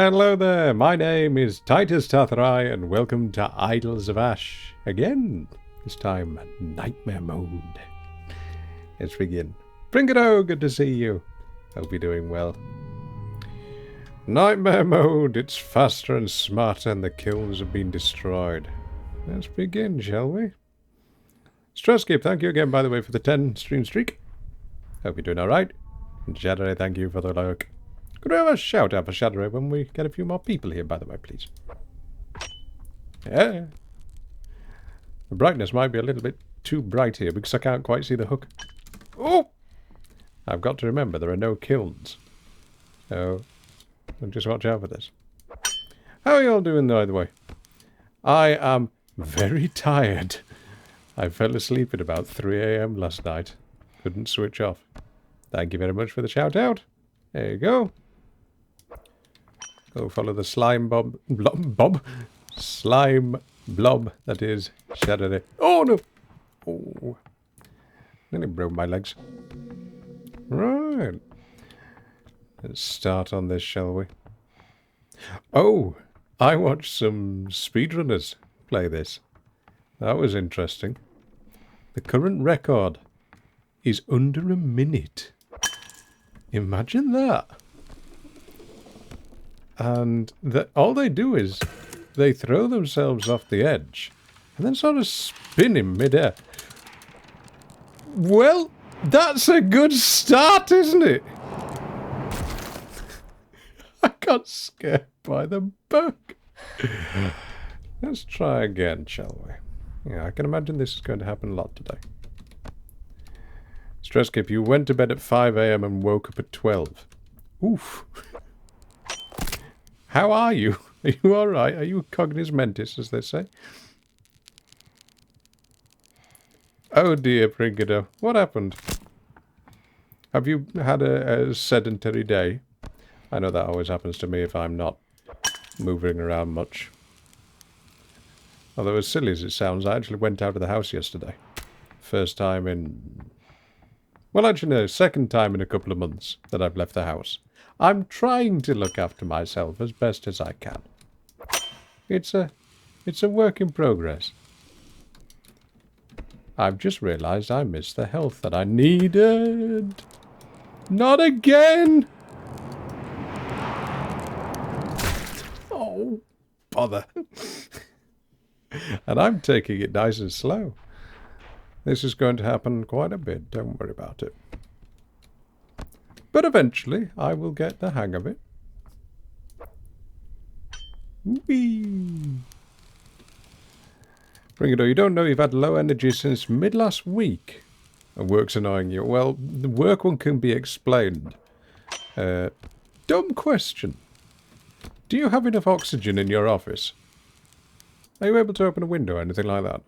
Hello there, my name is Titus Tathurai and welcome to Idols of Ash. Again, this time Nightmare Mode. Let's begin. Pringado, good to see you. Hope you're doing well. Nightmare Mode, it's faster and smarter and the kills have been destroyed. Let's begin, shall we? Stresskeep, thank you again, by the way, for the 10 stream streak. Hope you're doing alright. And Tathurai, thank you for the lurk. Could we have a shout out for Tathurai when we get a few more people here, by the way, please? Yeah. The brightness might be a little bit too bright here because I can't quite see the hook. Oh! I've got to remember there are no kilns. So, I'll just watch out for this. How are you all doing, by the way? I am very tired. I fell asleep at about 3 AM last night. Couldn't switch off. Thank you very much for the shout out. There you go. Go follow the slime slime blob, that is Tathurai. Oh no! Oh. Nearly broke my legs. Right. Let's start on this, shall we? Oh! I watched some speedrunners play this. That was interesting. The current record is under a minute. Imagine that. And all they do is they throw themselves off the edge and then sort of spin in midair. Well, that's a good start, isn't it? I got scared by the bug. Let's try again, shall we? Yeah, I can imagine this is going to happen a lot today. Stresskip, you went to bed at 5 AM and woke up at 12. Oof. How are you? Are you alright? Are you cognis mentis, as they say? Oh dear, Pringado. What happened? Have you had a sedentary day? I know that always happens to me if I'm not moving around much. Although as silly as it sounds, I actually went out of the house yesterday. First time in... Well, actually, no, second time in a couple of months that I've left the house. I'm trying to look after myself as best as I can. It's a work in progress. I've just realised I missed the health that I needed. Not again! Oh, bother. And I'm taking it nice and slow. This is going to happen quite a bit, don't worry about it. But eventually, I will get the hang of it. Whee! Pringado, you don't know you've had low energy since mid-last week. And work's annoying you. Well, the work one can be explained. Dumb question. Do you have enough oxygen in your office? Are you able to open a window or anything like that?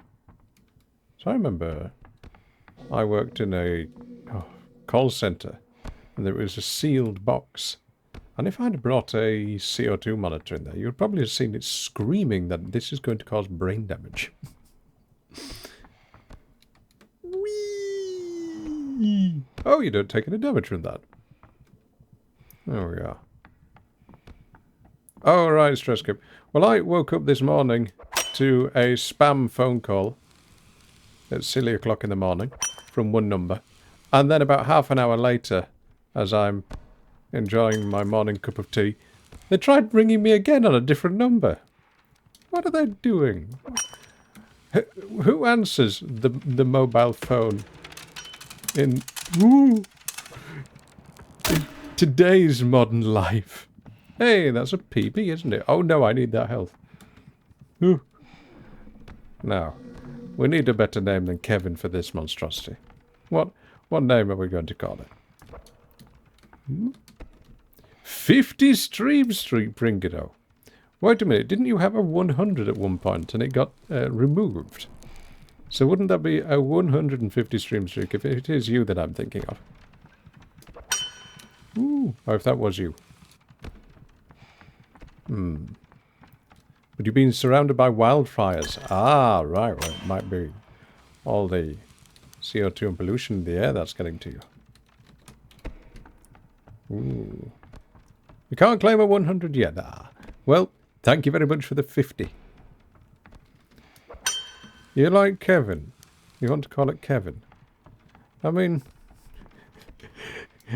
So I remember I worked in a call centre. And there was a sealed box. And if I'd brought a CO2 monitor in there, you would probably have seen it screaming that this is going to cause brain damage. Whee! Oh, you don't take any damage from that. There we are. Oh, right, Stresskip. Well, I woke up this morning to a spam phone call at silly o'clock in the morning from one number. And then about half an hour later, as I'm enjoying my morning cup of tea, they tried ringing me again on a different number. What are they doing? Who answers the mobile phone in today's modern life? Hey, that's a PB, isn't it? Oh no, I need that health. Ooh. Now, we need a better name than Kevin for this monstrosity. What name are we going to call it? 50 stream streak, Pringado. Wait a minute, didn't you have a 100 at one point and it got removed? So wouldn't that be a 150 stream streak if it is you that I'm thinking of? Ooh, or if that was you. But you've been surrounded by wildfires. Ah, right, well, it might be all the CO2 and pollution in the air that's getting to you. Ooh. You can't claim a 100 yet. Ah. Well, thank you very much for the 50. You like Kevin? You want to call it Kevin? I mean,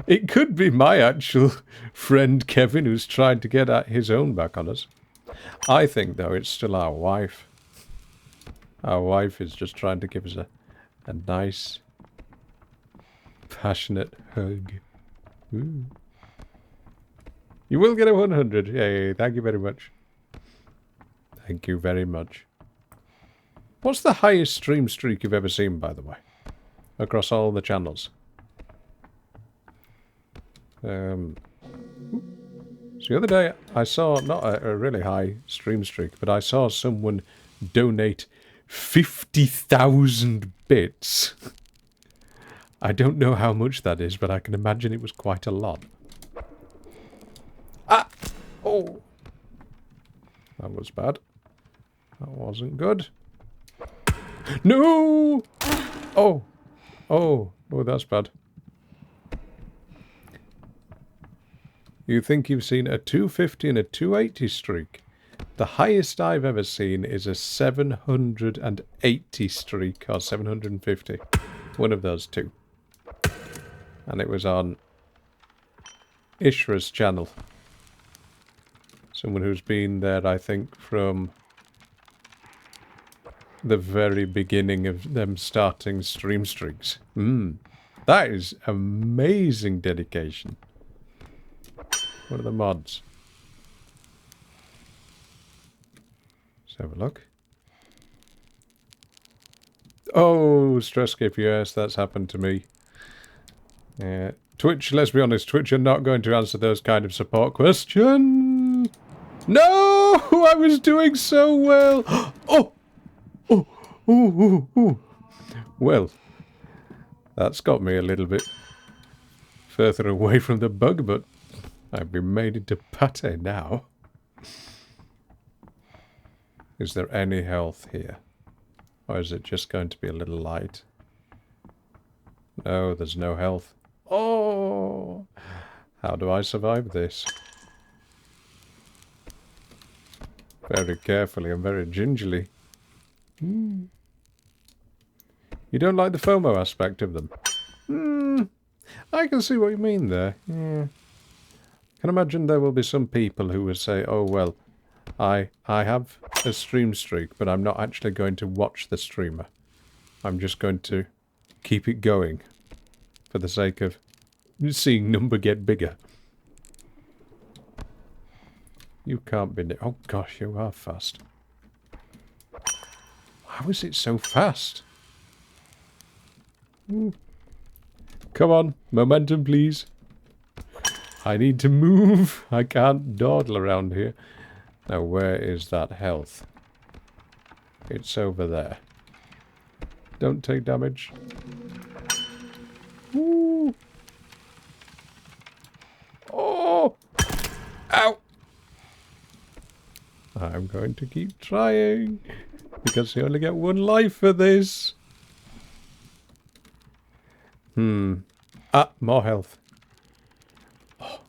it could be my actual friend Kevin who's trying to get at his own back on us. I think, though, it's still our wife. Our wife is just trying to give us a nice, passionate hug. Ooh. You will get a 100. Yay, thank you very much. Thank you very much. What's the highest stream streak you've ever seen, by the way? Across all the channels. So the other day, I saw, not a really high stream streak, but I saw someone donate 50,000 bits. I don't know how much that is, but I can imagine it was quite a lot. Ah! Oh! That was bad. That wasn't good. No! Oh! Oh! Oh, that's bad. You think you've seen a 250 and a 280 streak? The highest I've ever seen is a 780 streak, or 750. One of those two. And it was on Ishra's channel. Someone who's been there, I think, from the very beginning of them starting stream streaks. That is amazing dedication. What are the mods? Let's have a look. Oh, Stresscape, yes, that's happened to me. Twitch, let's be honest, Twitch are not going to answer those kind of support questions. No! I was doing so well! Oh! Oh! Oh! Oh! Well, that's got me a little bit further away from the bug, but I've been made into pate now. Is there any health here? Or is it just going to be a little light? No, there's no health. Oh! How do I survive this? Very carefully and very gingerly. You don't like the FOMO aspect of them? I can see what you mean there. Yeah. I can imagine there will be some people who will say, oh well, I have a stream streak, but I'm not actually going to watch the streamer. I'm just going to keep it going for the sake of seeing number get bigger. You can't be... Oh gosh, you are fast. How is it so fast? Come on, momentum please. I need to move. I can't dawdle around here. Now where is that health? It's over there. Don't take damage. Ooh. Oh! Ow! I'm going to keep trying, because you only get one life for this. Ah, more health. Oh.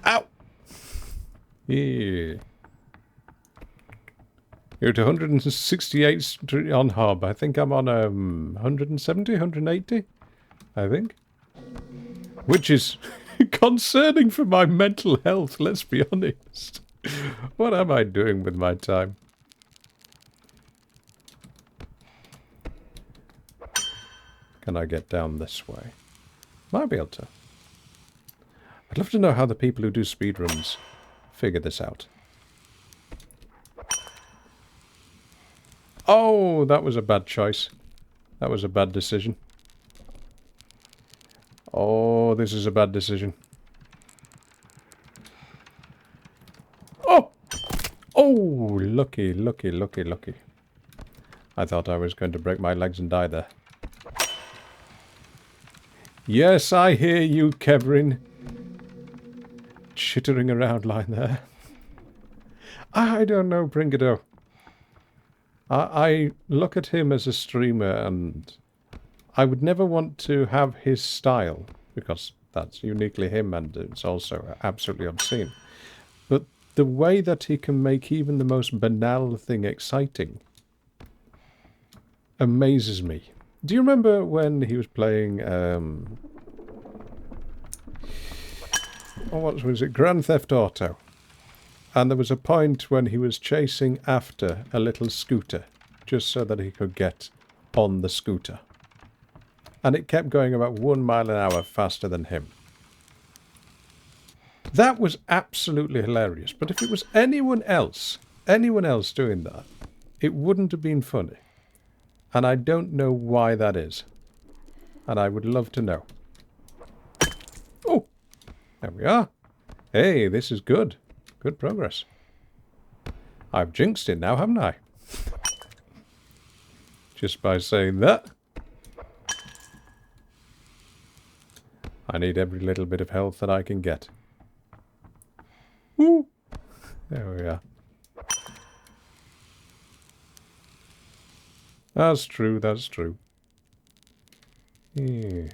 Ow! Yeah. You're at 168 on Hob. I think I'm on 170, 180, I think. Which is concerning for my mental health, let's be honest. What am I doing with my time? Can I get down this way? Might be able to. I'd love to know how the people who do speedruns figure this out. Oh, that was a bad choice. That was a bad decision. Oh, this is a bad decision. Oh! Oh, lucky, lucky, lucky, lucky. I thought I was going to break my legs and die there. Yes, I hear you, Kevin. Chittering around lying there. I don't know, Bringado. I look at him as a streamer and I would never want to have his style, because That's uniquely him, and it's also absolutely obscene. But the way that he can make even the most banal thing exciting amazes me. Do you remember when he was playing, what was it, Grand Theft Auto? And there was a point when he was chasing after a little scooter, just so that he could get on the scooter. And it kept going about 1 mile an hour faster than him. That was absolutely hilarious. But if it was anyone else doing that, it wouldn't have been funny. And I don't know why that is. And I would love to know. Oh, there we are. Hey, this is good. Good progress. I've jinxed it now, haven't I? Just by saying that. I need every little bit of health that I can get. Woo! There we are. That's true, that's true. Yeah.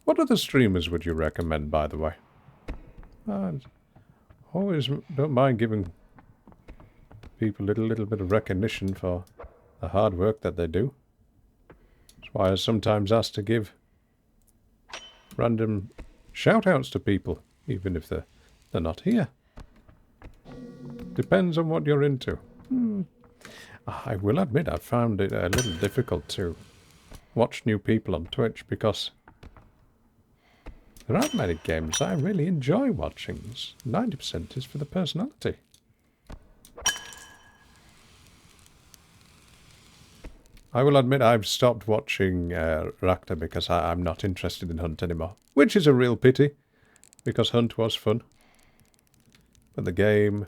What other streamers would you recommend, by the way? I always don't mind giving people a little bit of recognition for the hard work that they do. That's why I sometimes ask to give random shout-outs to people, even if they're not here. Depends on what you're into. I will admit I found it a little difficult to watch new people on Twitch because there aren't many games I really enjoy watching. 90% is for the personality. I will admit I've stopped watching Rakta because I'm not interested in Hunt anymore. Which is a real pity, because Hunt was fun. But the game...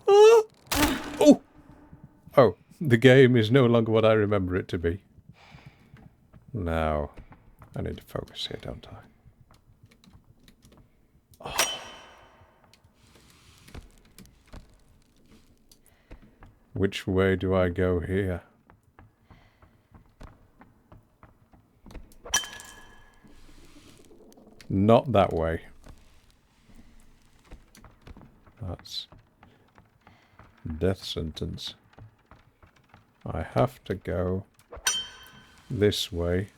Oh! Oh, the game is no longer what I remember it to be. Now, I need to focus here, don't I? Oh. Which way do I go here? Not that way. That's death sentence. I have to go this way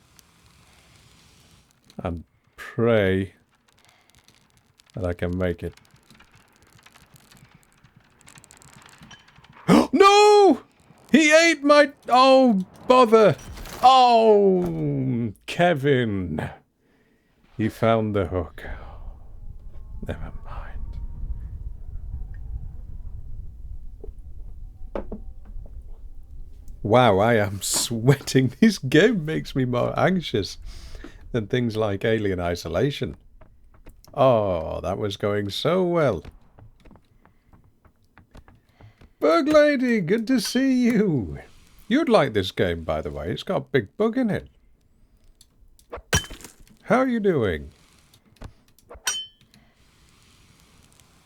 and pray that I can make it. No! He ate my... Oh, bother! Oh, Kevin. He found the hook. Never mind. Wow, I am sweating. This game makes me more anxious than things like Alien Isolation. Oh, that was going so well. Bug Lady, good to see you. You'd like this game, by the way. It's got a big bug in it. How are you doing?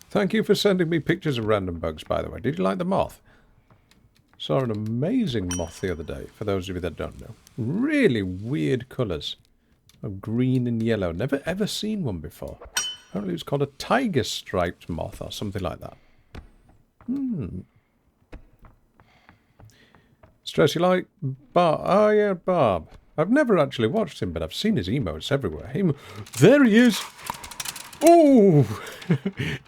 Thank you for sending me pictures of random bugs, by the way. Did you like the moth? Saw an amazing moth the other day, for those of you that don't know. Really weird colours of green and yellow. Never ever seen one before. Apparently it's called a tiger-striped moth or something like that. Stress, you like Barb? Oh yeah, Barb. I've never actually watched him, but I've seen his emotes everywhere. There he is! Oh!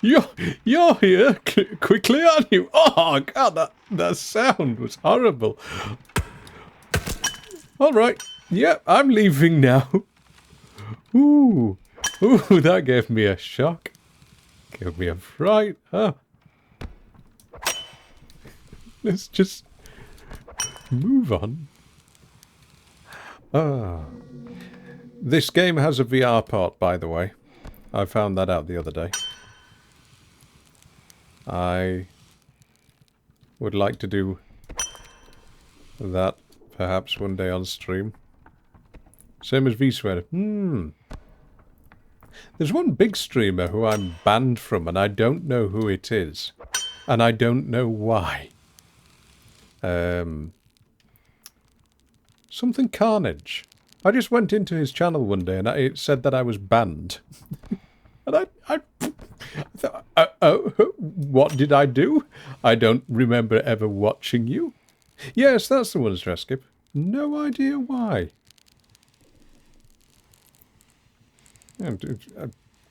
You're here quickly, aren't you? Oh god, that sound was horrible. Alright, yep, I'm leaving now. Ooh, that gave me a shock. Gave me a fright, huh? Let's just move on. This game has a VR port, by the way. I found that out the other day. I would like to do that perhaps one day on stream. Same as V-Swear. There's one big streamer who I'm banned from, and I don't know who it is. And I don't know why. Something Carnage. I just went into his channel one day and it said that I was banned. And I thought, what did I do? I don't remember ever watching you. Yes, that's the one, Stress Skip. No idea why.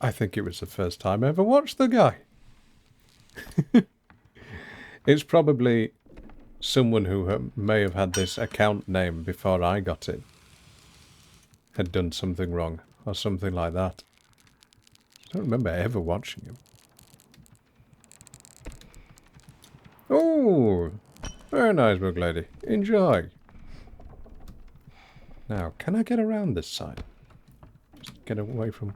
I think it was the first time I ever watched the guy. It's probably someone who may have had this account name before I got it. Had done something wrong, or something like that. I don't remember ever watching him. Oh, very nice, Bug Lady. Enjoy. Now, can I get around this side? Just get away from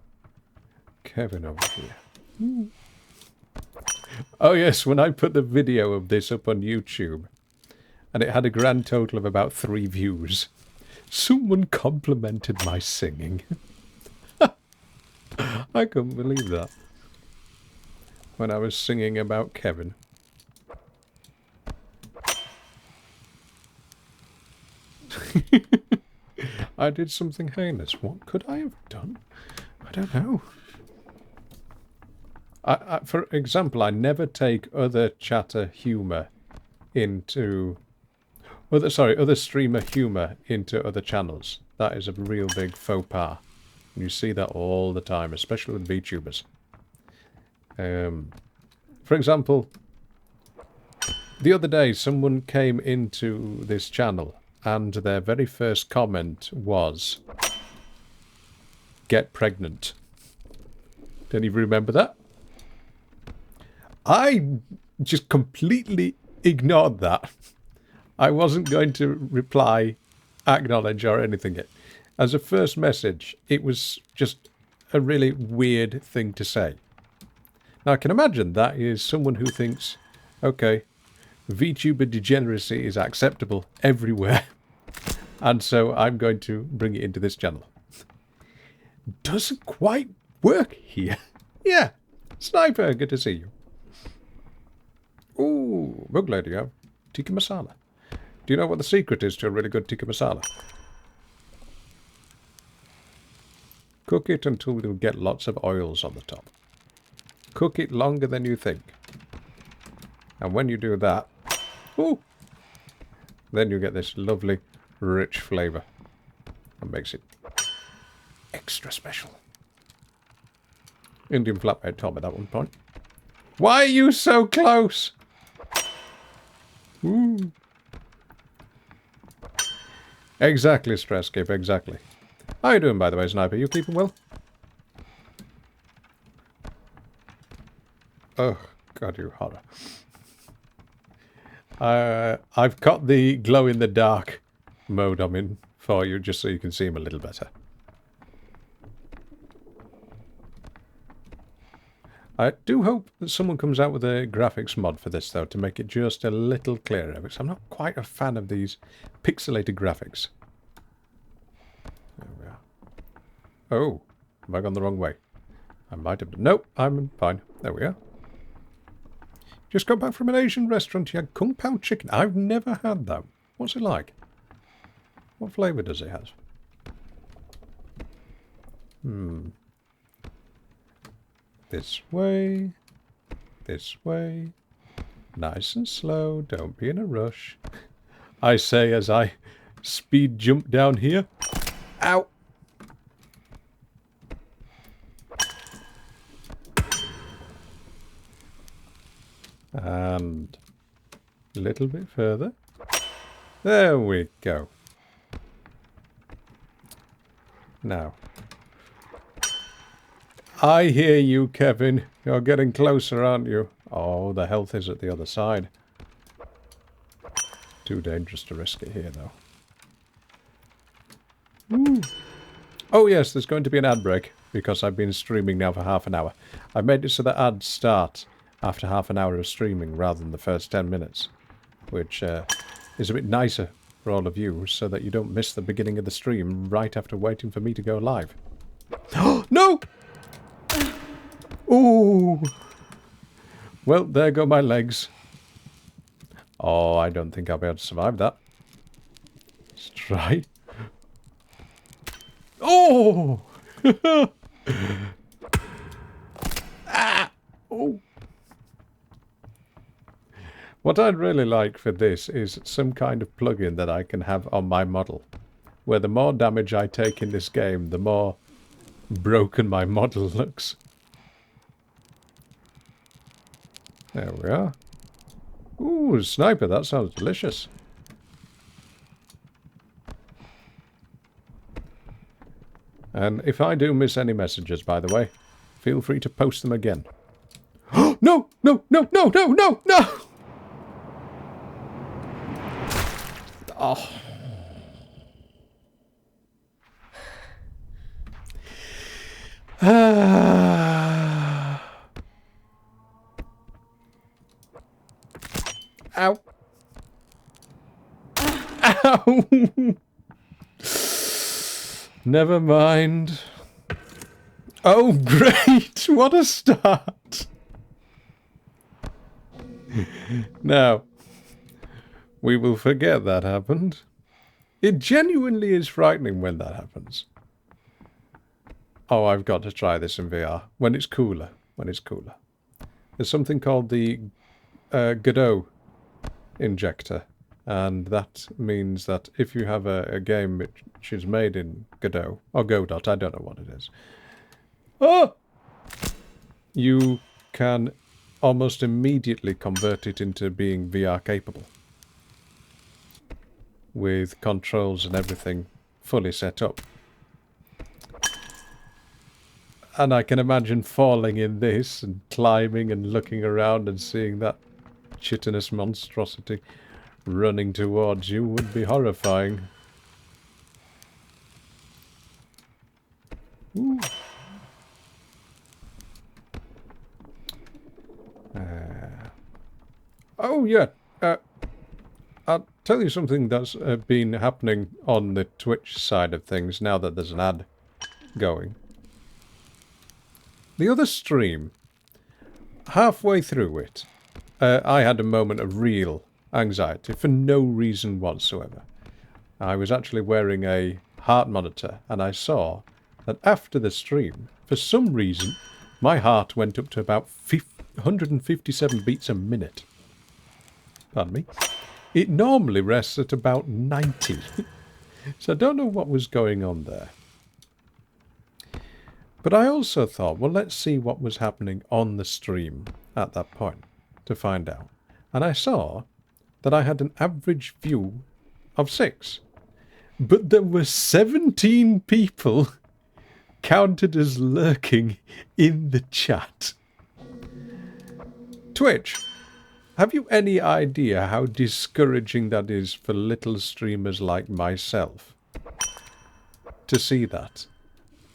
Kevin over here. Oh yes, when I put the video of this up on YouTube, and it had a grand total of about 3 views, someone complimented my singing. I couldn't believe that. When I was singing about Kevin. I did something heinous. What could I have done? I don't know. For example, I never take other chatter humour into... other streamer humour into other channels. That is a real big faux pas. You see that all the time, especially with VTubers. For example, the other day someone came into this channel and their very first comment was, "Get pregnant." Don't you remember that? I just completely ignored that. I wasn't going to reply, acknowledge or anything yet. As a first message, it was just a really weird thing to say. Now, I can imagine that is someone who thinks, okay, VTuber degeneracy is acceptable everywhere, and so I'm going to bring it into this channel. Doesn't quite work here. Yeah, Sniper, good to see you. Ooh, Bug Lady, you have tikka masala. Do you know what the secret is to a really good tikka masala? Cook it until you get lots of oils on the top. Cook it longer than you think. And when you do that, ooh, then you get this lovely, rich flavour. That makes it extra special. Indian flatbread told me that one point. Why are you so close? Ooh. Exactly, Stresscape, exactly. How you doing, by the way, Sniper? You keeping well? Oh, God, you horror. I've got the glow-in-the-dark mode I'm in for you, just so you can see him a little better. I do hope that someone comes out with a graphics mod for this, though, to make it just a little clearer, because I'm not quite a fan of these pixelated graphics. There we are. Oh, have I gone the wrong way? I might have... Nope, I'm fine. There we are. Just got back from an Asian restaurant. You had Kung Pao chicken. I've never had that. What's it like? What flavour does it have? This way. This way. Nice and slow. Don't be in a rush. I say as I speed jump down here. Ow! And a little bit further. There we go. Now. I hear you, Kevin. You're getting closer, aren't you? Oh, the health is at the other side. Too dangerous to risk it here, though. Ooh. Oh, yes, there's going to be an ad break, because I've been streaming now for half an hour. I've made it so that ads start after half an hour of streaming rather than the first 10 minutes, which is a bit nicer for all of you, so that you don't miss the beginning of the stream right after waiting for me to go live. No! Ooh! Well, there go my legs. Oh, I don't think I'll be able to survive that. Let's try. Oh! Ah! Oh! What I'd really like for this is some kind of plugin that I can have on my model, where the more damage I take in this game, the more broken my model looks. There we are. Ooh, sniper, that sounds delicious. And if I do miss any messages, by the way, feel free to post them again. No! No! No! No! No! No! No! Oh. Ow. Ow. Never mind. Oh, great. What a start. Now, we will forget that happened. It genuinely is frightening when that happens. Oh, I've got to try this in VR. When it's cooler. When it's cooler. There's something called the Godot injector. And that means that if you have a game which is made in Godot, or Godot, I don't know what it is. Oh! You can almost immediately convert it into being VR capable. With controls and everything fully set up. And I can imagine falling in this and climbing and looking around and seeing that chitinous monstrosity running towards you would be horrifying. Ooh. Oh yeah, I'll tell you something that's been happening on the Twitch side of things now that there's an ad going. The other stream, halfway through it, I had a moment of real anxiety for no reason whatsoever. I was actually wearing a heart monitor and I saw that after the stream, for some reason, my heart went up to about 157 beats a minute. Pardon me. It normally rests at about 90. So I don't know what was going on there. But I also thought, well, let's see what was happening on the stream at that point to find out. And I saw that I had an average view of 6. But there were 17 people counted as lurking in the chat. Twitch, have you any idea how discouraging that is for little streamers like myself to see that?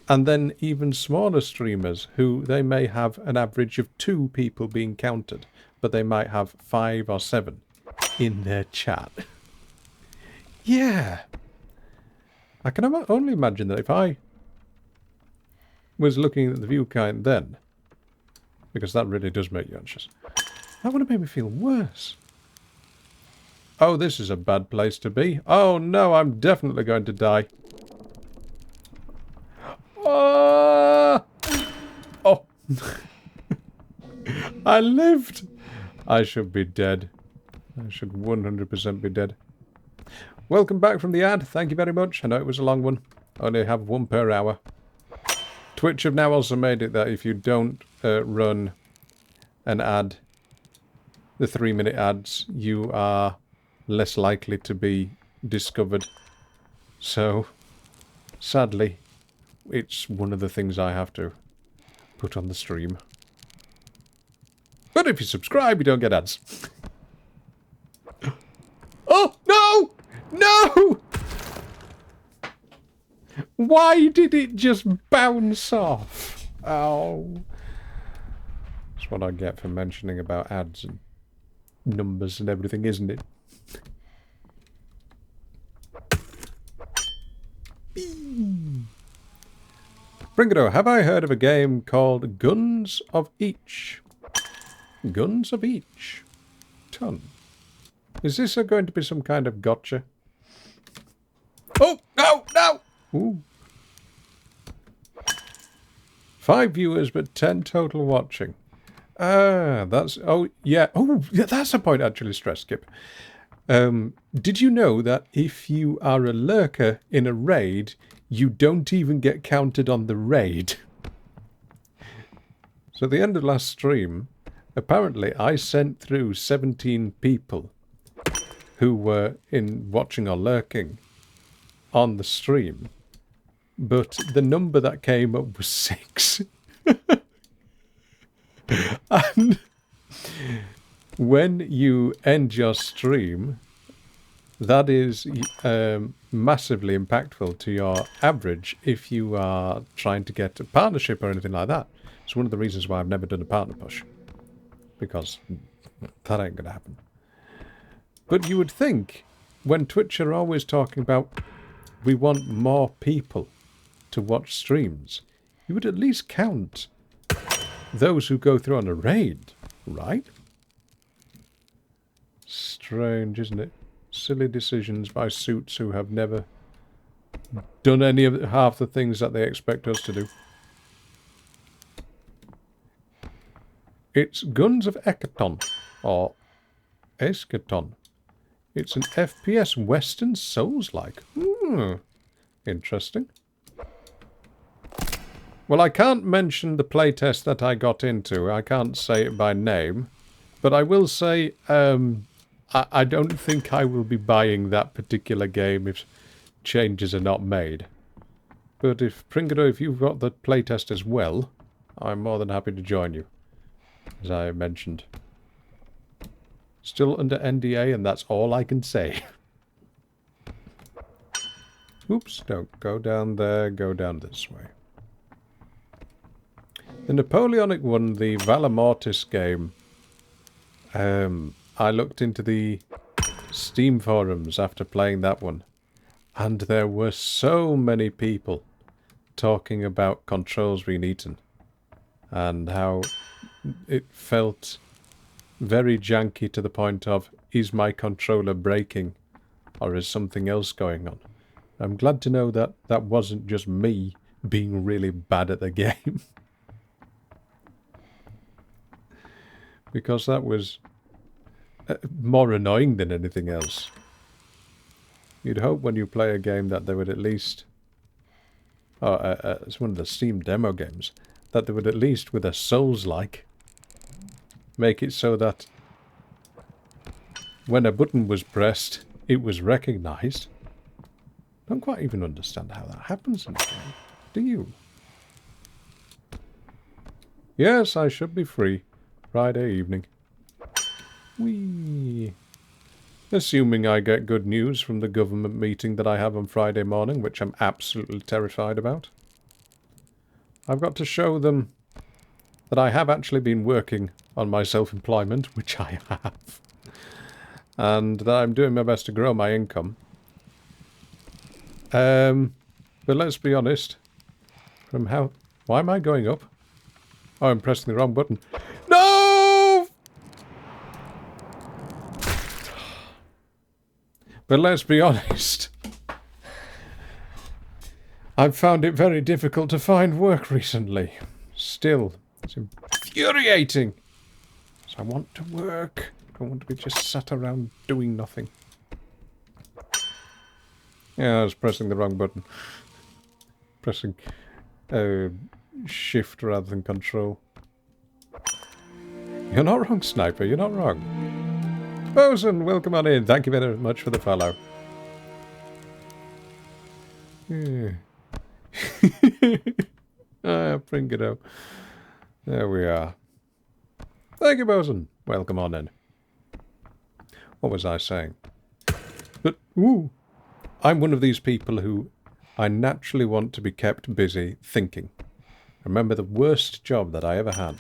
And then even smaller streamers who they may have an average of 2 people being counted, but they might have 5 or 7 in their chat. Yeah. I can only imagine that if I was looking at the view count then, because that really does make you anxious, that would have made me feel worse. Oh, this is a bad place to be. Oh no, I'm definitely going to die. Oh! I lived! I should be dead. I should 100% be dead. Welcome back from the ad. Thank you very much. I know it was a long one. I only have 1 per hour. Twitch have now also made it that if you don't run an ad, the 3-minute ads, you are less likely to be discovered. So, sadly, it's one of the things I have to put on the stream. But if you subscribe, you don't get ads. Oh, no! No! Why did it just bounce off? Oh. That's what I get for mentioning about ads and numbers and everything, isn't it? Bringadoor, have I heard of a game called Guns of Each? Guns of Each? Ton. Is this going to be some kind of gotcha? Oh, no, no! Ooh. 5 viewers, but 10 total watching. Ah, that's... Oh, yeah. Oh, yeah, that's a point actually, Stress Skip. Did you know that if you are a lurker in a raid, you don't even get counted on the raid? So at the end of last stream, apparently I sent through 17 people who were in watching or lurking on the stream, but the number that came up was 6. And when you end your stream, that is massively impactful to your average if you are trying to get a partnership or anything like that. It's one of the reasons why I've never done a partner push, because that ain't going to happen. But you would think, when Twitch are always talking about, we want more people to watch streams, you would at least count those who go through on a raid, right? Strange, isn't it? Silly decisions by suits who have never done any of half the things that they expect us to do. It's Guns of Ekaton, or Eschaton. It's an FPS Western Souls-like. Interesting. Well, I can't mention the playtest that I got into. I can't say it by name. But I will say, I don't think I will be buying that particular game if changes are not made. But if Pringado, if you've got the playtest as well, I'm more than happy to join you. As I mentioned. Still under NDA, and that's all I can say. Oops, don't go down there, go down this way. The Napoleonic one, the Valor Mortis game, I looked into the Steam forums after playing that one, and there were so many people talking about controls being eaten, and how it felt very janky to the point of, is my controller breaking, or is something else going on? I'm glad to know that that wasn't just me being really bad at the game. Because that was more annoying than anything else. You'd hope when you play a game that they would at least... it's one of the Steam demo games. That they would at least, with a Souls-like, make it so that when a button was pressed, it was recognised. Don't quite even understand how that happens in the game. Do you? Yes, I should be free. Friday evening. Whee! Assuming I get good news from the government meeting that I have on Friday morning, which I'm absolutely terrified about. I've got to show them that I have actually been working on my self-employment, which I have. And that I'm doing my best to grow my income. But let's be honest. From how... Why am I going up? Oh, I'm pressing the wrong button. No! But let's be honest. I've found it very difficult to find work recently. Still, it's infuriating. So I want to work. I don't want to be just sat around doing nothing. Yeah, I was pressing the wrong button. Pressing shift rather than control. You're not wrong, Sniper. You're not wrong. Bosun, welcome on in. Thank you very much for the follow. Yeah. Bring it up. There we are. Thank you, Bosun. Welcome on in. What was I saying? But, ooh, I'm one of these people who I naturally want to be kept busy thinking. I remember the worst job that I ever had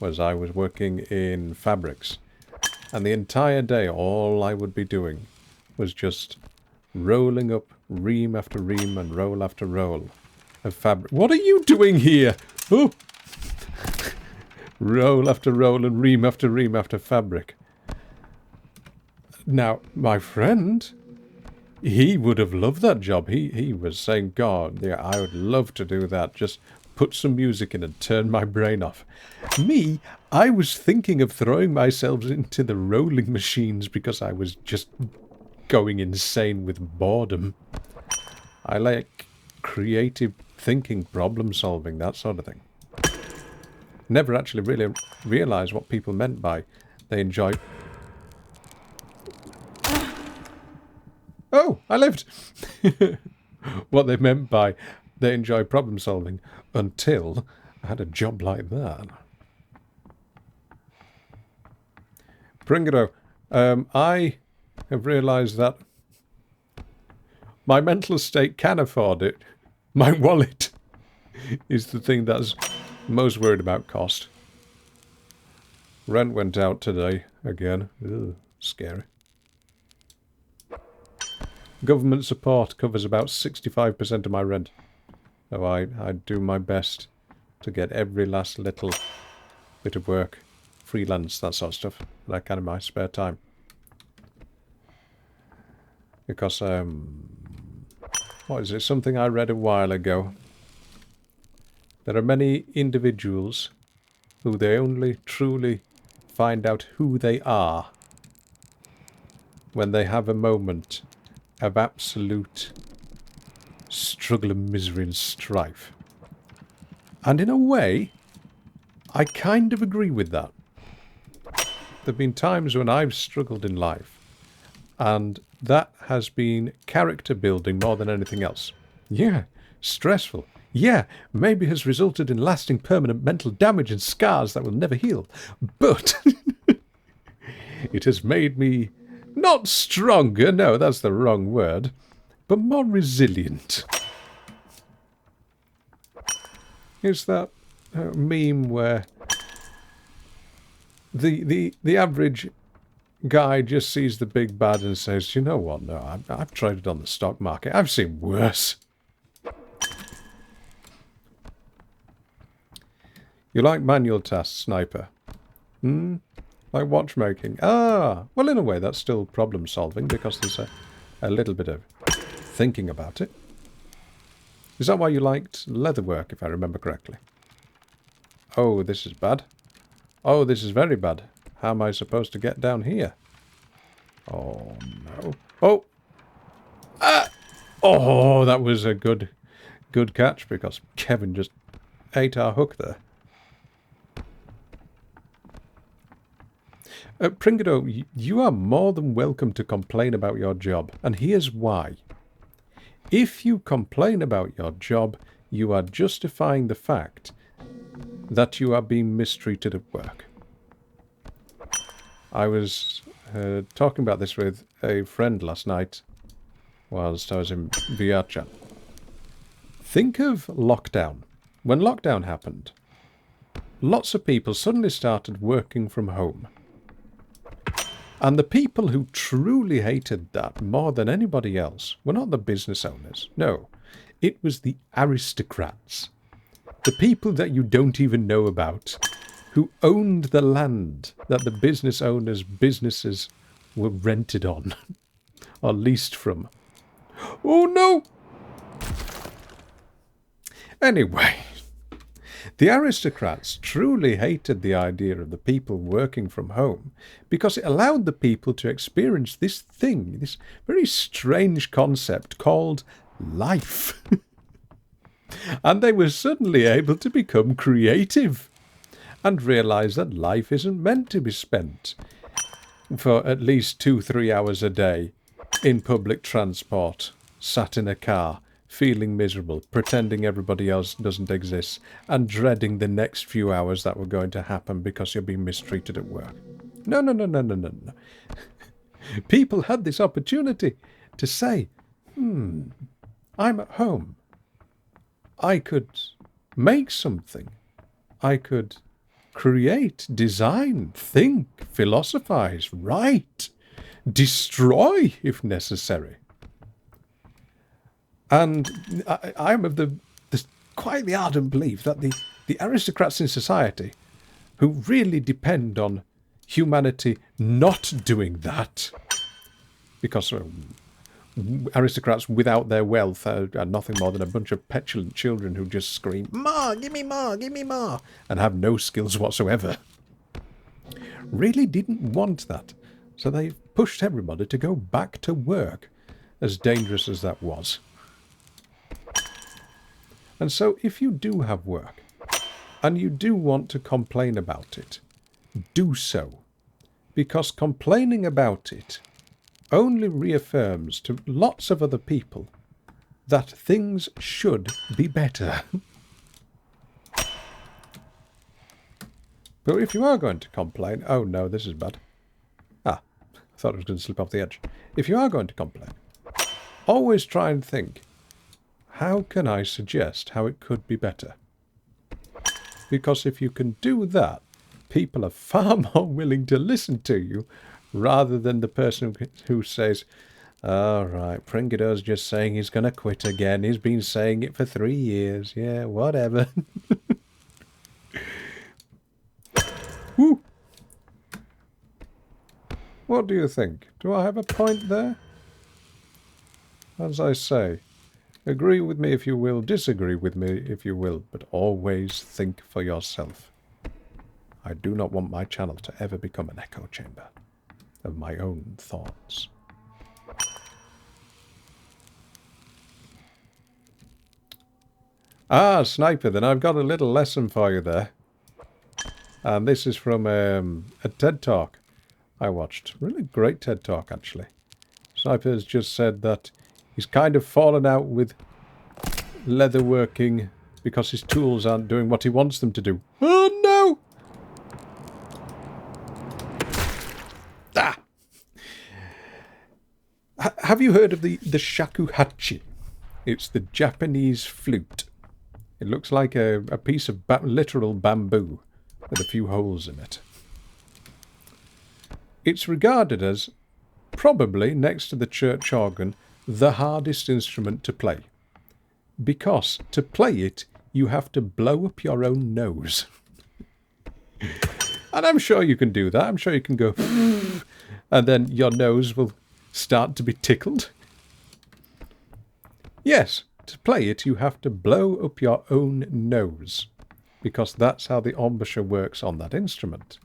was I was working in fabrics. And the entire day, all I would be doing was just rolling up ream after ream and roll after roll of fabric. What are you doing here? Oh! Roll after roll and ream after fabric. Now, my friend, he would have loved that job. He was saying, God, yeah, I would love to do that. Just put some music in and turn my brain off. Me, I was thinking of throwing myself into the rolling machines because I was just going insane with boredom. I like creative thinking, problem solving, that sort of thing. Never actually really realised what people meant by they enjoy... Oh, I lived! What they meant by they enjoy problem solving until I had a job like that. Pringado, I have realised that my mental state can afford it. My wallet is the thing that's most worried about cost. Rent went out today again. Ugh, scary. Government support covers about 65% of my rent. So I do my best to get every last little bit of work, freelance, that sort of stuff, that I can in my spare time. Because, what is it? Something I read a while ago. There are many individuals who they only truly find out who they are when they have a moment of absolute struggle and misery and strife. And in a way, I kind of agree with that. There have been times when I've struggled in life, and that has been character building more than anything else. Yeah, stressful. Yeah, maybe has resulted in lasting permanent mental damage and scars that will never heal. But it has made me not stronger, no, that's the wrong word, but more resilient. It's that meme where the average guy just sees the big bad and says, you know what, no, I've tried it on the stock market. I've seen worse. You like manual tasks, Sniper? Like watchmaking? Ah, well, in a way, that's still problem solving because there's a little bit of thinking about it. Is that why you liked leatherwork, if I remember correctly? Oh, this is bad. Oh, this is very bad. How am I supposed to get down here? Oh, no. Oh! Ah! Oh, that was a good catch because Kevin just ate our hook there. Pringado, you are more than welcome to complain about your job, and here's why. If you complain about your job, you are justifying the fact that you are being mistreated at work. I was talking about this with a friend last night whilst I was in VR chat. Think of lockdown. When lockdown happened, lots of people suddenly started working from home. And the people who truly hated that more than anybody else were not the business owners. No, it was the aristocrats. The people that you don't even know about, who owned the land that the business owners' businesses were rented on, or leased from. Oh no! Anyway, the aristocrats truly hated the idea of the people working from home because it allowed the people to experience this thing, this very strange concept called life. And they were suddenly able to become creative and realise that life isn't meant to be spent for at least 2-3 hours a day in public transport, sat in a car, feeling miserable, pretending everybody else doesn't exist, and dreading the next few hours that were going to happen because you're being mistreated at work. No, no, no, no, no, no, no. People had this opportunity to say, I'm at home. I could make something. I could create, design, think, philosophize, write, destroy if necessary. And I'm of the quite the ardent belief that the aristocrats in society who really depend on humanity not doing that, because aristocrats without their wealth are nothing more than a bunch of petulant children who just scream, "More, give me more, give me more," and have no skills whatsoever. Really didn't want that. So they pushed everybody to go back to work, as dangerous as that was. And so if you do have work, and you do want to complain about it, do so. Because complaining about it only reaffirms to lots of other people that things should be better. But if you are going to complain... Oh no, this is bad. I thought it was going to slip off the edge. If you are going to complain, always try and think, how can I suggest how it could be better? Because if you can do that, people are far more willing to listen to you rather than the person who says, "All right, Pringado's just saying he's going to quit again. He's been saying it for 3 years. Yeah, whatever." Woo. What do you think? Do I have a point there? As I say, agree with me if you will, disagree with me if you will, but always think for yourself. I do not want my channel to ever become an echo chamber of my own thoughts. Ah, Sniper, then I've got a little lesson for you there. And this is from a TED Talk I watched. Really great TED Talk, actually. Sniper has just said that he's kind of fallen out with leatherworking because his tools aren't doing what he wants them to do. Oh, no! Have you heard of the shakuhachi? It's the Japanese flute. It looks like a piece of literal bamboo with a few holes in it. It's regarded as, probably next to the church organ, the hardest instrument to play. Because to play it, you have to blow up your own nose. And I'm sure you can do that. I'm sure you can go, and then your nose will start to be tickled. Yes, to play it, you have to blow up your own nose. Because that's how the embouchure works on that instrument.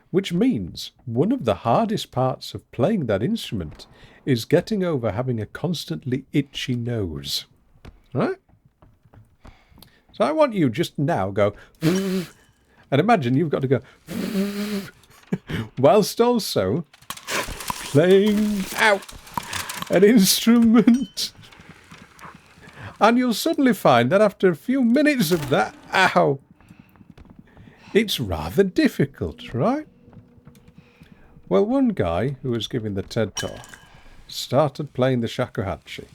Which means one of the hardest parts of playing that instrument is getting over having a constantly itchy nose. Right? So I want you just now go, and imagine you've got to go, whilst also playing out an instrument. And you'll suddenly find that after a few minutes of that, ow, it's rather difficult, right? Well, one guy who was giving the TED Talk started playing the shakuhachi.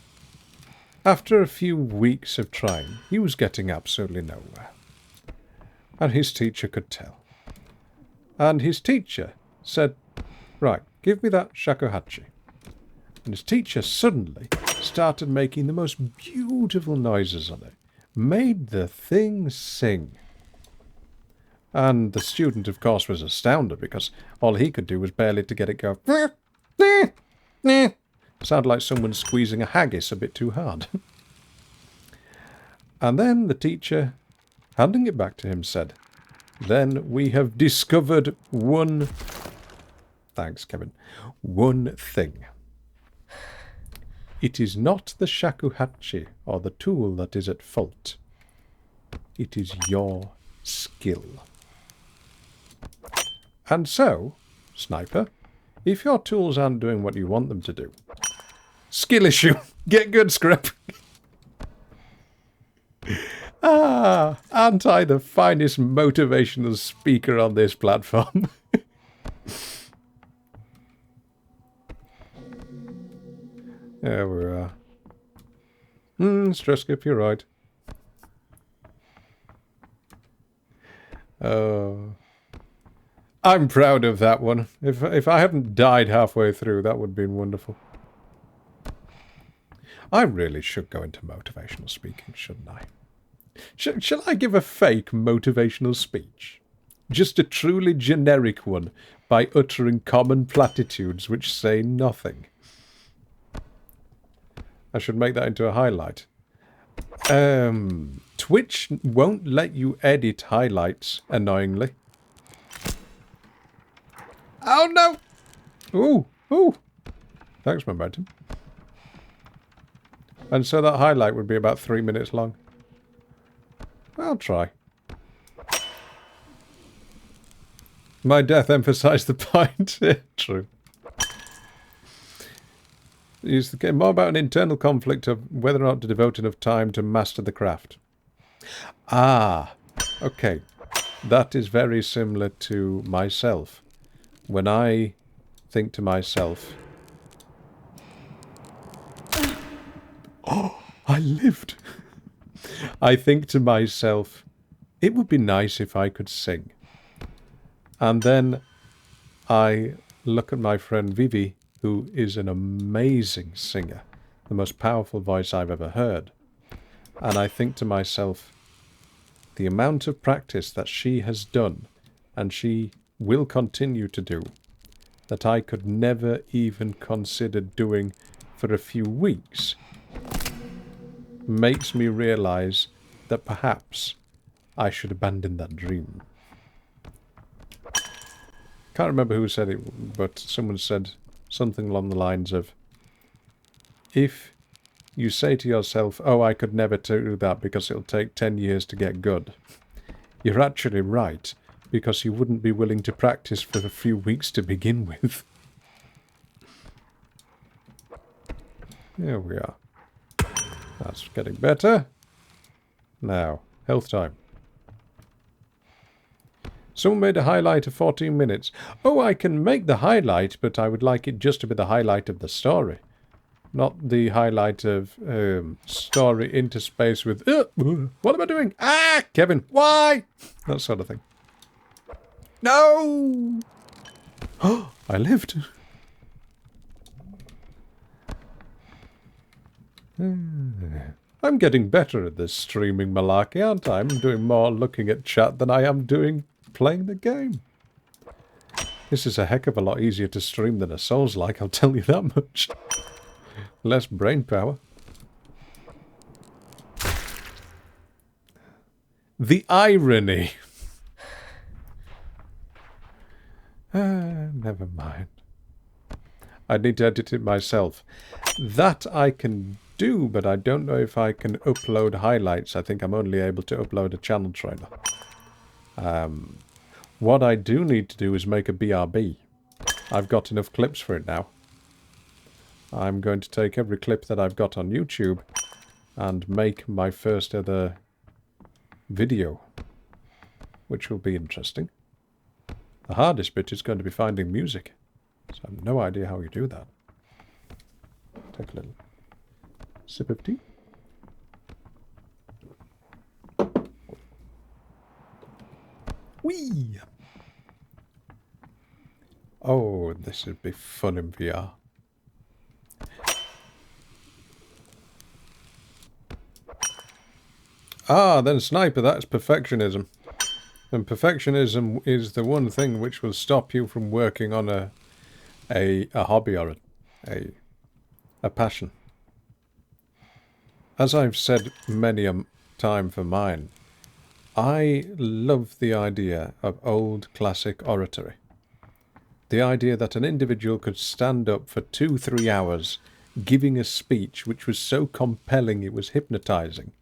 After a few weeks of trying, he was getting absolutely nowhere. And his teacher could tell. And his teacher said, "Right, give me that shakuhachi." And his teacher suddenly started making the most beautiful noises on it. Made the thing sing. And the student, of course, was astounded because all he could do was barely to get it go. Sounded like someone squeezing a haggis a bit too hard. And then the teacher, handing it back to him, said, "Then we have discovered one..." Thanks, Kevin. "One thing. It is not the shakuhachi or the tool that is at fault. It is your skill. And so, Sniper, if your tools aren't doing what you want them to do, skill issue. Get good, Scrip." Aren't I the finest motivational speaker on this platform? There we are. Stress skip, you're right. I'm proud of that one. If I hadn't died halfway through, that would have been wonderful. I really should go into motivational speaking, shouldn't I? Shall I give a fake motivational speech? Just a truly generic one by uttering common platitudes which say nothing. I should make that into a highlight. Twitch won't let you edit highlights, annoyingly. Oh no! Ooh, ooh. Thanks, momentum. And so that highlight would be about 3 minutes long. I'll try. My death emphasised the point. True. Use the game more about an internal conflict of whether or not to devote enough time to master the craft. Ah, okay. That is very similar to myself. When I think to myself, oh, I lived. I think to myself, it would be nice if I could sing. And then I look at my friend Vivi, who is an amazing singer, the most powerful voice I've ever heard. And I think to myself, the amount of practice that she has done, and she will continue to do, that I could never even consider doing for a few weeks, makes me realise that perhaps I should abandon that dream. Can't remember who said it, but someone said something along the lines of, if you say to yourself, oh, I could never do that because it'll take 10 years to get good, you're actually right, because you wouldn't be willing to practice for a few weeks to begin with. Here we are. That's getting better. Now, health time. Someone made a highlight of 14 minutes. Oh, I can make the highlight, but I would like it just to be the highlight of the story. Not the highlight of story into space with... what am I doing? Ah, Kevin, why? That sort of thing. No! Oh, I lived. I'm getting better at this streaming malarkey, aren't I? I'm doing more looking at chat than I am doing playing the game. This is a heck of a lot easier to stream than a Souls-like, I'll tell you that much. Less brain power. The irony. Never mind. I need to edit it myself. That I can do, but I don't know if I can upload highlights. I think I'm only able to upload a channel trailer. What I do need to do is make a BRB. I've got enough clips for it now. I'm going to take every clip that I've got on YouTube and make my first ever video, which will be interesting. The hardest bit is going to be finding music, so I have no idea how you do that. Take a little sip of tea. Whee! Oh, this would be fun in VR. Ah, then Sniper, that's perfectionism. And perfectionism is the one thing which will stop you from working on a hobby or a passion. As I've said many a time for mine, I love the idea of old classic oratory. The idea that an individual could stand up for 2-3 hours giving a speech which was so compelling it was hypnotizing.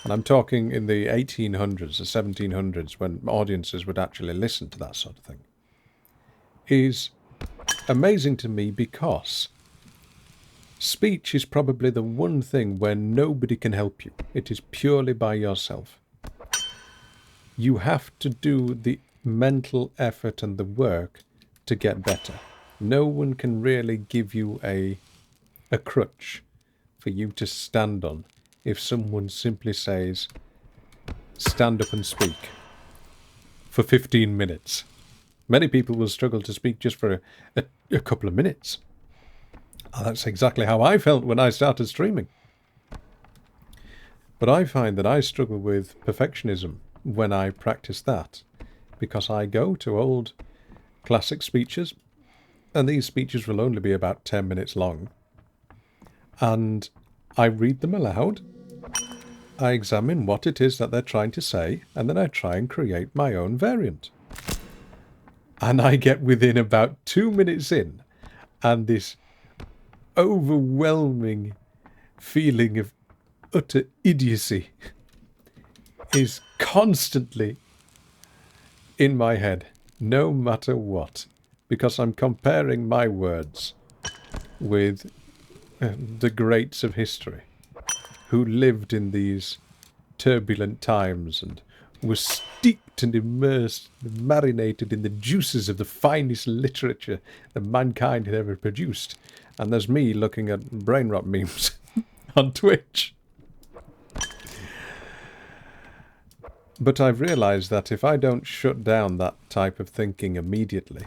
And I'm talking in the 1800s, the 1700s, when audiences would actually listen to that sort of thing, is amazing to me because speech is probably the one thing where nobody can help you. It is purely by yourself. You have to do the mental effort and the work to get better. No one can really give you a crutch for you to stand on if someone simply says, stand up and speak for 15 minutes. Many people will struggle to speak just for a couple of minutes. Oh, that's exactly how I felt when I started streaming. But I find that I struggle with perfectionism when I practice that, because I go to old classic speeches, and these speeches will only be about 10 minutes long, And I read them aloud. I examine what it is that they're trying to say, and then I try and create my own variant. And I get within about 2 minutes in, and this overwhelming feeling of utter idiocy is constantly in my head, no matter what, because I'm comparing my words with the greats of history, who lived in these turbulent times and were steeped and immersed and marinated in the juices of the finest literature that mankind had ever produced. And there's me looking at brain rot memes on Twitch. But I've realised that if I don't shut down that type of thinking immediately,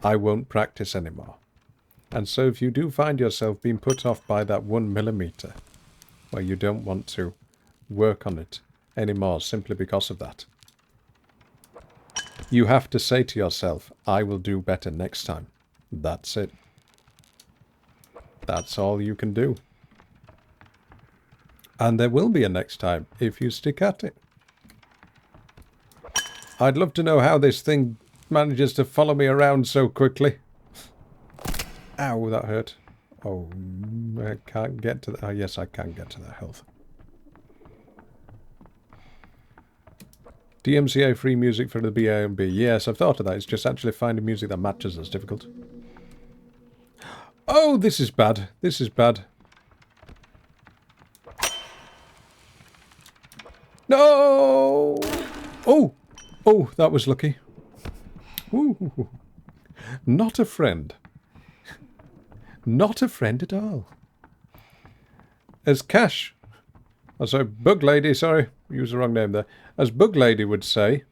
I won't practice anymore. And so if you do find yourself being put off by that 1mm, where you don't want to work on it anymore simply because of that, you have to say to yourself, I will do better next time. That's it. That's all you can do. And there will be a next time if you stick at it. I'd love to know how this thing manages to follow me around so quickly. Ow, that hurt. Oh, I can't get to that. Oh, yes, I can get to that health. DMCA free music for the BA&B. Yes, I've thought of that. It's just actually finding music that matches that's difficult. Oh, this is bad. This is bad. No! Oh! Oh, that was lucky. Ooh. Not a friend. Not a friend at all. As Cash... Oh, sorry, Bug Lady, sorry. Used the wrong name there. As Bug Lady would say,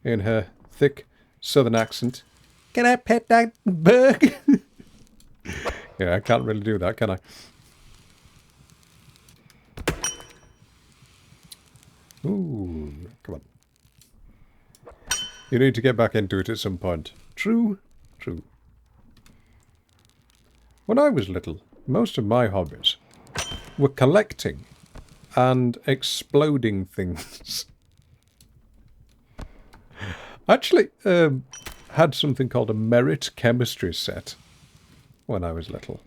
in her thick southern accent, can I pet that bug? Yeah, I can't really do that, can I? Ooh, come on. You need to get back into it at some point. True, true. When I was little, most of my hobbies were collecting and exploding things. I actually had something called a merit chemistry set when I was little.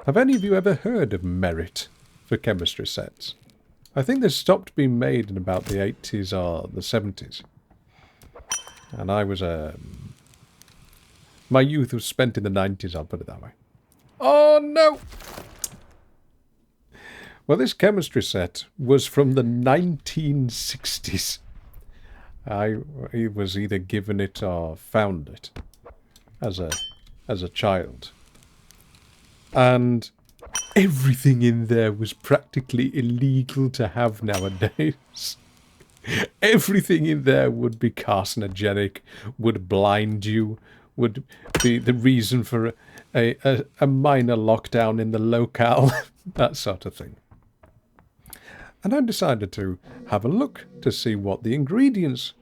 Have any of you ever heard of merit for chemistry sets? I think they stopped being made in about the 80s or the 70s. And I was my youth was spent in the 90s, I'll put it that way. Oh, no! Well, this chemistry set was from the 1960s. I was either given it or found it as a child. And everything in there was practically illegal to have nowadays. Everything in there would be carcinogenic, would blind you, would be the reason for a minor lockdown in the locale, that sort of thing. And I decided to have a look to see what the ingredients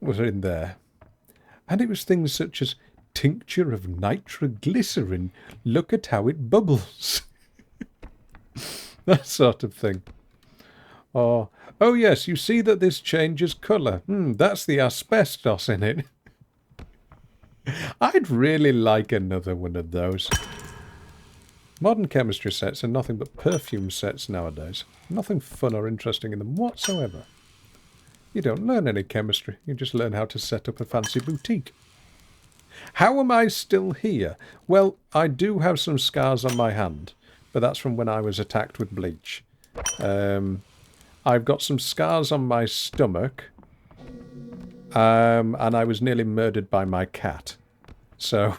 were in there. And it was things such as tincture of nitroglycerin. Look at how it bubbles. That sort of thing. Or, oh yes, you see that this changes colour. That's the asbestos in it. I'd really like another one of those. Modern chemistry sets are nothing but perfume sets nowadays. Nothing fun or interesting in them whatsoever. You don't learn any chemistry, you just learn how to set up a fancy boutique. How am I still here? Well, I do have some scars on my hand, but that's from when I was attacked with bleach. I've got some scars on my stomach, and I was nearly murdered by my cat. So...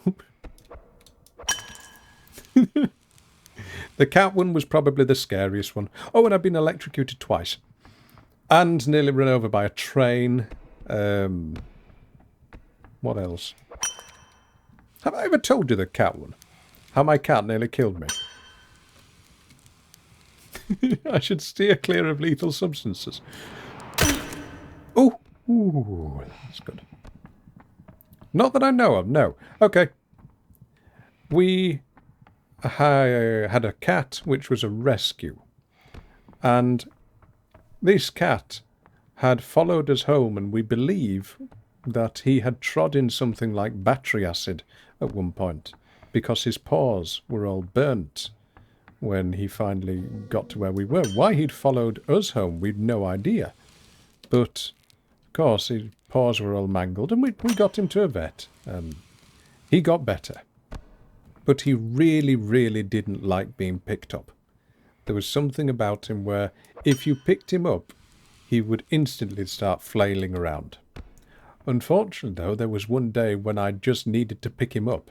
The cat one was probably the scariest one. Oh, and I've been electrocuted twice. And nearly run over by a train. What else? Have I ever told you the cat one? How my cat nearly killed me? I should steer clear of lethal substances. Oh, ooh, that's good. Not that I know of, no. Okay. We I had a cat which was a rescue. And this cat had followed us home, and we believe that he had trodden something like battery acid at one point because his paws were all burnt when he finally got to where we were. Why he'd followed us home, we'd no idea. But, of course, his paws were all mangled, and we got him to a vet. He got better. But he really, really didn't like being picked up. There was something about him where if you picked him up, he would instantly start flailing around. Unfortunately, though, there was one day when I just needed to pick him up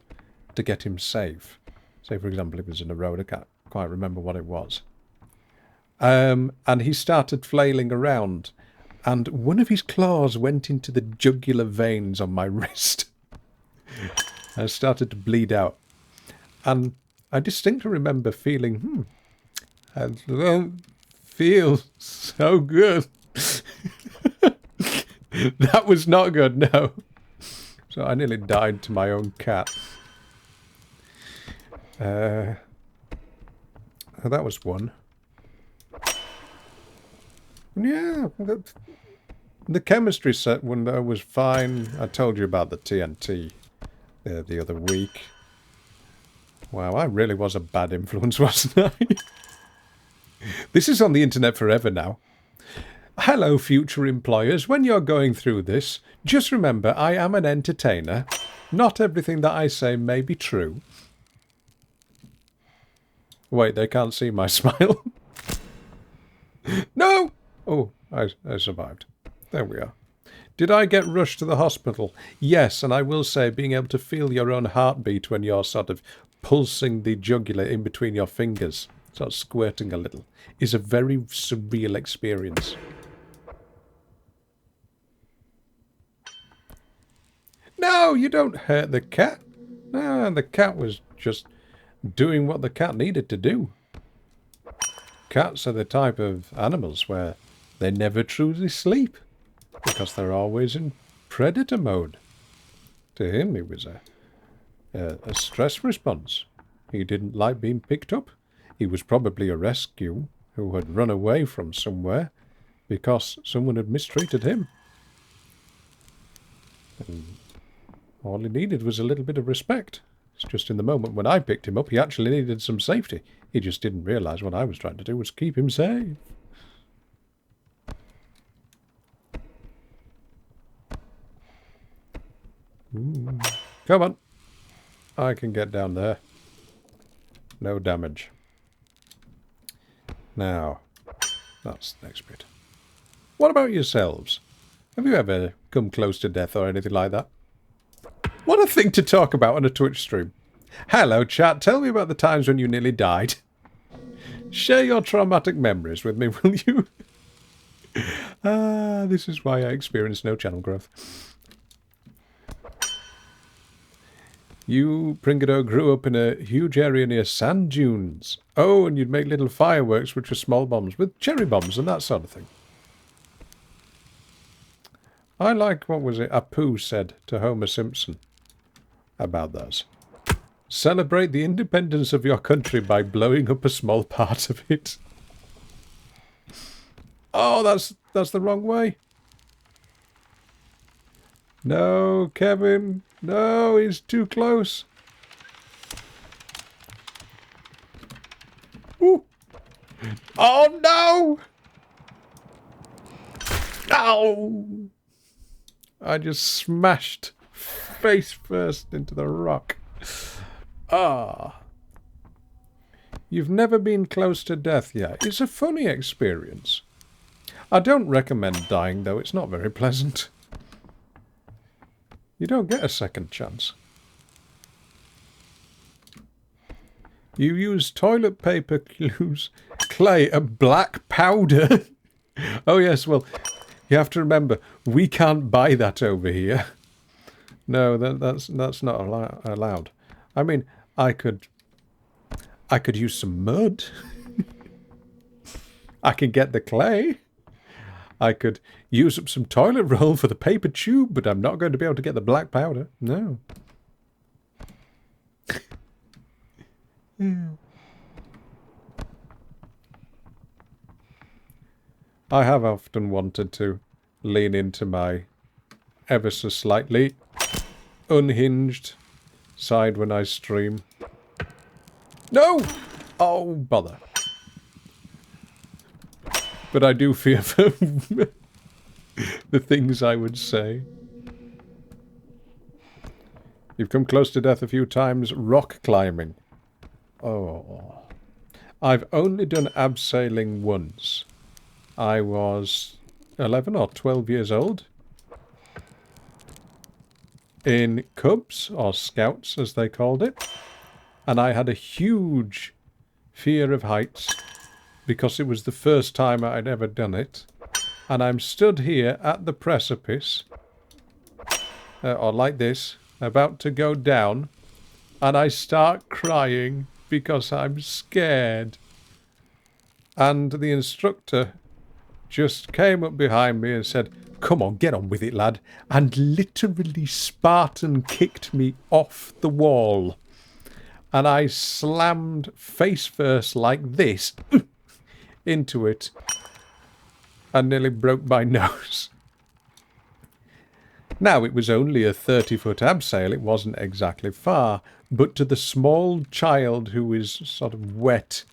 to get him safe. Say, for example, it was in a road, I can't quite remember what it was. And he started flailing around, and one of his claws went into the jugular veins on my wrist. I started to bleed out. And I distinctly remember feeling, I don't feel so good. That was not good, no. So I nearly died to my own cat. That was one. Yeah, the chemistry set one was fine. I told you about the TNT the other week. Wow, I really was a bad influence, wasn't I? This is on the internet forever now. Hello, future employers. When you're going through this, just remember I am an entertainer. Not everything that I say may be true. Wait, they can't see my smile. No! Oh, I survived. There we are. Did I get rushed to the hospital? Yes, and I will say being able to feel your own heartbeat when you're sort of pulsing the jugular in between your fingers, sort of squirting a little, is a very surreal experience. No, you don't hurt the cat. No, the cat was just doing what the cat needed to do. Cats are the type of animals where they never truly sleep because they're always in predator mode. To him, it was a stress response. He didn't like being picked up. He was probably a rescue who had run away from somewhere because someone had mistreated him. And all he needed was a little bit of respect. It's just in the moment when I picked him up, he actually needed some safety. He just didn't realise what I was trying to do was keep him safe. Ooh. Come on. I can get down there. No damage. Now, that's the next bit. What about yourselves? Have you ever come close to death or anything like that? What a thing to talk about on a Twitch stream. Hello, chat. Tell me about the times when you nearly died. Share your traumatic memories with me, will you? This is why I experienced no channel growth. You, Pringado, grew up in a huge area near sand dunes. Oh, and you'd make little fireworks, which were small bombs, with cherry bombs and that sort of thing. I like, what was it, Apu said to Homer Simpson about those. Celebrate the independence of your country by blowing up a small part of it. Oh, that's the wrong way. No, Kevin. No, he's too close. Ooh. Oh, no! Ow! I just smashed face first into the rock. Ah. You've never been close to death yet. It's a funny experience. I don't recommend dying, though. It's not very pleasant. You don't get a second chance. You use toilet paper, clay, and black powder. Oh, yes, well, you have to remember, we can't buy that over here. No, that's not allowed. I mean, I could use some mud. I can get the clay. I could use up some toilet roll for the paper tube, but I'm not going to be able to get the black powder. No. I have often wanted to lean into my ever so slightly unhinged side when I stream. No! Oh, bother. But I do fear for the things I would say. You've come close to death a few times. Rock climbing. Oh. I've only done abseiling once. I was 11 or 12 years old. In Cubs, or Scouts as they called it. And I had a huge fear of heights because it was the first time I'd ever done it. And I'm stood here at the precipice, or like this, about to go down, and I start crying because I'm scared. And the instructor just came up behind me and said, "Come on, get on with it, lad," and literally Spartan kicked me off the wall. And I slammed face first like this into it and nearly broke my nose. Now, it was only a 30-foot abseil, it wasn't exactly far, but to the small child who is sort of wet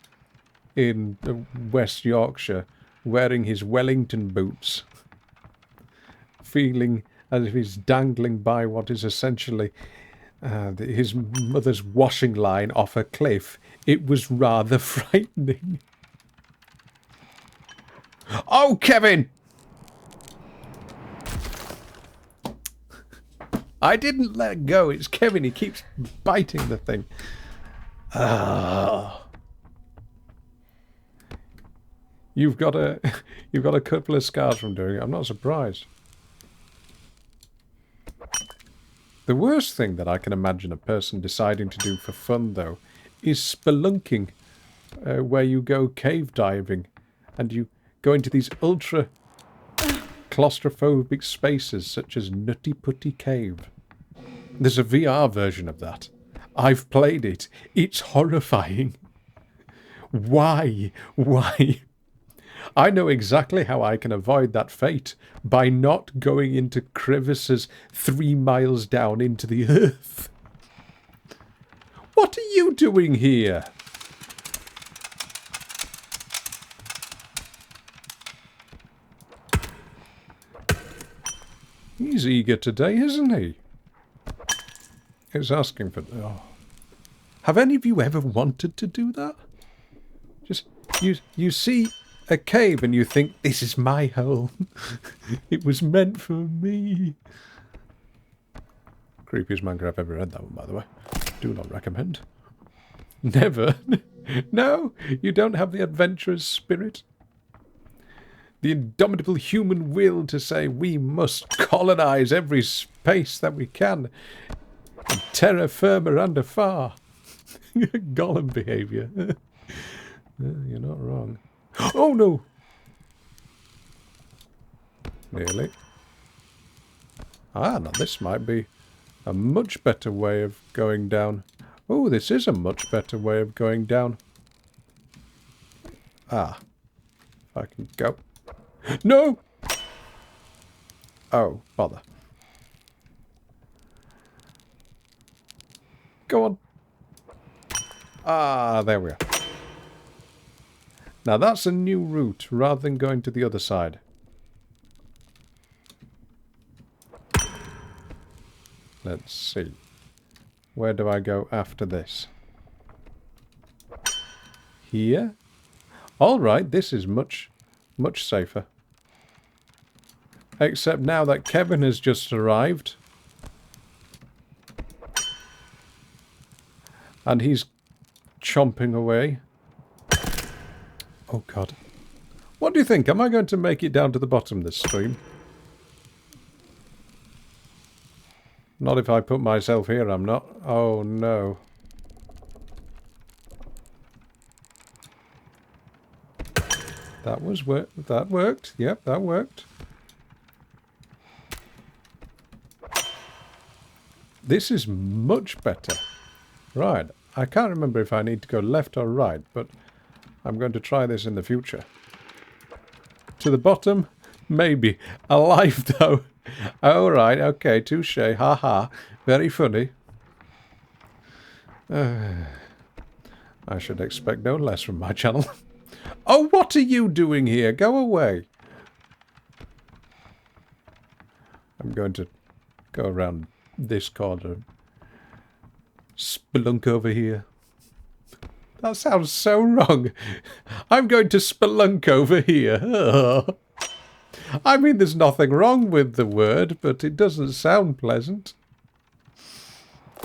in West Yorkshire, wearing his Wellington boots, feeling as if he's dangling by what is essentially his mother's washing line off a cliff, it was rather frightening. Oh, Kevin! I didn't let go. It's Kevin. He keeps biting the thing. You've got a couple of scars from doing it. I'm not surprised. The worst thing that I can imagine a person deciding to do for fun, though, is spelunking, where you go cave diving and you go into these ultra claustrophobic spaces such as Nutty Putty Cave. There's a VR version of that. I've played it. It's horrifying. Why? Why? I know exactly how I can avoid that fate, by not going into crevices 3 miles down into the earth. What are you doing here? He's eager today, isn't he? He's asking for... Oh. Have any of you ever wanted to do that? Just, you see a cave and you think, this is my home. It was meant for me. Creepiest manga I've ever read, that one, by the way. Do not recommend. Never. No, you don't have the adventurous spirit. The indomitable human will to say we must colonize every space that we can. Terra firma and afar. Gollum behaviour. You're not wrong. Oh no! Nearly. Ah, now this might be a much better way of going down. Oh, this is a much better way of going down. Ah. If I can go. No! Oh, bother. Go on. Ah, there we are. Now that's a new route, rather than going to the other side. Let's see. Where do I go after this? Here? Alright, this is much safer. Except now that Kevin has just arrived. And he's chomping away. Oh god. What do you think? Am I going to make it down to the bottom this stream? Not if I put myself here, I'm not. Oh no. That worked. Yep, that worked. This is much better. Right. I can't remember if I need to go left or right, but I'm going to try this in the future. To the bottom? Maybe. Alive, though. Alright, okay, touche. Ha-ha. Very funny. I should expect no less from my channel. Oh, what are you doing here? Go away. I'm going to go around this corner. Spelunk over here. That sounds so wrong. I'm going to spelunk over here. Oh. I mean, there's nothing wrong with the word, but it doesn't sound pleasant.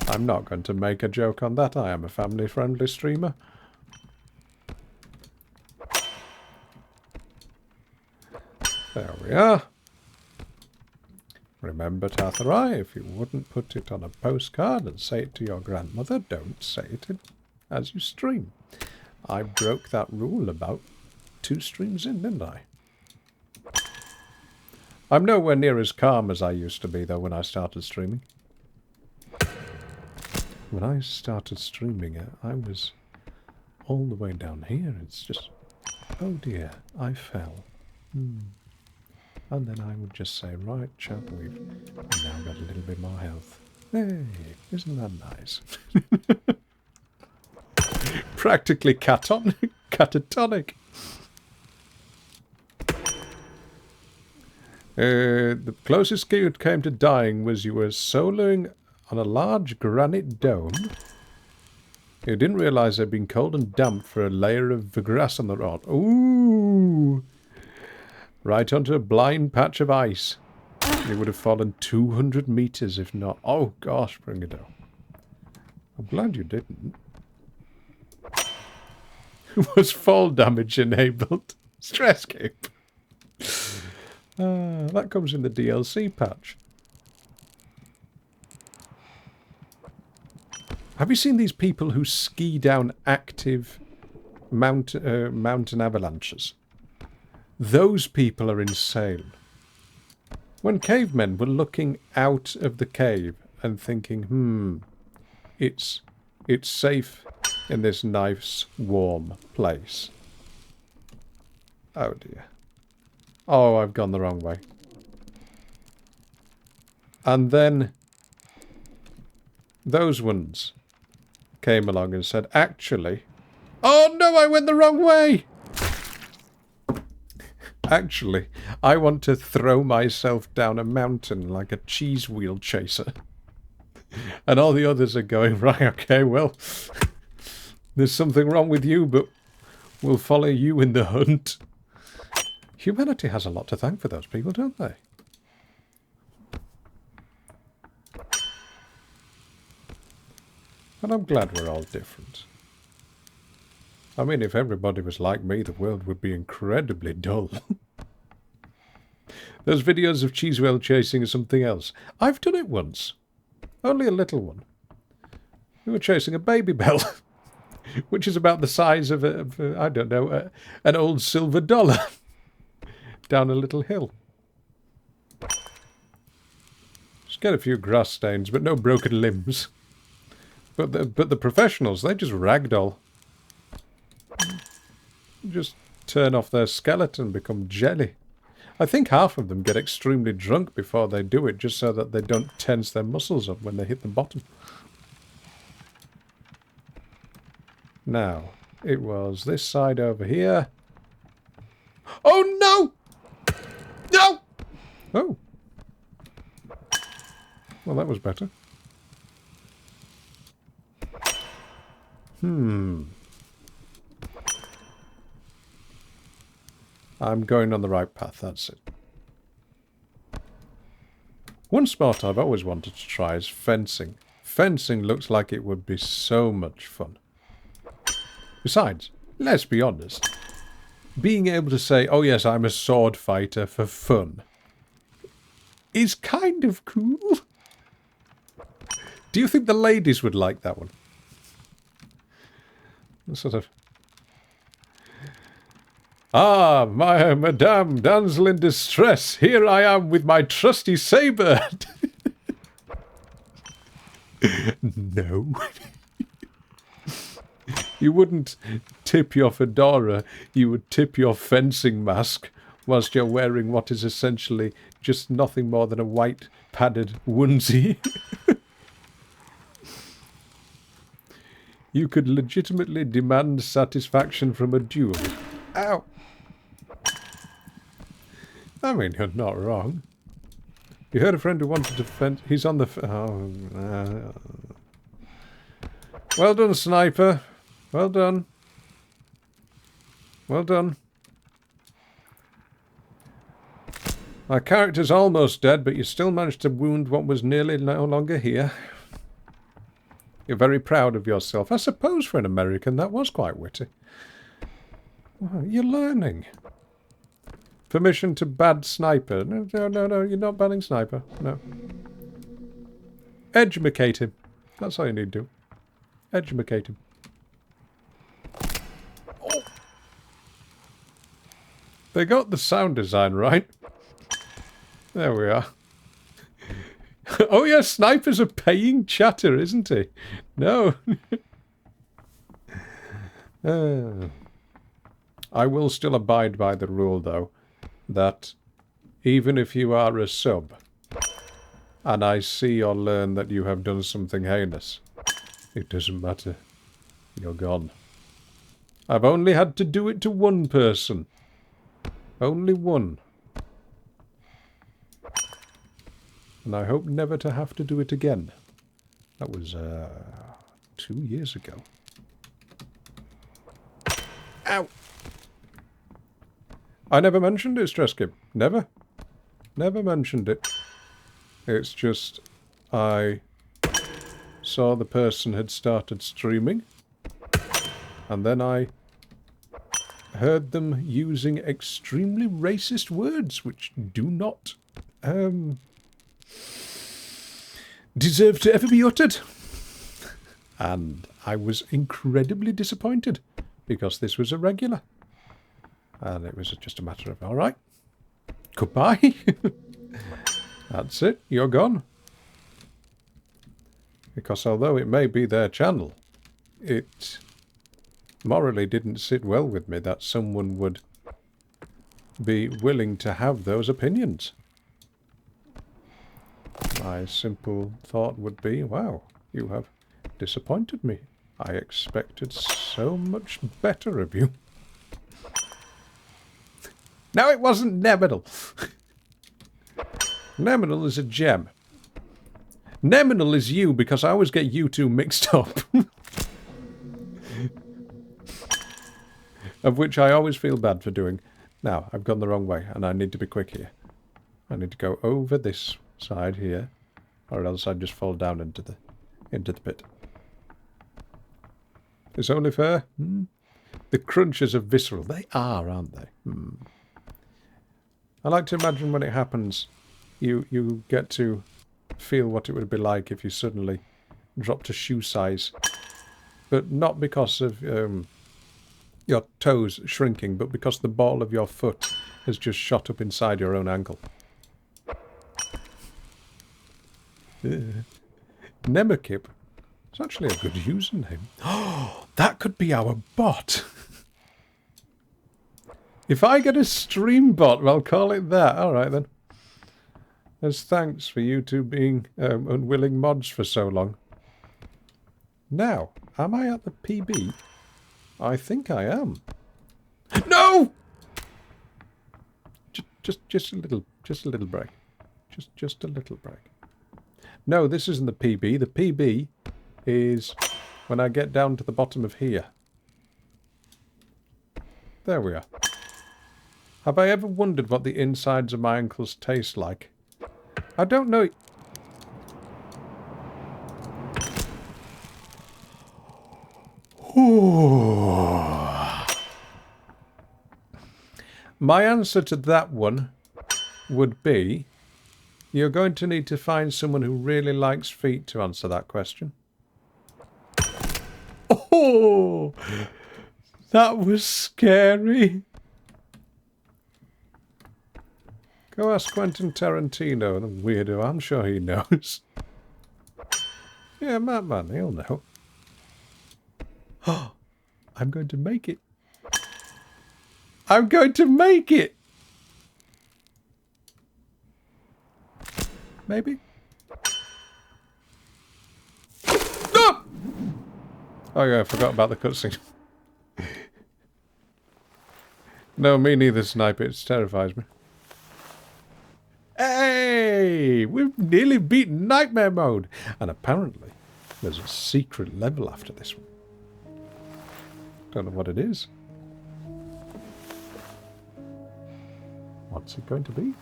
I'm not going to make a joke on that. I am a family-friendly streamer. There we are. Remember, Tathurai, if you wouldn't put it on a postcard and say it to your grandmother, don't say it as you stream. I broke that rule about 2 streams in, didn't I? I'm nowhere near as calm as I used to be, though, when I started streaming. When I started streaming it, I was all the way down here. It's just, oh dear, I fell. And then I would just say, right, chat, we've now got a little bit more health. Hey, isn't that nice? Practically catatonic. The closest you came to dying was you were soloing on a large granite dome. You didn't realise they'd been cold and damp for a layer of grass on the rock. Ooh! Right onto a blind patch of ice. You would have fallen 200 metres if not. Oh gosh, bring it down. I'm glad you didn't. Was fall damage enabled? Stress cape. That comes in the DLC patch. Have you seen these people who ski down active mountain avalanches? Those people are insane. When cavemen were looking out of the cave and thinking, it's safe in this nice, warm place. Oh dear. Oh, I've gone the wrong way. And then those ones came along and said, actually... Oh no, I went the wrong way! Actually, I want to throw myself down a mountain like a cheese wheel chaser. And all the others are going, right, okay, well, there's something wrong with you, but we'll follow you in the hunt. Humanity has a lot to thank for those people, don't they? And I'm glad we're all different. I mean, if everybody was like me, the world would be incredibly dull. Those videos of cheese whale chasing is something else. I've done it once. Only a little one. We were chasing a baby bell, which is about the size of, I don't know, an old silver dollar, down a little hill. Just get a few grass stains, but no broken limbs. But the professionals, they just ragdoll. Just turn off their skeleton, become jelly. I think half of them get extremely drunk before they do it, just so that they don't tense their muscles up when they hit the bottom. Now, it was this side over here. Oh no! No! Oh. Well, that was better. I'm going on the right path, that's it. One sport I've always wanted to try is fencing. Fencing looks like it would be so much fun. Besides, let's be honest, being able to say, oh yes, I'm a sword fighter for fun, is kind of cool. Do you think the ladies would like that one? Sort of... Ah, my madame, damsel in distress, here I am with my trusty sabre. No. You wouldn't tip your fedora, you would tip your fencing mask whilst you're wearing what is essentially just nothing more than a white padded onesie. You could legitimately demand satisfaction from a duel. Ow! I mean, you're not wrong. You heard a friend who wanted to fence... He's on the... Well done, sniper. Well done. Well done. My character's almost dead, but you still managed to wound what was nearly no longer here. You're very proud of yourself. I suppose for an American that was quite witty. Well, you're learning. Permission to bad sniper. No, you're not banning sniper. No. Educate him. That's all you need to do. Educate him. Oh. They got the sound design right. There we are. Oh yeah, Sniper's a paying chatter, isn't he? No. I will still abide by the rule, though, that even if you are a sub, and I see or learn that you have done something heinous, it doesn't matter. You're gone. I've only had to do it to one person. Only one. And I hope never to have to do it again. That was, 2 years ago. Ow! I never mentioned it, Stress Kid. Never. Never mentioned it. It's just, I saw the person had started streaming, and then I heard them using extremely racist words, which do not, deserve to ever be uttered. And I was incredibly disappointed, because this was a regular. And it was just a matter of, alright, goodbye. That's it, you're gone. Because although it may be their channel, it morally didn't sit well with me that someone would be willing to have those opinions. My simple thought would be, wow, you have disappointed me. I expected so much better of you. No, it wasn't Neminal. Neminal is a gem. Neminal is you, because I always get you two mixed up. Of which I always feel bad for doing. Now, I've gone the wrong way, and I need to be quick here. I need to go over this side here, or else I'd just fall down into the pit. It's only fair. The crunches are visceral. They are, aren't they? I like to imagine when it happens, you get to feel what it would be like if you suddenly dropped a shoe size. But not because of your toes shrinking, but because the ball of your foot has just shot up inside your own ankle. Nemakip. It's actually a good username. Oh, that could be our bot. If I get a stream bot, I'll call it that. Alright then. As thanks for you two being unwilling mods for so long. Now, am I at the PB? I think I am. No! Just a little break. Just a little break. No, this isn't the PB. The PB is when I get down to the bottom of here. There we are. Have I ever wondered what the insides of my ankles taste like? I don't know. My answer to that one would be, you're going to need to find someone who really likes feet to answer that question. Oh, that was scary. Go ask Quentin Tarantino, the weirdo. I'm sure he knows. Yeah, Madman, he'll know. I'm going to make it. I'm going to make it! Maybe? No! Oh yeah, I forgot about the cutscene. No, me neither, Sniper. It terrifies me. Hey! We've nearly beaten Nightmare Mode! And apparently, there's a secret level after this one. Don't know what it is. What's it going to be?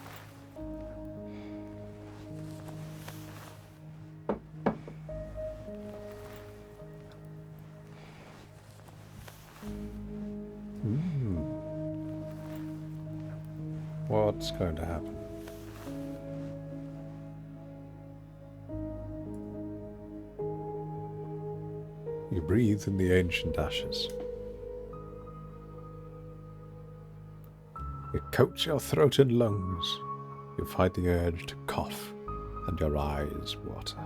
What's going to happen? You breathe in the ancient ashes. You coat your throat and lungs. You fight the urge to cough, and your eyes water.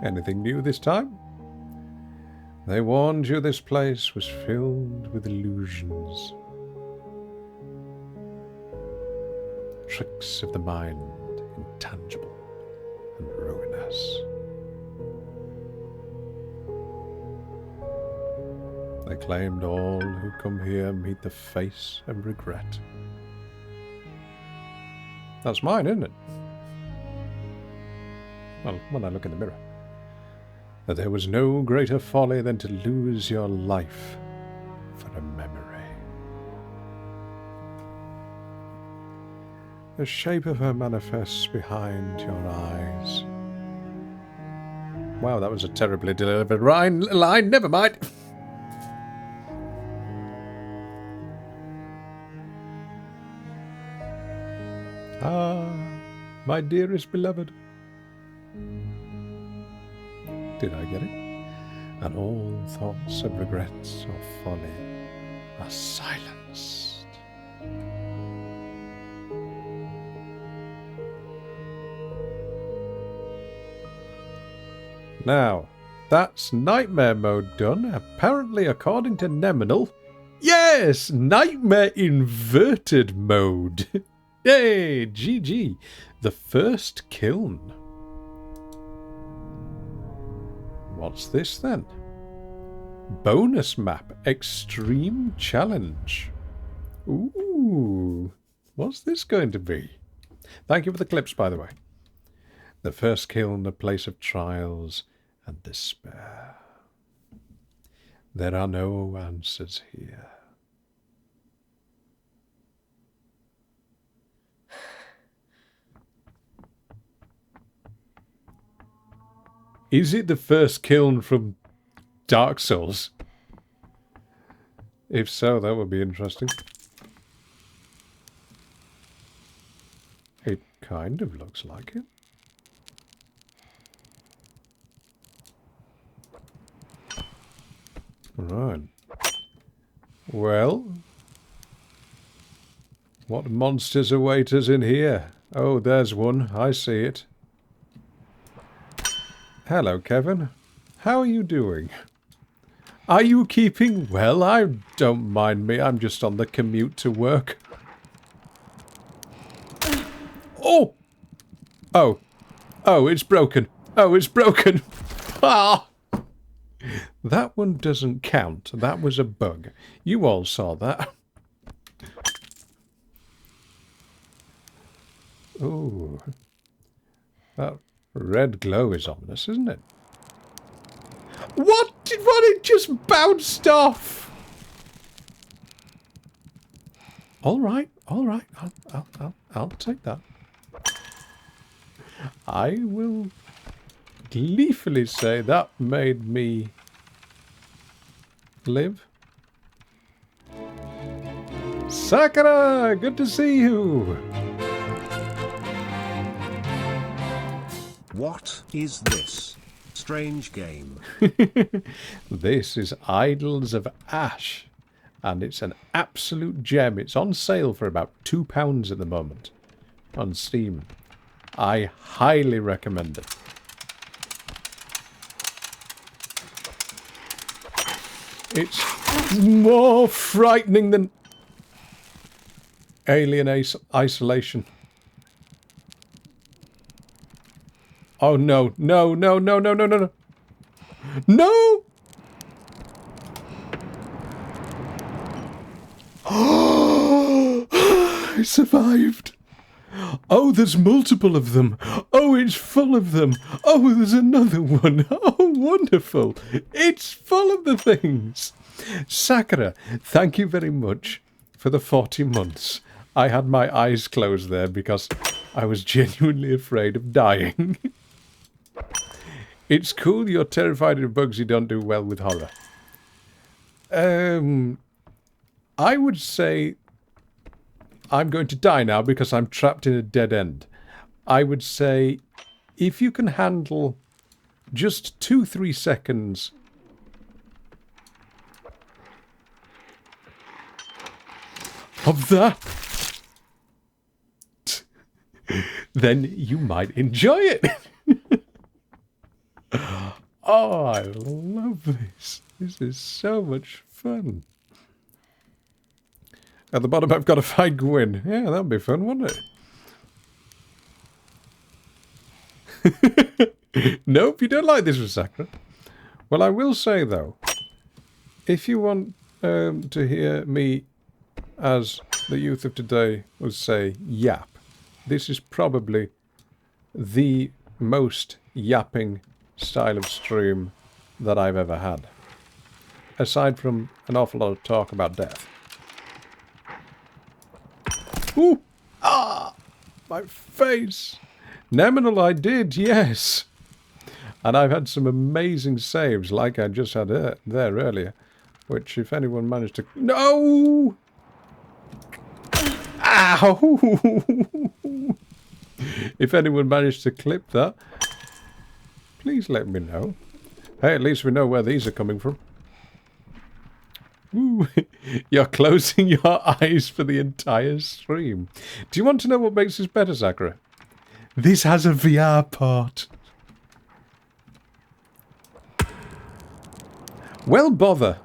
Anything new this time? They warned you this place was filled with illusions. Tricks of the mind, intangible and ruinous. They claimed all who come here meet the face of regret. That's mine, isn't it? Well, when I look in the mirror. That there was no greater folly than to lose your life for a memory. The shape of her manifests behind your eyes. Wow, that was a terribly delivered line. Never mind. Ah, my dearest beloved. Did I get it? And all thoughts of regrets or folly are silenced. Now, that's Nightmare Mode done, apparently according to Neminal. Yes! Nightmare Inverted Mode! Yay! GG! The first kiln. What's this then? Bonus map, Extreme Challenge. Ooh, what's this going to be? Thank you for the clips, by the way. The first kiln, a place of trials and despair. There are no answers here. Is it the first kiln from Dark Souls? If so, that would be interesting. It kind of looks like it. Right. Well, what monsters await us in here? Oh, there's one. I see it. Hello, Kevin. How are you doing? Are you keeping well? Don't mind me. I'm just on the commute to work. Oh! Oh. Oh, it's broken. Oh, it's broken. Ah! That one doesn't count. That was a bug. You all saw that. Ooh. That red glow is ominous, isn't it? What? It just bounced off. All right. I'll take that. I will gleefully say that made me live. Sakura, good to see you. What is this strange game? This is Idols of Ash, and it's an absolute gem. It's on sale for about £2 at the moment on Steam. I highly recommend it. It's more frightening than Alien Isolation. Oh no, no, no, no, no, no, no, no. No! I survived. Oh, there's multiple of them. Oh, it's full of them. Oh, there's another one. Oh, wonderful. It's full of the things. Sakura, thank you very much for the 40 months. I had my eyes closed there because I was genuinely afraid of dying. It's cool you're terrified of bugs, you don't do well with horror. I would say I'm going to die now because I'm trapped in a dead end. I would say if you can handle just 2-3 seconds of that, then you might enjoy it. Oh, I love this. This is so much fun. At the bottom, I've got to fight Gwyn. Yeah, that'd be fun, wouldn't it? Nope, you don't like this with Sakura. Well, I will say, though, if you want to hear me, as the youth of today would say, yap, this is probably the most yapping style of stream that I've ever had. Aside from an awful lot of talk about death. Ooh! Ah! My face! Neminal I did, yes! And I've had some amazing saves, like I just had there earlier. Which, if anyone managed to... No! Ow! If anyone managed to clip that, please let me know. Hey, at least we know where these are coming from. Ooh, you're closing your eyes for the entire stream. Do you want to know what makes this better, Sakura? This has a VR port. Well, bother.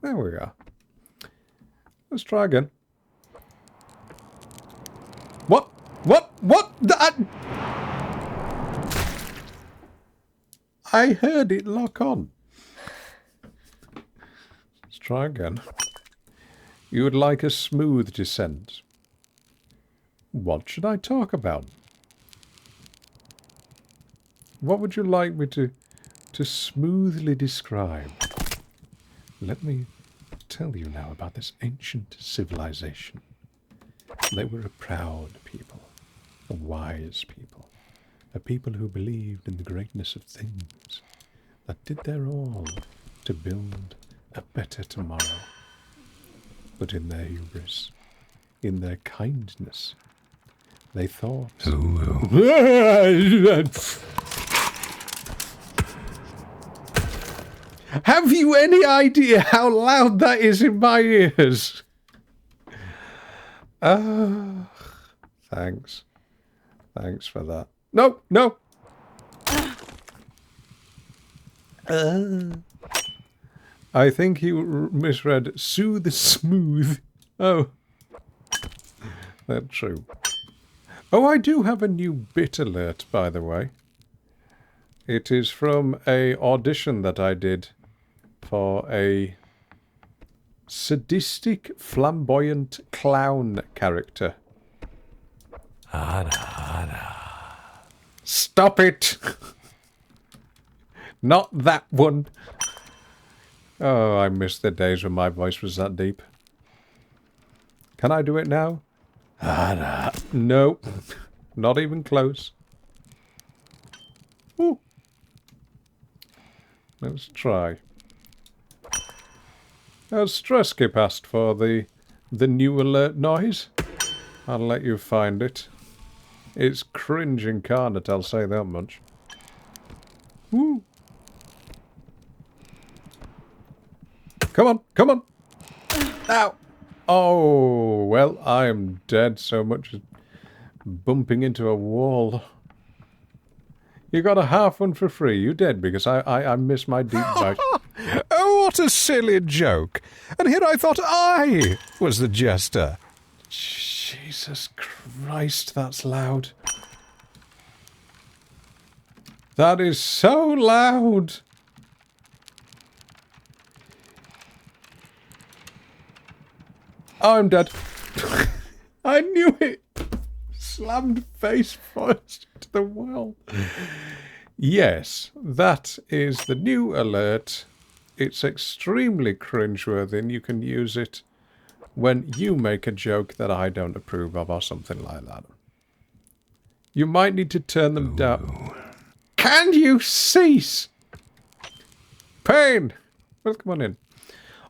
There we are. Let's try again. What? What? What? That? I heard it lock on. Let's try again. You would like a smooth descent. What should I talk about? What would you like me to smoothly describe? Let me tell you now about this ancient civilization. They were a proud people, a wise people, a people who believed in the greatness of things, that did their all to build a better tomorrow. But in their hubris, in their kindness, they thought... Have you any idea how loud that is in my ears? Thanks. Thanks for that. No, no. I think you misread soothe smooth. Oh. That's true. Oh, I do have a new bit alert, by the way. It is from a audition that I did for a sadistic, flamboyant clown character. Stop it! Not that one. Oh, I miss the days when my voice was that deep. Can I do it now? No. Not even close. Ooh. Let's try. Stresskip asked for the new alert noise. I'll let you find it. It's cringe incarnate, I'll say that much. Woo! Come on, come on! Ow! Oh, well, I'm dead so much as bumping into a wall. You got a half one for free. You did, because I missed my deep dive. Oh, what a silly joke. And here I thought I was the jester. Jesus Christ, that's loud. That is so loud. I'm dead. I knew it. Slammed face first into the wall. Yes, that is the new alert. It's extremely cringeworthy, and you can use it when you make a joke that I don't approve of or something like that. You might need to turn them down. Can you cease? Pain! Well, come on in.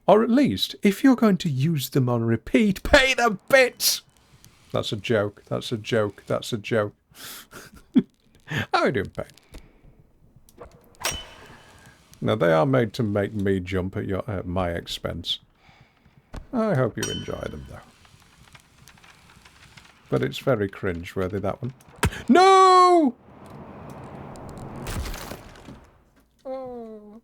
Or at least, if you're going to use them on repeat, pay the bits! That's a joke. That's a joke. That's a joke. How are you doing, Pain? Now, they are made to make me jump at my expense. I hope you enjoy them, though. But it's very cringe-worthy, that one. No! Oh.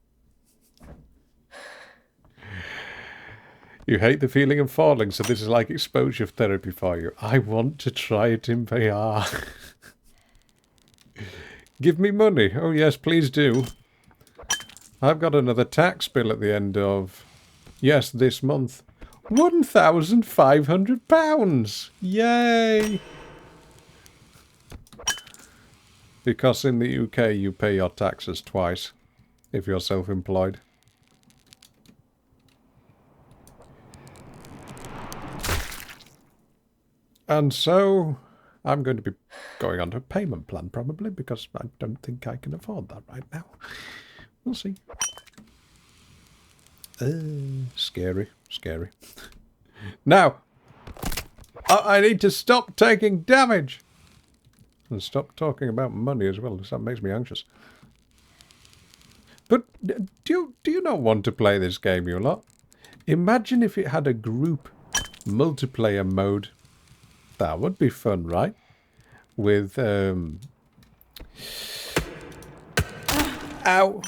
You hate the feeling of falling, so this is like exposure therapy for you. I want to try it in VR. Give me money. Oh, yes, please do. I've got another tax bill at the end of... Yes, this month. £1,500! Yay! Because in the UK you pay your taxes twice, if you're self-employed. And so, I'm going to be going on to a payment plan, probably, because I don't think I can afford that right now. We'll see. Scary, scary. Now, I need to stop taking damage! And stop talking about money as well, because that makes me anxious. But do you not want to play this game, you lot? Imagine if it had a group multiplayer mode. That would be fun, right? With, ow!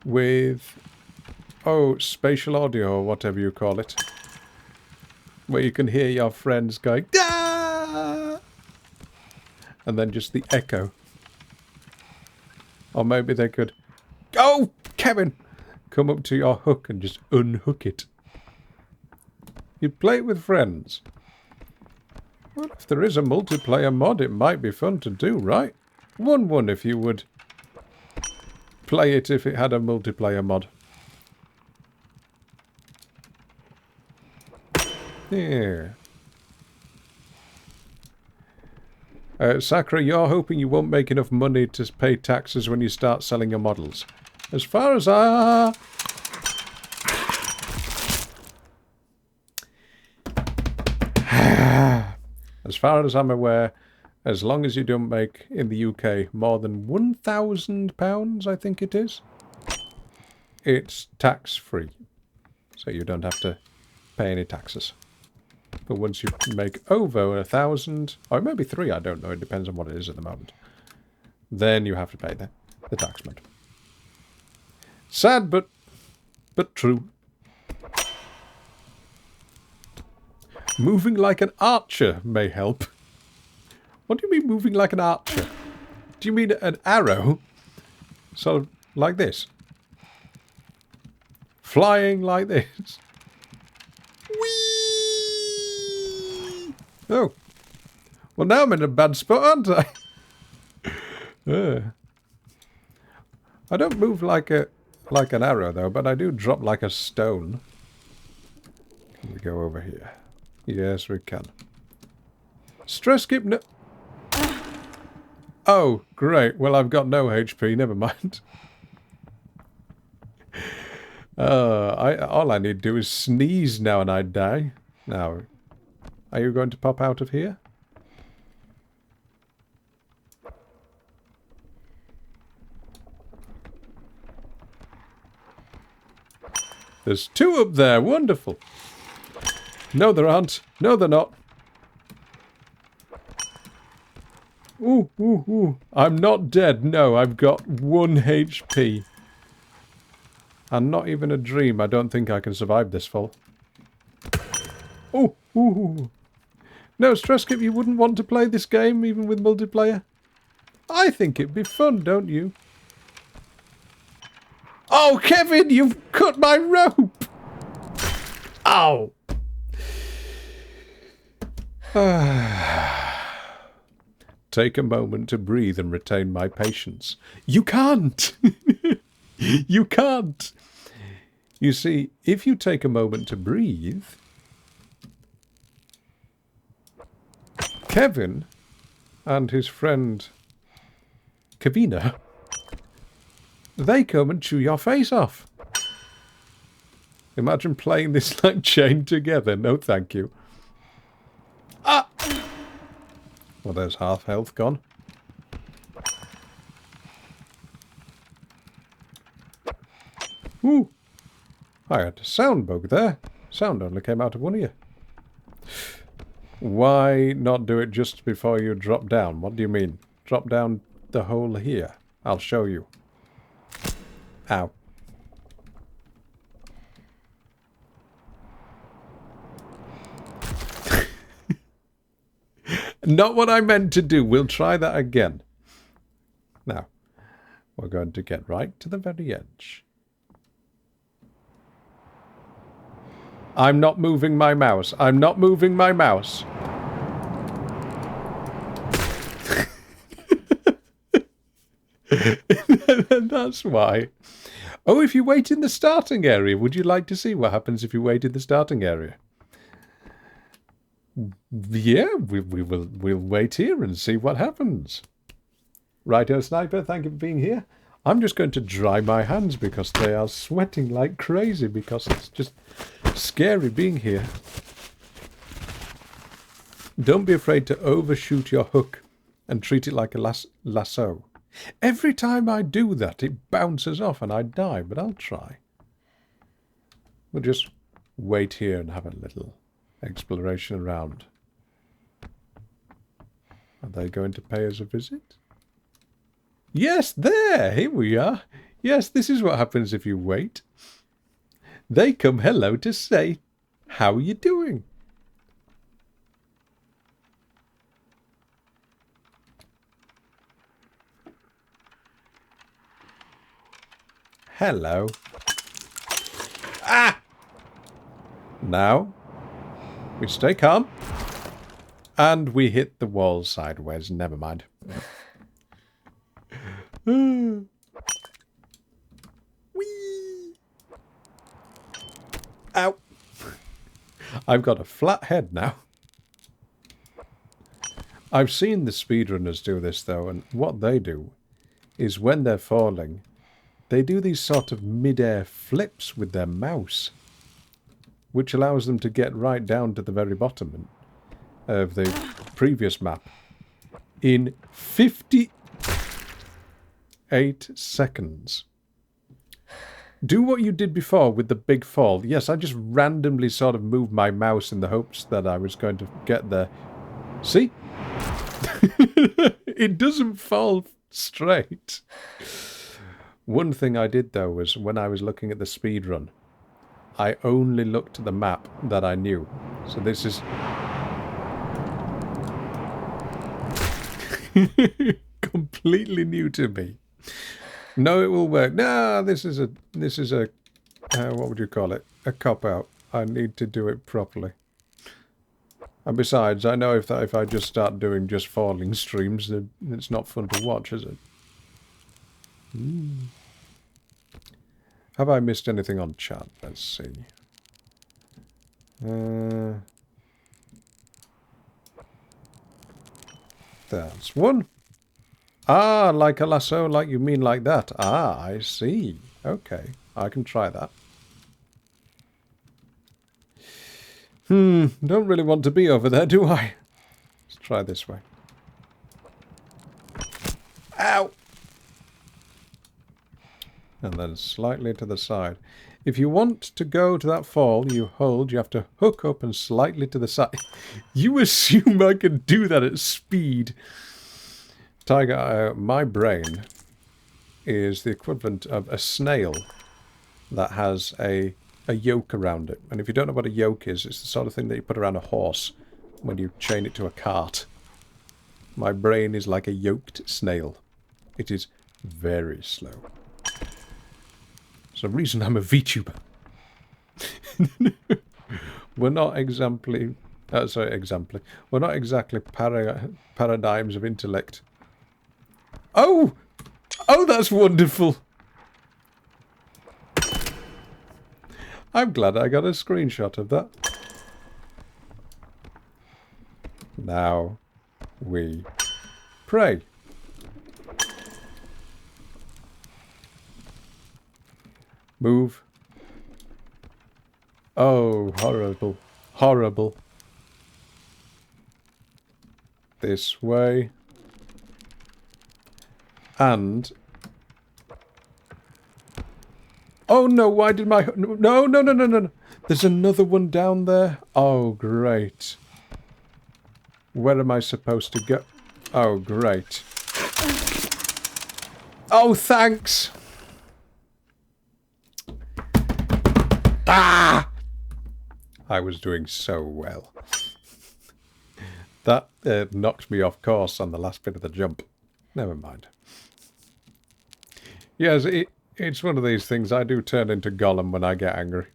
With, oh, spatial audio or whatever you call it. Where you can hear your friends going, "Ah!" And then just the echo. Or maybe they could, oh, Kevin! Come up to your hook and just unhook it. You'd play it with friends. Well, if there is a multiplayer mod, it might be fun to do, right? 1-1 if you would play it if it had a multiplayer mod. Yeah. Sakura, you're hoping you won't make enough money to pay taxes when you start selling your models. As far as as far as I'm aware, as long as you don't make, in the UK, more than £1,000, I think it is, it's tax-free. So you don't have to pay any taxes. But once you make over 1,000, or maybe 3, I don't know, it depends on what it is at the moment, then you have to pay the tax amount. Sad, but true. Moving like an archer may help. What do you mean moving like an archer? Do you mean an arrow? Sort of like this? Flying like this? Whee! Oh. Well, now I'm in a bad spot, aren't I? I don't move like an arrow, though, but I do drop like a stone. Can we go over here? Yes, we can. Stress skip no... Oh, great. Well, I've got no HP. Never mind. All I need to do is sneeze now and I die. Now, are you going to pop out of here? There's 2 up there. Wonderful. No, there aren't. No, they're not. Ooh, ooh, ooh. I'm not dead. No, I've got 1 HP. And not even a dream. I don't think I can survive this fall. Ooh, ooh, ooh. No, Stresskip, you wouldn't want to play this game, even with multiplayer? I think it'd be fun, don't you? Oh, Kevin, you've cut my rope! Ow! Take a moment to breathe and retain my patience. You can't! You can't! You see, if you take a moment to breathe, Kevin and his friend Kavina, they come and chew your face off. Imagine playing this like chained together. No, thank you. Ah! Well, there's half health gone. Ooh! I had a sound bug there. Sound only came out of one ear. Why not do it just before you drop down? What do you mean? Drop down the hole here. I'll show you. Ow. Not what I meant to do. We'll try that again. Now, we're going to get right to the very edge. I'm not moving my mouse. I'm not moving my mouse. That's why. Oh, if you wait in the starting area, would you like to see what happens if you wait in the starting area? Yeah, we'll wait here and see what happens. Righto, Sniper, thank you for being here. I'm just going to dry my hands because they are sweating like crazy because it's just scary being here. Don't be afraid to overshoot your hook and treat it like a lasso. Every time I do that, it bounces off and I die, but I'll try. We'll just wait here and have a little exploration around. Are they going to pay us a visit? Yes, there! Here we are. Yes, this is what happens if you wait. They come hello to say, how are you doing? Hello. Ah! Now, we stay calm. And we hit the wall sideways. Never mind. Whee! Ow. I've got a flat head now. I've seen the speedrunners do this though, and what they do is when they're falling, they do these sort of mid-air flips with their mouse, which allows them to get right down to the very bottom of the previous map in 58 seconds. Do what you did before with the big fall. Yes, I just randomly sort of moved my mouse in the hopes that I was going to get there. See? It doesn't fall straight. One thing I did though was when I was looking at the speed run, I only looked at the map that I knew. So this is completely new to me. No, it will work. No, this is a what would you call it? A cop-out. I need to do it properly. And besides, I know if I just start doing just falling streams, then it's not fun to watch, is it? Have I missed anything on chat? Let's see. That's one. Ah, like a lasso, like you mean like that. Ah, I see. Okay, I can try that. Don't really want to be over there, do I? Let's try this way. Ow! And then slightly to the side. If you want to go to that fall, you hold, you have to hook up and slightly to the side. You assume I can do that at speed. Tiger, my brain is the equivalent of a snail that has a yoke around it. And if you don't know what a yoke is, it's the sort of thing that you put around a horse when you chain it to a cart. My brain is like a yoked snail. It is very slow. It's the reason I'm a VTuber. We're not exemplary. We're not exactly paradigms of intellect. Oh! Oh, that's wonderful! I'm glad I got a screenshot of that. Now we pray. Move. Oh, horrible. Horrible. This way. And... oh no, why did my... no, no, no, no, no. There's another one down there. Oh, great. Where am I supposed to go? Oh, great. Oh, thanks. Ah! I was doing so well. That knocked me off course on the last bit of the jump. Never mind. Yes, it's one of these things. I do turn into Gollum when I get angry.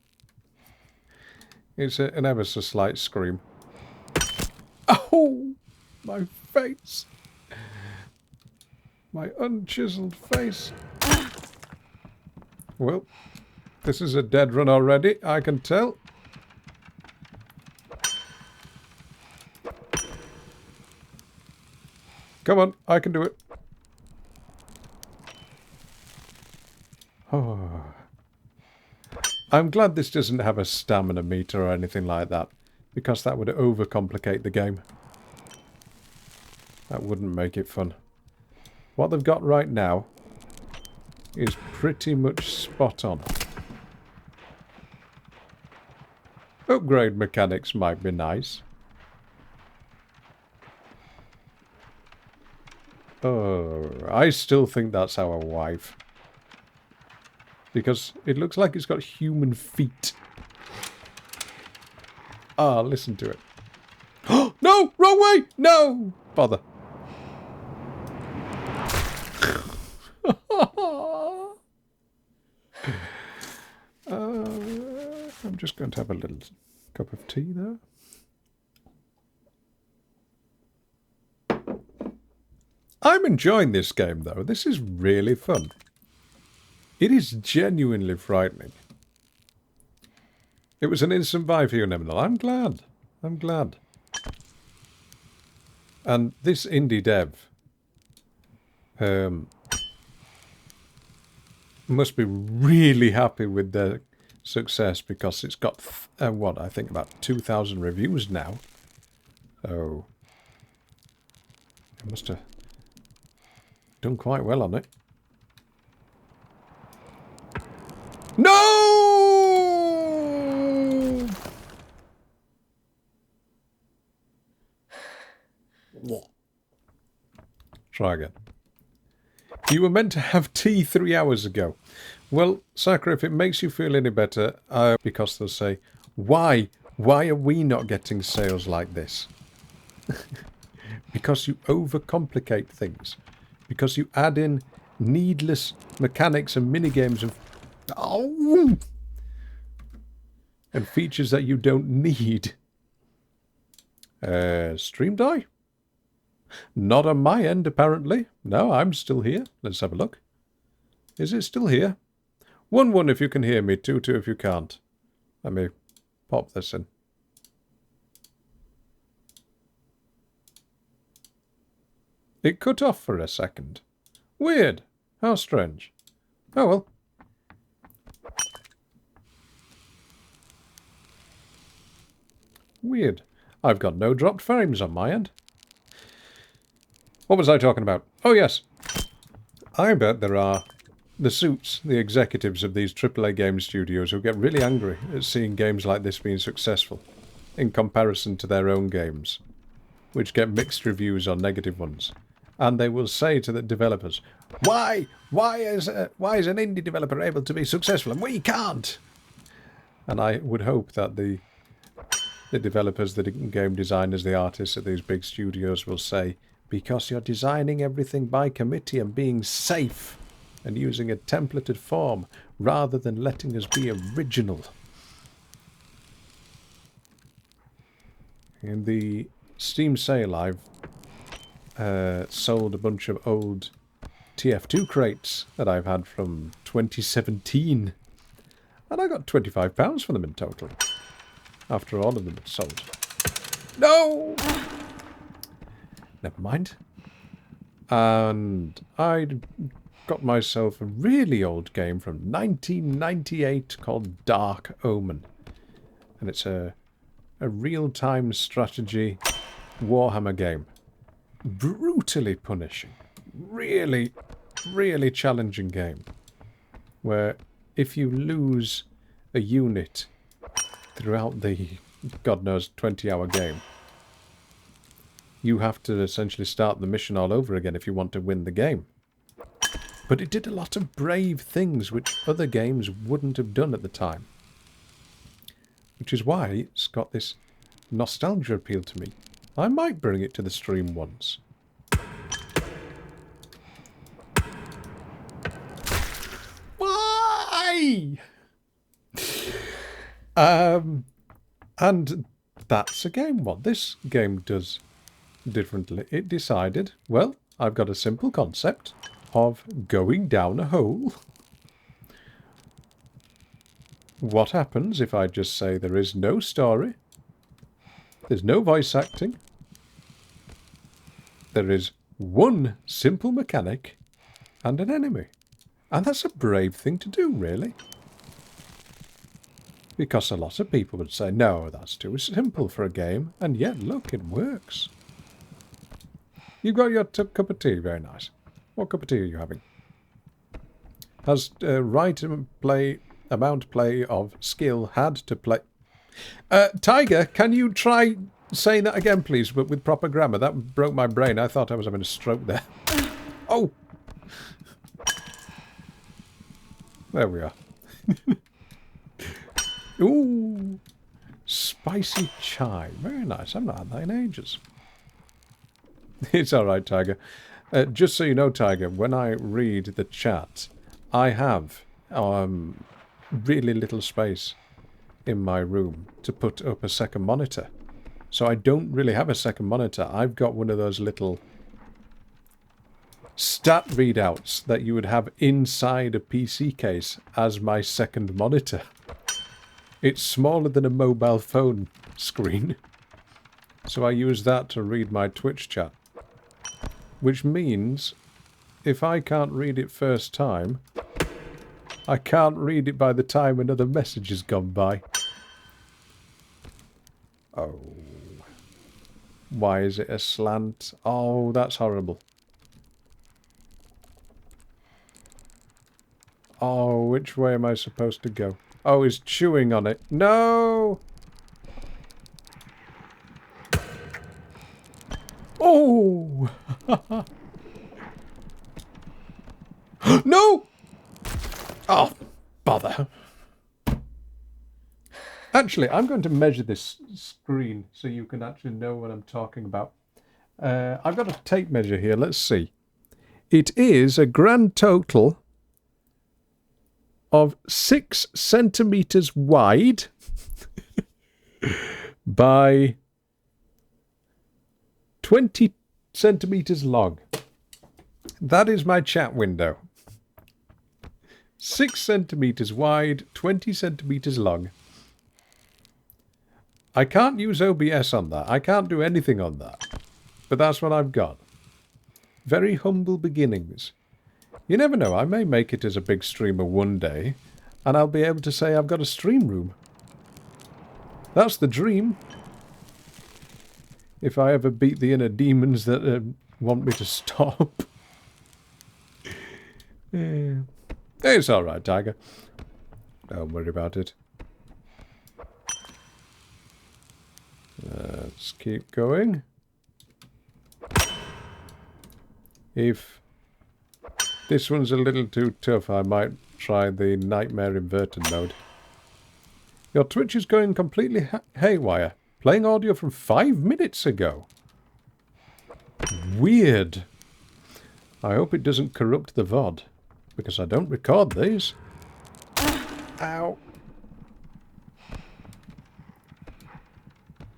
It's an ever so slight scream. Oh! My face! My unchiseled face. Well, this is a dead run already, I can tell. Come on, I can do it. Oh. I'm glad this doesn't have a stamina meter or anything like that, because that would overcomplicate the game. That wouldn't make it fun. What they've got right now is pretty much spot on. Upgrade mechanics might be nice. Oh, I still think that's our wife. Because it looks like it's got human feet. Ah, listen to it. Oh, no! Wrong way! No! Bother. I'm just going to have a little cup of tea there. I'm enjoying this game, though. This is really fun. It is genuinely frightening. It was an instant buy for you, Neminal. I'm glad. I'm glad. And this indie dev must be really happy with their success, because it's got, what, I think about 2,000 reviews now. So, it must have done quite well on it. No! Try again. You were meant to have tea 3 hours ago. Well, Sakura, if it makes you feel any better, because they'll say, why are we not getting sales like this? Because you overcomplicate things. Because you add in needless mechanics and minigames of... oh! And features that you don't need. Stream die? Not on my end, apparently. No, I'm still here. Let's have a look. Is it still here? 1-1 if you can hear me, 2-2 if you can't. Let me pop this in. It cut off for a second. Weird. How strange. Oh well. Weird. I've got no dropped frames on my end. What was I talking about? Oh yes. I bet there are the suits, the executives of these AAA game studios who get really angry at seeing games like this being successful in comparison to their own games, which get mixed reviews or negative ones. And they will say to the developers, Why is an indie developer able to be successful and we can't? And I would hope that the developers, the game designers, the artists at these big studios will say, because you're designing everything by committee and being safe and using a templated form rather than letting us be original. In the Steam sale, I've sold a bunch of old TF2 crates that I've had from 2017. And I got £25 for them in total. After all of them had sold. No! Never mind. And I'd got myself a really old game from 1998 called Dark Omen. And it's a real-time strategy Warhammer game. Brutally punishing. Really, really challenging game. Where if you lose a unit throughout the, God knows, 20-hour game, you have to essentially start the mission all over again if you want to win the game. But it did a lot of brave things which other games wouldn't have done at the time. Which is why it's got this nostalgia appeal to me. I might bring it to the stream once. Why? And that's again what this game does differently. It decided, well, I've got a simple concept of going down a hole. What happens if I just say there is no story, there's no voice acting, there is one simple mechanic and an enemy? And that's a brave thing to do, really. Because a lot of people would say, no, that's too simple for a game. And yet, look, it works. You got your cup of tea, very nice. What cup of tea are you having? Has right amount play of skill had to play... Tiger, can you try saying that again, please, but with proper grammar? That broke my brain. I thought I was having a stroke there. Oh! There we are. Ooh! Spicy chai. Very nice. I've not had that in ages. It's alright, Tiger. Just so you know, Tiger, when I read the chat, I have really little space in my room to put up a second monitor. So I don't really have a second monitor. I've got one of those little stat readouts that you would have inside a PC case as my second monitor. It's smaller than a mobile phone screen. So I use that to read my Twitch chat. Which means, if I can't read it first time, I can't read it by the time another message has gone by. Oh. Why is it a slant? Oh, that's horrible. Oh, which way am I supposed to go? Oh, he's chewing on it. No! Oh! No! Oh, bother. Actually, I'm going to measure this screen so you can actually know what I'm talking about. I've got a tape measure here. Let's see. It is a grand total of 6 centimeters wide by 20 centimeters long. That is my chat window. 6 centimeters wide, 20 centimeters long. I can't use OBS on that. I can't do anything on that. But that's what I've got. Very humble beginnings. You never know, I may make it as a big streamer one day, and I'll be able to say I've got a stream room. That's the dream. If I ever beat the inner demons that want me to stop. Yeah. It's alright, Tiger. Don't worry about it. Let's keep going. If this one's a little too tough, I might try the Nightmare Inverted mode. Your Twitch is going completely haywire. Playing audio from 5 minutes ago. Weird. I hope it doesn't corrupt the VOD, because I don't record these. Ow.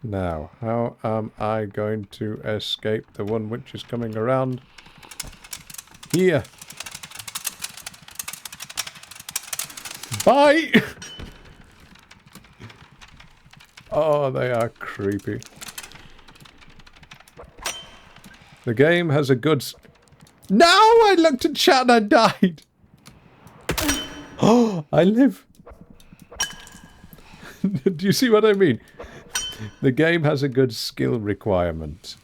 Now, how am I going to escape the one which is coming around? Here. Bye! Oh, they are creepy. The game has a good... No! I looked at chat and I died! Oh, I live! Do you see what I mean? The game has a good skill requirement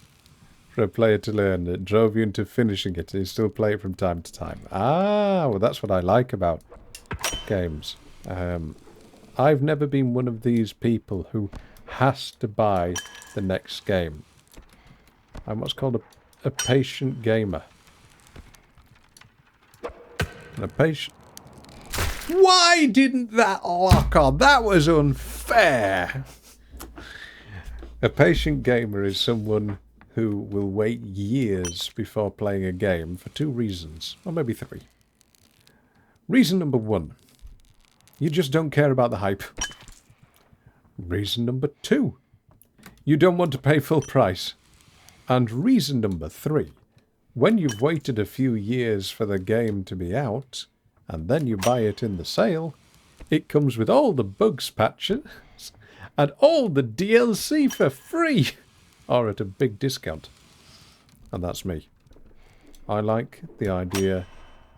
for a player to learn. It drove you into finishing it and you still play it from time to time. Ah, well that's what I like about games. I've never been one of these people who has to buy the next game. I'm what's called a patient gamer. And a patient... Why didn't that lock on? That was unfair! A patient gamer is someone who will wait years before playing a game for 2 reasons, or maybe 3. Reason number 1, you just don't care about the hype. Reason number 2, you don't want to pay full price. And reason number 3, when you've waited a few years for the game to be out, and then you buy it in the sale, it comes with all the bugs patches and all the DLC for free, or at a big discount. And that's me. I like the idea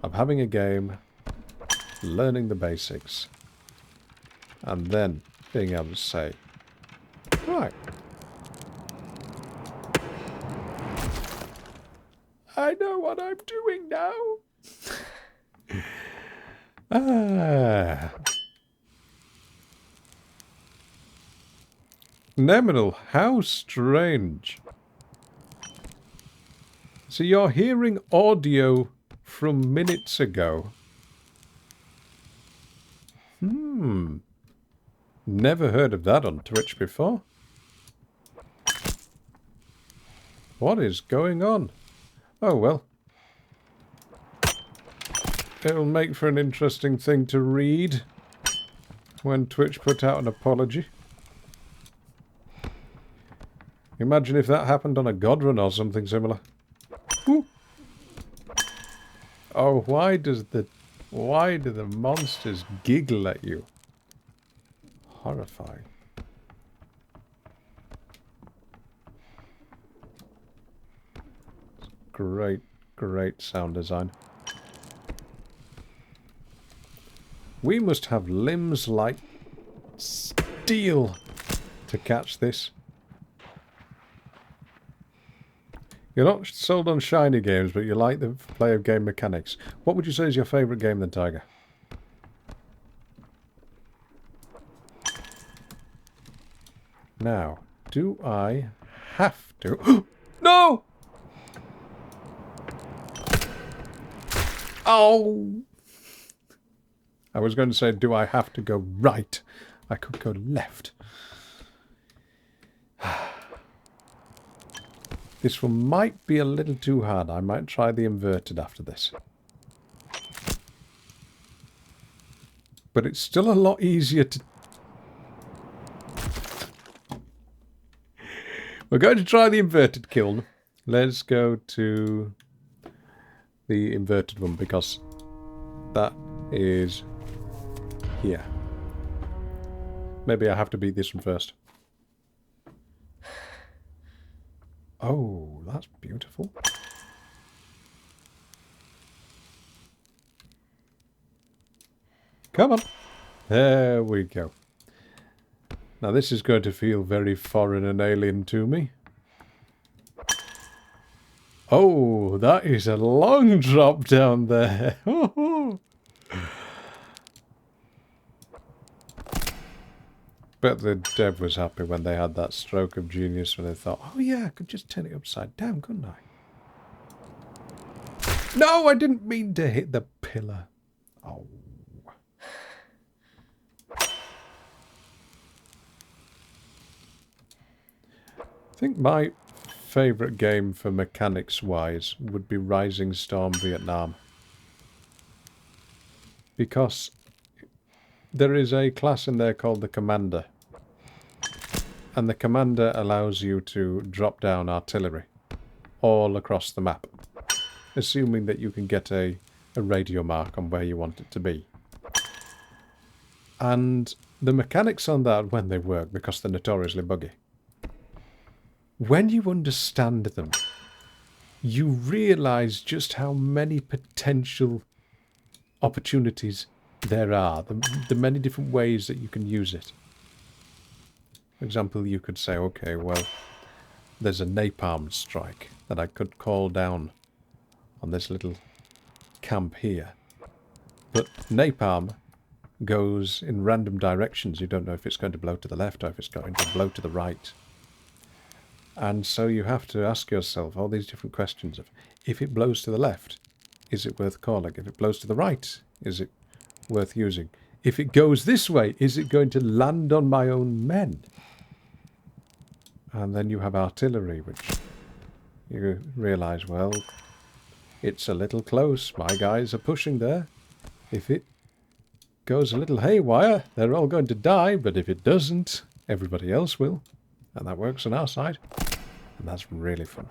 of having a game, learning the basics, and then being able to say, right, I know what I'm doing now. Neminal, how strange. So you're hearing audio from minutes ago. Never heard of that on Twitch before. What is going on? Oh well. It'll make for an interesting thing to read when Twitch put out an apology. Imagine if that happened on a God Run or something similar. Ooh. Oh, why do the monsters giggle at you? Horrifying. Great, great sound design. We must have limbs like steel to catch this. You're not sold on shiny games, but you like the play of game mechanics. What would you say is your favourite game then, Tiger? Now, do I have to... No! Oh! I was going to say, do I have to go right? I could go left. This one might be a little too hard. I might try the inverted after this. But it's still a lot easier to... We're going to try the inverted kiln. Let's go to the inverted one because that is here. Maybe I have to beat this one first. Oh, that's beautiful. Come on. There we go. Now this is going to feel very foreign and alien to me. Oh, that is a long drop down there. Bet the dev was happy when they had that stroke of genius when they thought, oh yeah, I could just turn it upside down, couldn't I? No, I didn't mean to hit the pillar. Oh. I think my favourite game for mechanics-wise would be Rising Storm Vietnam. Because there is a class in there called the Commander. And the Commander allows you to drop down artillery all across the map, assuming that you can get a radio mark on where you want it to be. And the mechanics on that, when they work, because they're notoriously buggy, when you understand them, you realise just how many potential opportunities there are, the many different ways that you can use it. For example, you could say, okay, well, there's a napalm strike that I could call down on this little camp here. But napalm goes in random directions. You don't know if it's going to blow to the left or if it's going to blow to the right. And so you have to ask yourself all these different questions of, if it blows to the left, is it worth calling? If it blows to the right, is it worth using? If it goes this way, is it going to land on my own men? And then you have artillery, which you realise, well, it's a little close. My guys are pushing there. If it goes a little haywire, they're all going to die, but if it doesn't, everybody else will. And that works on our side. And that's really fun.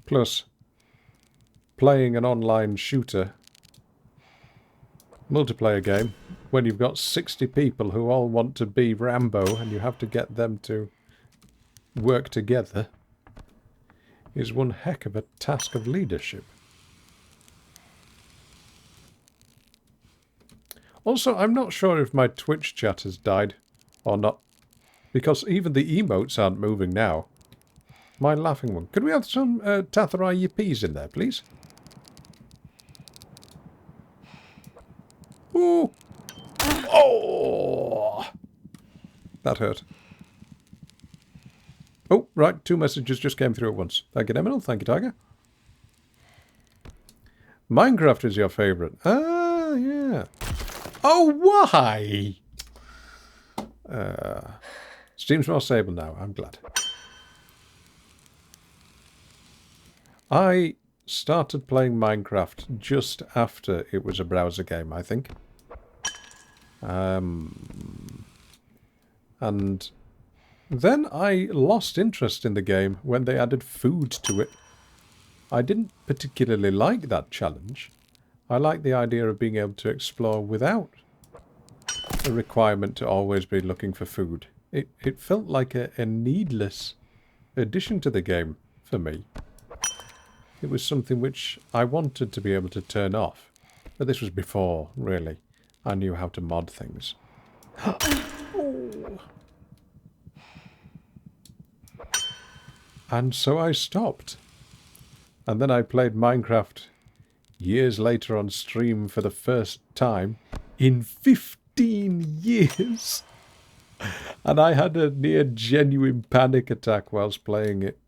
Plus, playing an online shooter multiplayer game when you've got 60 people who all want to be Rambo and you have to get them to work together is one heck of a task of leadership. Also, I'm not sure if my Twitch chat has died or not, because even the emotes aren't moving now. My laughing one. Could we have some Tathurai yippies in there, please? Ooh! Oh! That hurt. Oh, right. 2 messages just came through at once. Thank you, Eminal. Thank you, Tiger. Minecraft is your favourite. Ah, yeah. Oh, why? Seems more stable now. I'm glad. I started playing Minecraft just after it was a browser game, I think. And then I lost interest in the game when they added food to it. I didn't particularly like that challenge. I like the idea of being able to explore without a requirement to always be looking for food. It felt like a needless addition to the game for me. It was something which I wanted to be able to turn off. But this was before, really, I knew how to mod things. Oh. And so I stopped. And then I played Minecraft years later on stream for the first time in 15 years. And I had a near genuine panic attack whilst playing it.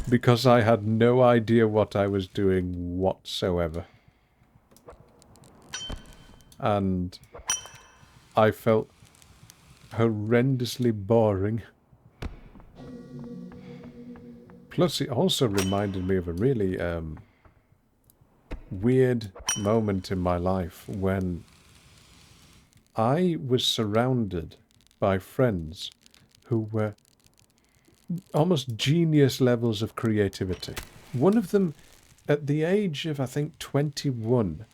Because I had no idea what I was doing whatsoever. And I felt horrendously boring. Plus, it also reminded me of a really weird moment in my life when I was surrounded by friends who were almost genius levels of creativity. One of them, at the age of, I think, 21,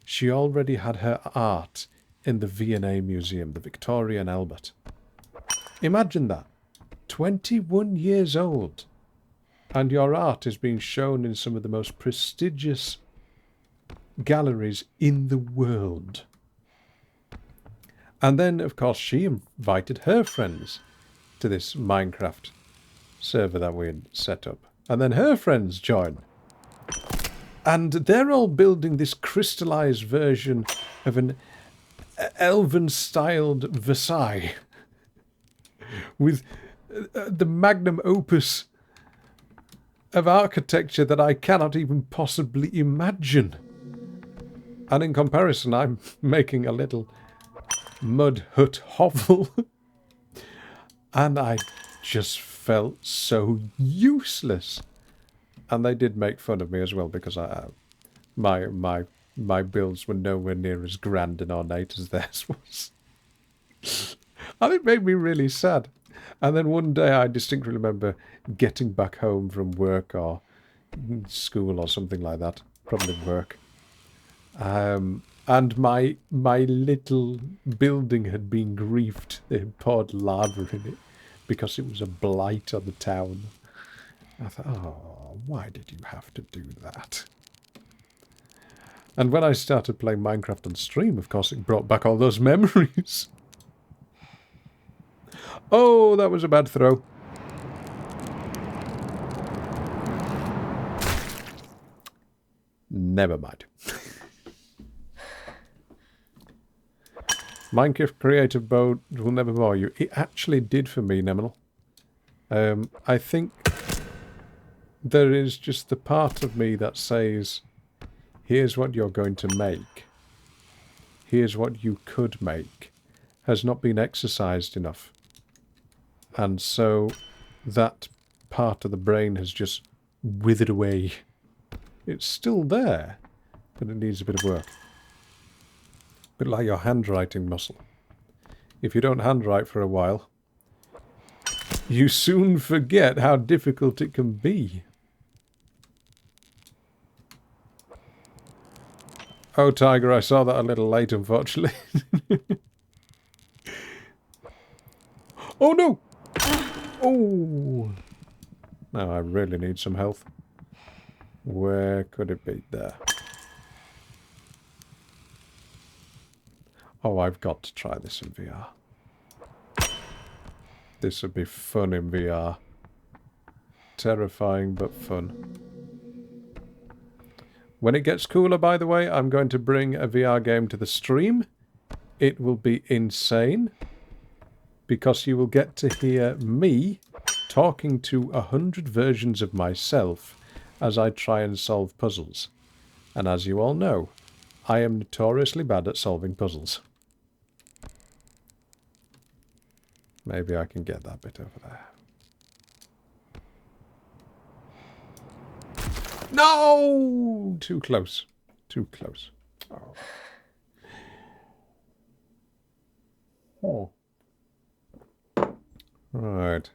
she already had her art in the V&A Museum, the Victoria and Albert. Imagine that. 21 years old. And your art is being shown in some of the most prestigious galleries in the world. And then, of course, she invited her friends to this Minecraft server that we had set up. And then her friends joined. And they're all building this crystallized version of an elven-styled Versailles with the magnum opus of architecture that I cannot even possibly imagine. And in comparison, I'm making a little mud hut hovel. And I just felt so useless. And they did make fun of me as well, because my builds were nowhere near as grand and ornate as theirs was. And it made me really sad. And then one day I distinctly remember getting back home from work or school or something like that. Probably work. And my little building had been griefed. They had poured lava in it because it was a blight on the town. I thought, oh, why did you have to do that? And when I started playing Minecraft on stream, of course, it brought back all those memories. Oh, that was a bad throw. Never mind. Minecraft Creative Mode will never bore you. It actually did for me, Neminal. I think there is just the part of me that says, here's what you're going to make. Here's what you could make. Has not been exercised enough. And so that part of the brain has just withered away. It's still there, but it needs a bit of work. A bit like your handwriting muscle. If you don't handwrite for a while, you soon forget how difficult it can be. Oh, Tiger, I saw that a little late, unfortunately. Oh, no! Oh! Now I really need some health. Where could it be? There. Oh, I've got to try this in VR. This would be fun in VR. Terrifying, but fun. When it gets cooler, by the way, I'm going to bring a VR game to the stream. It will be insane. Because you will get to hear me talking to 100 versions of myself as I try and solve puzzles. And as you all know, I am notoriously bad at solving puzzles. Maybe I can get that bit over there. No! Too close. Too close. Oh. Oh. Right.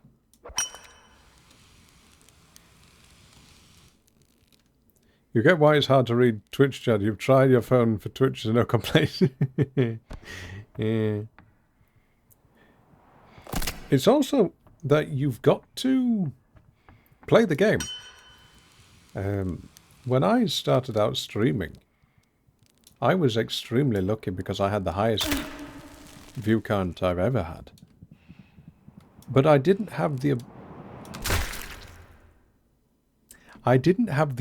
You get why it's hard to read Twitch chat. You've tried your phone for Twitch, there's no complaint. Yeah. It's also that you've got to play the game. When I started out streaming, I was extremely lucky because I had the highest view count I've ever had. But I didn't have the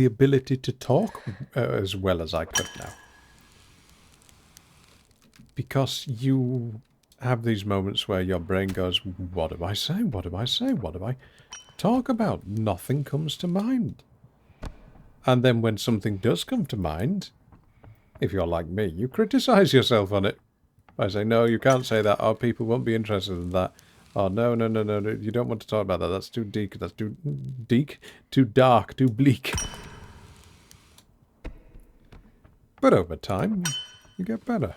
ability to talk as well as I could now. Because you have these moments where your brain goes, what do I say? What do I say? What do I talk about? Nothing comes to mind. And then when something does come to mind, if you're like me, you criticize yourself on it. I say, no, you can't say that. Oh, people won't be interested in that. Oh, no, no, no, no, no. You don't want to talk about that. That's too deep. That's too deep, too dark, too bleak. But over time, you get better.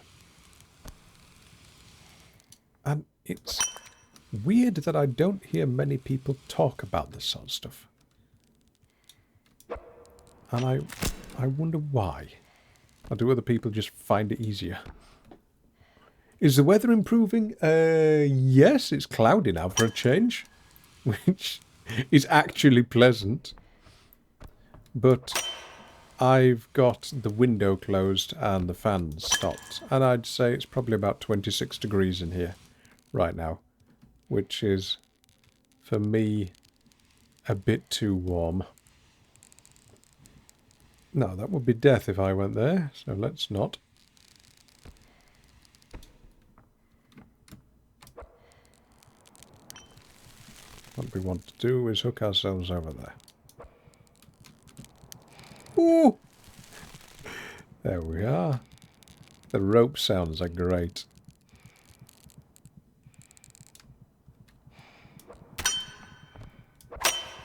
And it's weird that I don't hear many people talk about this sort of stuff. And I wonder why. Or do other people just find it easier? Is the weather improving? Yes, it's cloudy now for a change. Which is actually pleasant. But I've got the window closed and the fan stopped. And I'd say it's probably about 26 degrees in here right now. Which is, for me, a bit too warm. No, that would be death if I went there, so let's not. What we want to do is hook ourselves over there. Ooh! There we are. The rope sounds are great.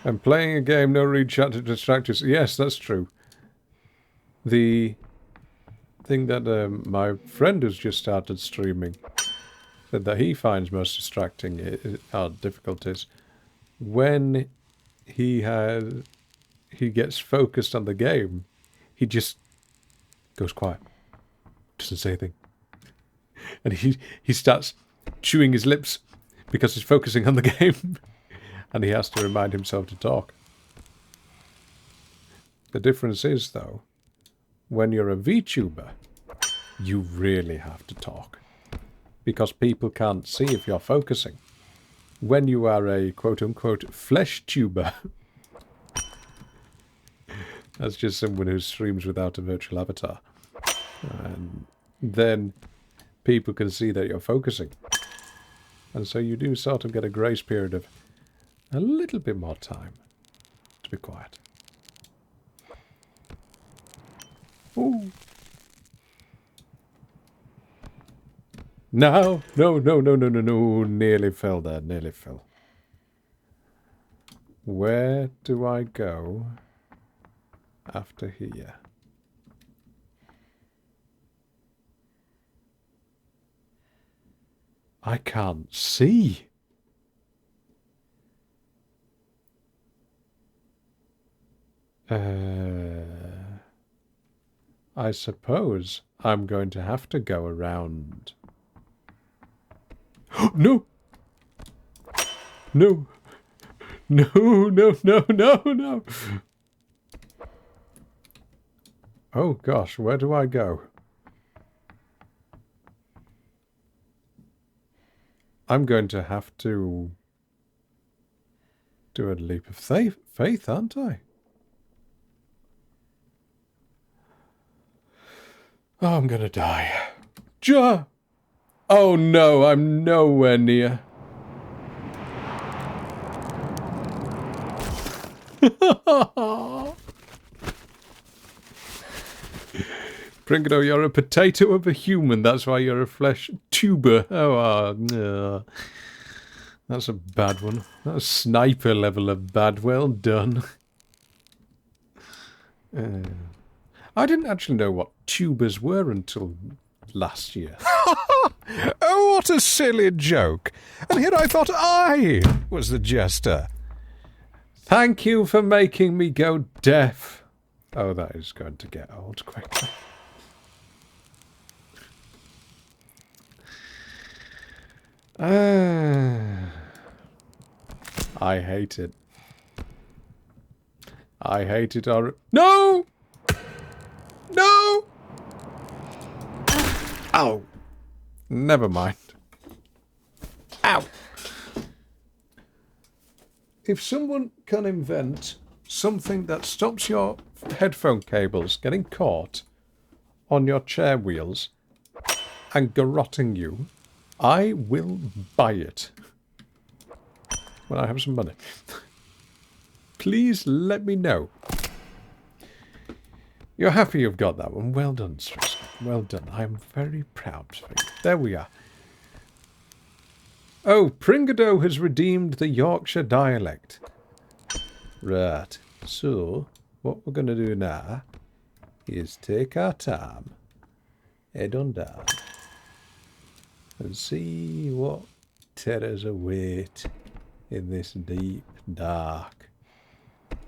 I'm playing a game, no read chat to distract us. Yes, that's true. The thing that my friend who's just started streaming said that he finds most distracting are difficulties when he gets focused on the game. He just goes quiet, doesn't say anything, and he starts chewing his lips because he's focusing on the game, and he has to remind himself to talk. The difference is, though, when you're a VTuber, you really have to talk, because people can't see if you're focusing. When you are a quote-unquote flesh tuber, that's just someone who streams without a virtual avatar, and then people can see that you're focusing. And so you do sort of get a grace period of a little bit more time to be quiet. Ooh. No, no, no, no, no, no, no. Nearly fell there, nearly fell. Where do I go after here? I can't see. I suppose I'm going to have to go around. No! No! No, no, no, no, no! Oh gosh, where do I go? I'm going to have to do a leap of faith, aren't I? Oh, I'm gonna die. Oh no, I'm nowhere near. Pringado, you're a potato of a human, that's why you're a flesh tuber. Oh, no. That's a bad one. That's sniper level of bad. Well done. I didn't actually know what tubers were until last year. Oh, what a silly joke. And here I thought I was the jester. Thank you for making me go deaf. Oh, that is going to get old quickly. I hate it. I hate it. No! No! Ow. Never mind. Ow. If someone can invent something that stops your headphone cables getting caught on your chair wheels and garrotting you, I will buy it when I have some money. Please let me know. You're happy you've got that one. Well done, Stress. Well done. I'm very proud of you. There we are. Oh, Pringado has redeemed the Yorkshire dialect. Right. So, what we're going to do now is take our time, head on down, and see what terrors await in this deep, dark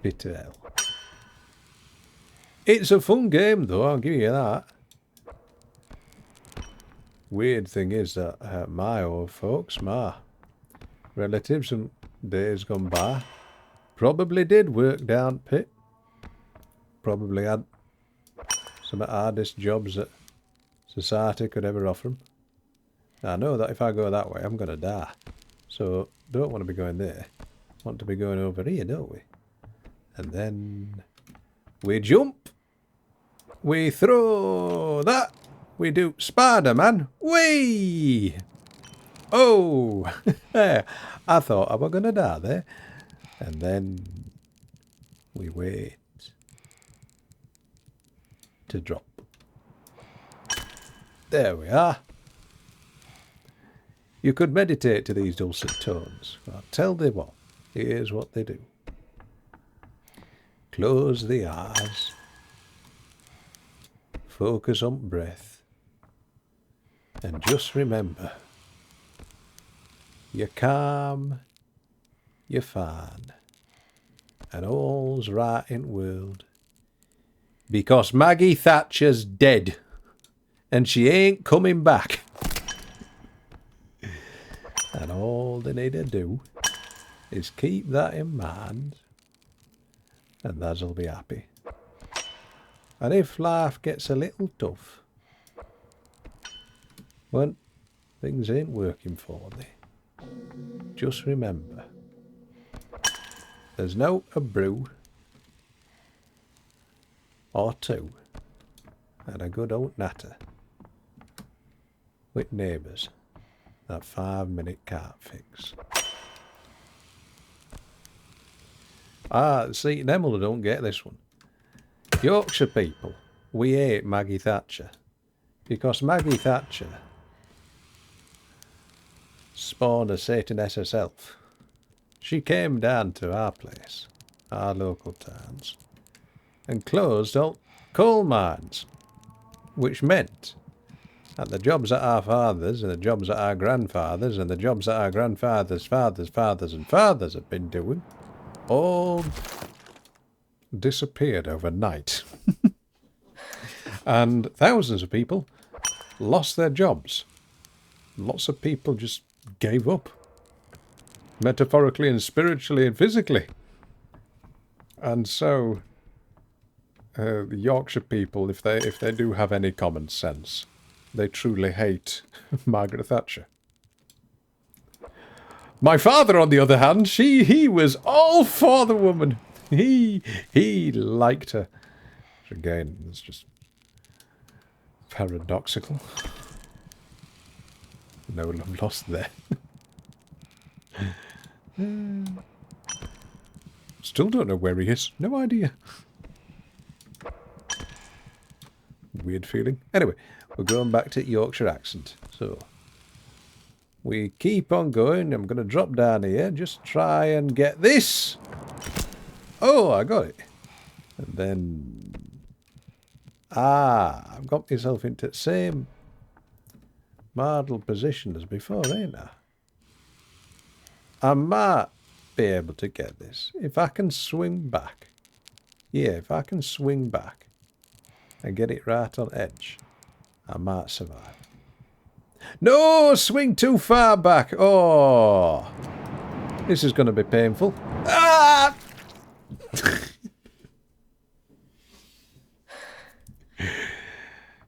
pit of hell. It's a fun game, though, I'll give you that. Weird thing is that my old folks, my relatives and days gone by, probably did work down pit. Probably had some of the hardest jobs that society could ever offer them. I know that if I go that way, I'm going to die. So, don't want to be going there. Want to be going over here, don't we? And then we jump We throw that. We do Spider-Man. Whee! Oh! I thought I was going to die there. And then we wait to drop. There we are. You could meditate to these dulcet tones. I'll tell thee what, here's what they do. Close the eyes. Focus on breath. And just remember, you're calm, you're fine, and all's right in the world. Because Maggie Thatcher's dead, and she ain't coming back. And all they need to do is keep that in mind, and they'll be happy. And if life gets a little tough, when things ain't working for thee, just remember, there's no a brew or two and a good old natter with neighbours that 5-minute can't fix. See, Nemel don't get this one. Yorkshire people, we hate Maggie Thatcher because Maggie Thatcher spawned a Sataness herself. She came down to our place, our local towns, and closed all coal mines, which meant that the jobs that our fathers and the jobs that our grandfathers and the jobs that our grandfathers' fathers' fathers and fathers have been doing all disappeared overnight. And thousands of people lost their jobs. Lots of people just gave up, metaphorically and spiritually and physically. And so the Yorkshire people, if they do have any common sense, they truly hate Margaret Thatcher. My father, on the other hand, he was all for the woman. He liked her. Which again, it's just paradoxical. No love lost there. Still don't know where he is. No idea. Weird feeling. Anyway, we're going back to Yorkshire accent. So, we keep on going. I'm going to drop down here. Just try and get this. Oh, I got it. And then... I've got myself into the same model position as before, ain't I? I might be able to get this. If I can swing back. Yeah, if I can swing back and get it right on edge, I might survive. No, swing too far back. Oh, this is going to be painful. Ah!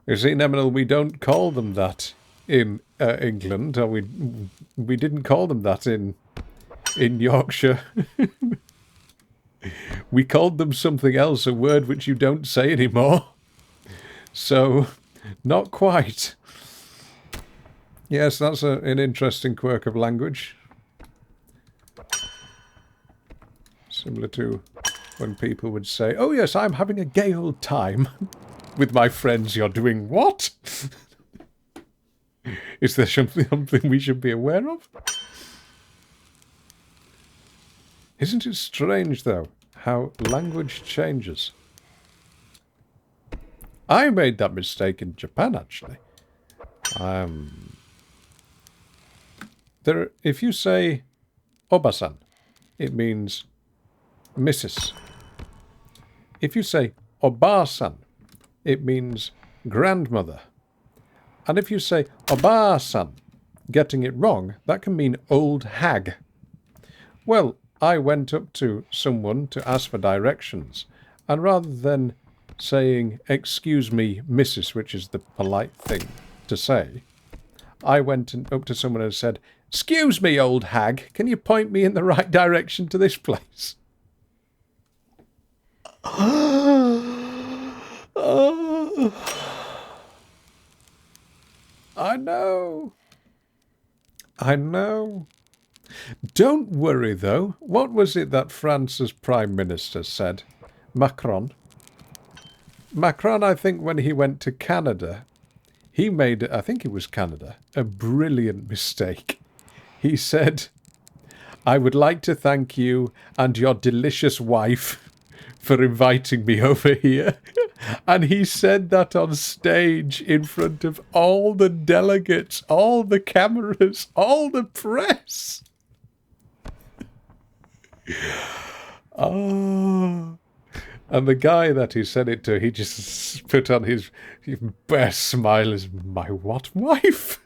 You see, Neminal, we don't call them that in England, or we didn't call them that in Yorkshire. We called them something else, a word which you don't say anymore. So, not quite. Yes, that's an interesting quirk of language. Similar to when people would say, oh yes, I'm having a gay old time with my friends. You're doing what? Is there something we should be aware of? Isn't it strange, though, how language changes? I made that mistake in Japan, actually. If you say Obasan, it means Mrs. If you say Obasan, it means grandmother. And if you say Obasan, getting it wrong, that can mean old hag. Well, I went up to someone to ask for directions, and rather than saying, excuse me, Mrs., which is the polite thing to say, I went up to someone and said, excuse me, old hag, can you point me in the right direction to this place? I know. I know. Don't worry, though. What was it that France's Prime Minister said? Macron. Macron, I think, when he went to Canada, he made, I think it was Canada, a brilliant mistake. He said, I would like to thank you and your delicious wife for inviting me over here. And he said that on stage in front of all the delegates, all the cameras, all the press. Oh. And the guy that he said it to, he just put on his best smile as, my what wife?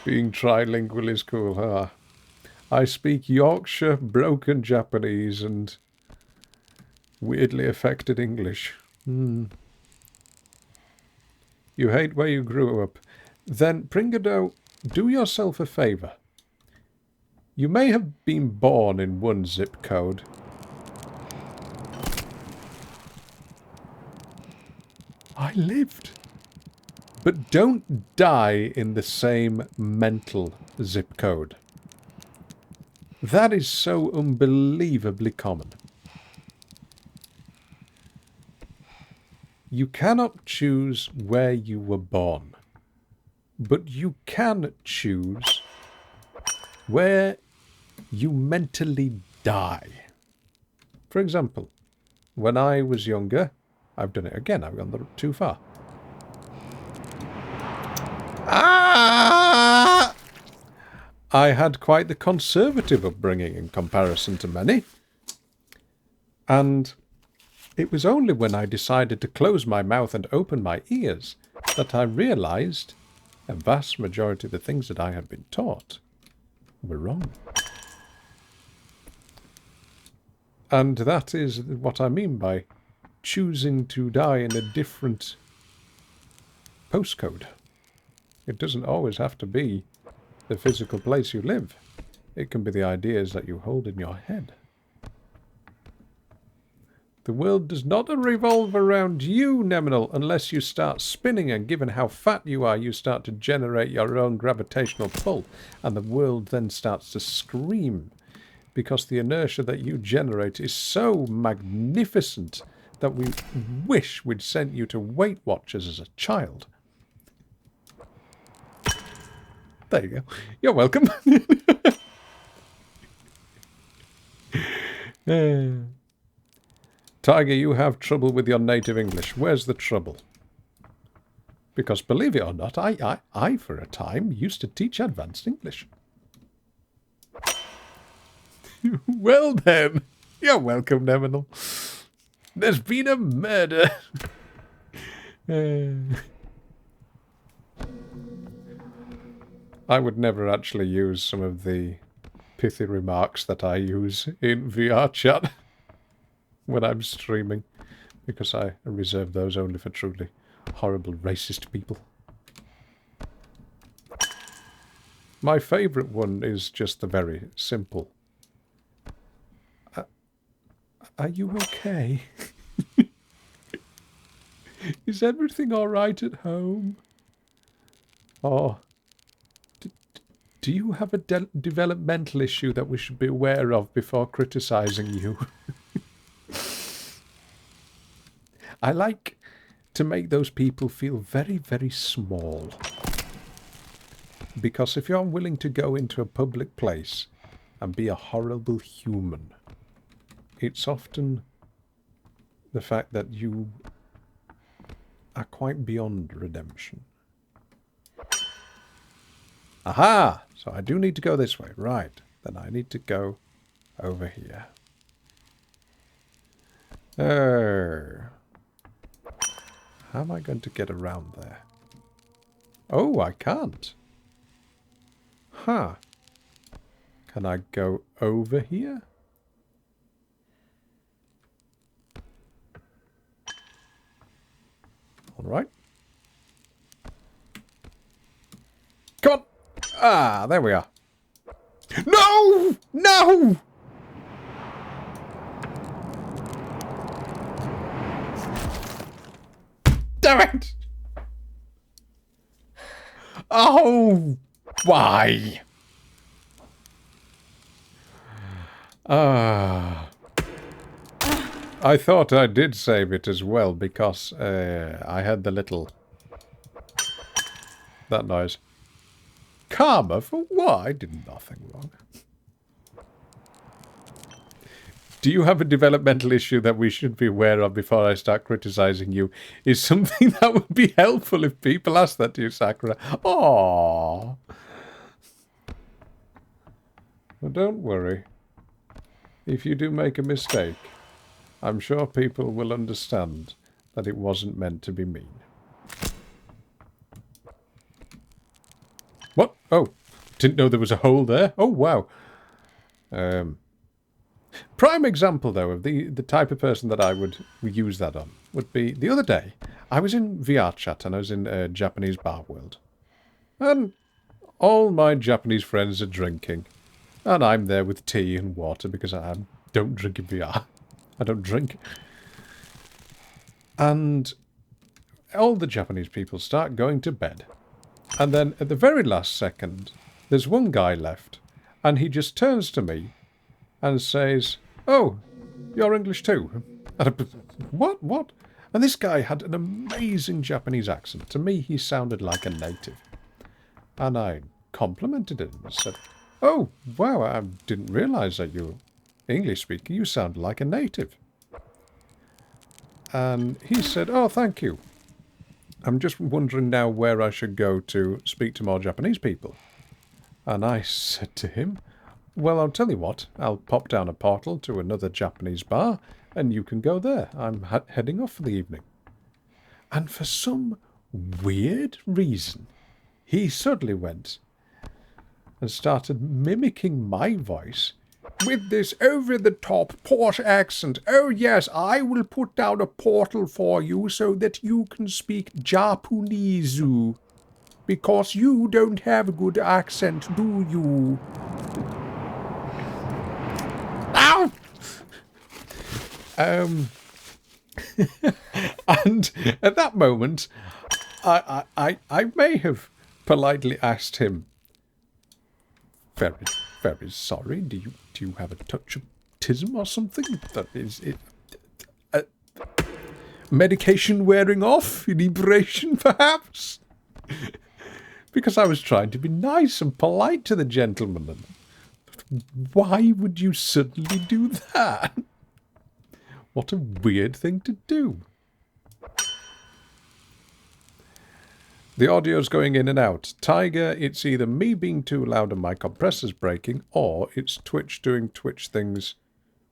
Being trilingual is cool, huh? I speak Yorkshire, broken Japanese, and weirdly affected English. You hate where you grew up. Then, Pringado, do yourself a favour. You may have been born in one zip code. I lived. But don't die in the same mental zip code. That is so unbelievably common. You cannot choose where you were born, but you can choose where you mentally die. For example, when I was younger, I've done it again, I've gone too far. Ah! I had quite the conservative upbringing in comparison to many. And it was only when I decided to close my mouth and open my ears that I realized a vast majority of the things that I had been taught were wrong. And that is what I mean by choosing to die in a different postcode. It doesn't always have to be the physical place you live. It can be the ideas that you hold in your head. The world does not revolve around you, Neminal, unless you start spinning, and given how fat you are, you start to generate your own gravitational pull, and the world then starts to scream, because the inertia that you generate is so magnificent that we wish we'd sent you to Weight Watchers as a child. There you go. You're welcome. Tiger, you have trouble with your native English. Where's the trouble? Because believe it or not, I for a time, used to teach advanced English. Well then, you're welcome, Neminal. There's been a murder. I would never actually use some of the pithy remarks that I use in VR chat when I'm streaming, because I reserve those only for truly horrible racist people. My favourite one is just the very simple. Are you okay? Is everything alright at home? Or do you have a developmental issue that we should be aware of before criticising you? I like to make those people feel very, very small. Because if you're willing to go into a public place and be a horrible human, it's often the fact that you are quite beyond redemption. Aha! So I do need to go this way. Right. Then I need to go over here. How am I going to get around there? Oh, I can't. Huh. Can I go over here? All right. Come on. Ah, there we are. No! No! Damn it! Oh, why? Ah. I thought I did save it as well because I had the little... that noise. Karma for what? I did nothing wrong. Do you have a developmental issue that we should be aware of before I start criticizing you? Is something that would be helpful if people ask that to you, Sakura. Aww. Well, don't worry. If you do make a mistake, I'm sure people will understand that it wasn't meant to be mean. What? Oh, didn't know there was a hole there. Oh, wow. Prime example, though, of the type of person that I would use that on would be the other day. I was in VR chat and I was in Japanese bar world. And all my Japanese friends are drinking. And I'm there with tea and water because I don't drink in VR. I don't drink. And all the Japanese people start going to bed. And then at the very last second, there's one guy left. And he just turns to me and says, "Oh, you're English too?" And what? What? And this guy had an amazing Japanese accent. To me, he sounded like a native. And I complimented him and said, "Oh, wow, I didn't realise that you were English speaking. You sound like a native." And he said, "Oh, thank you. I'm just wondering now where I should go to speak to more Japanese people." And I said to him, "Well, I'll tell you what. I'll pop down a portal to another Japanese bar, and you can go there. I'm heading off for the evening." And for some weird reason, he suddenly went and started mimicking my voice with this over-the-top Porsche accent. "Oh yes, I will put down a portal for you so that you can speak Japanese, because you don't have a good accent, do you?" Ow! And at that moment, I may have politely asked him, "Very, very sorry. Do you have a touch of autism or something? That is it. Medication wearing off? Inebriation, perhaps?" Because I was trying to be nice and polite to the gentleman. And why would you suddenly do that? What a weird thing to do. The audio's going in and out. Tiger, it's either me being too loud and my compressor's breaking, or it's Twitch doing Twitch things,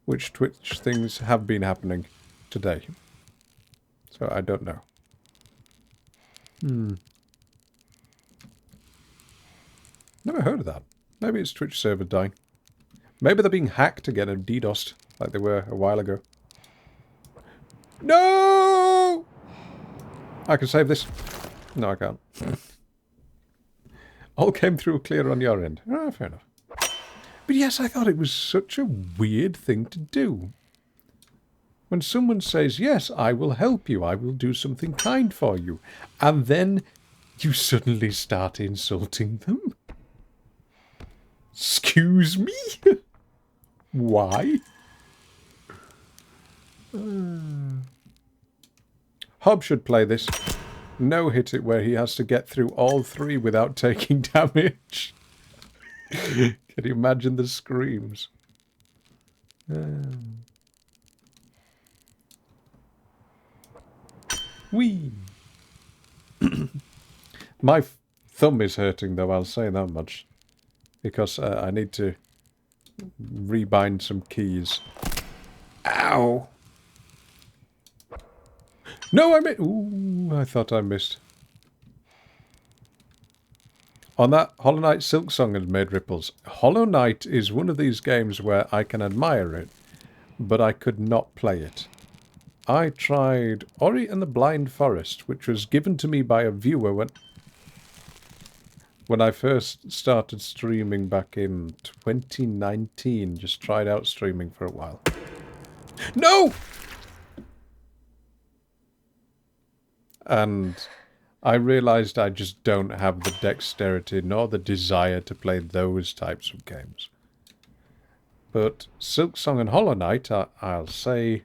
which Twitch things have been happening today. So I don't know. Never heard of that. Maybe it's Twitch server dying. Maybe they're being hacked again and DDoSed, like they were a while ago. No! I can save this. No, I can't. All came through clear on your end. Ah, fair enough. But yes, I thought it was such a weird thing to do. When someone says, "Yes, I will help you, I will do something kind for you," and then you suddenly start insulting them. Excuse me? Why? Hob should play this. No hit it where he has to get through all three without taking damage. Can you imagine the screams? Whee! My thumb is hurting though, I'll say that much. Because I need to rebind some keys. Ow! No, I missed. Ooh, I thought I missed. On that, Hollow Knight Silk Song has made ripples. Hollow Knight is one of these games where I can admire it, but I could not play it. I tried Ori and the Blind Forest, which was given to me by a viewer when I first started streaming back in 2019. Just tried out streaming for a while. No! And I realised I just don't have the dexterity nor the desire to play those types of games. But Silksong and Hollow Knight, I'll say,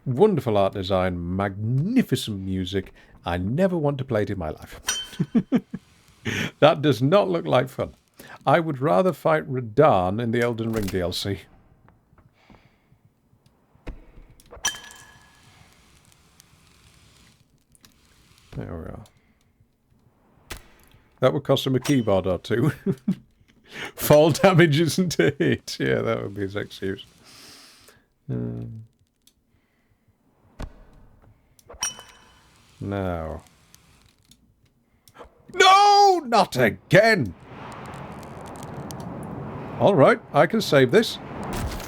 wonderful art design, magnificent music. I never want to play it in my life. That does not look like fun. I would rather fight Radahn in the Elden Ring DLC. There we are. That would cost him a keyboard or two. Fall damage isn't a hit. Yeah, that would be his excuse. Now. No! Not again! Alright, I can save this.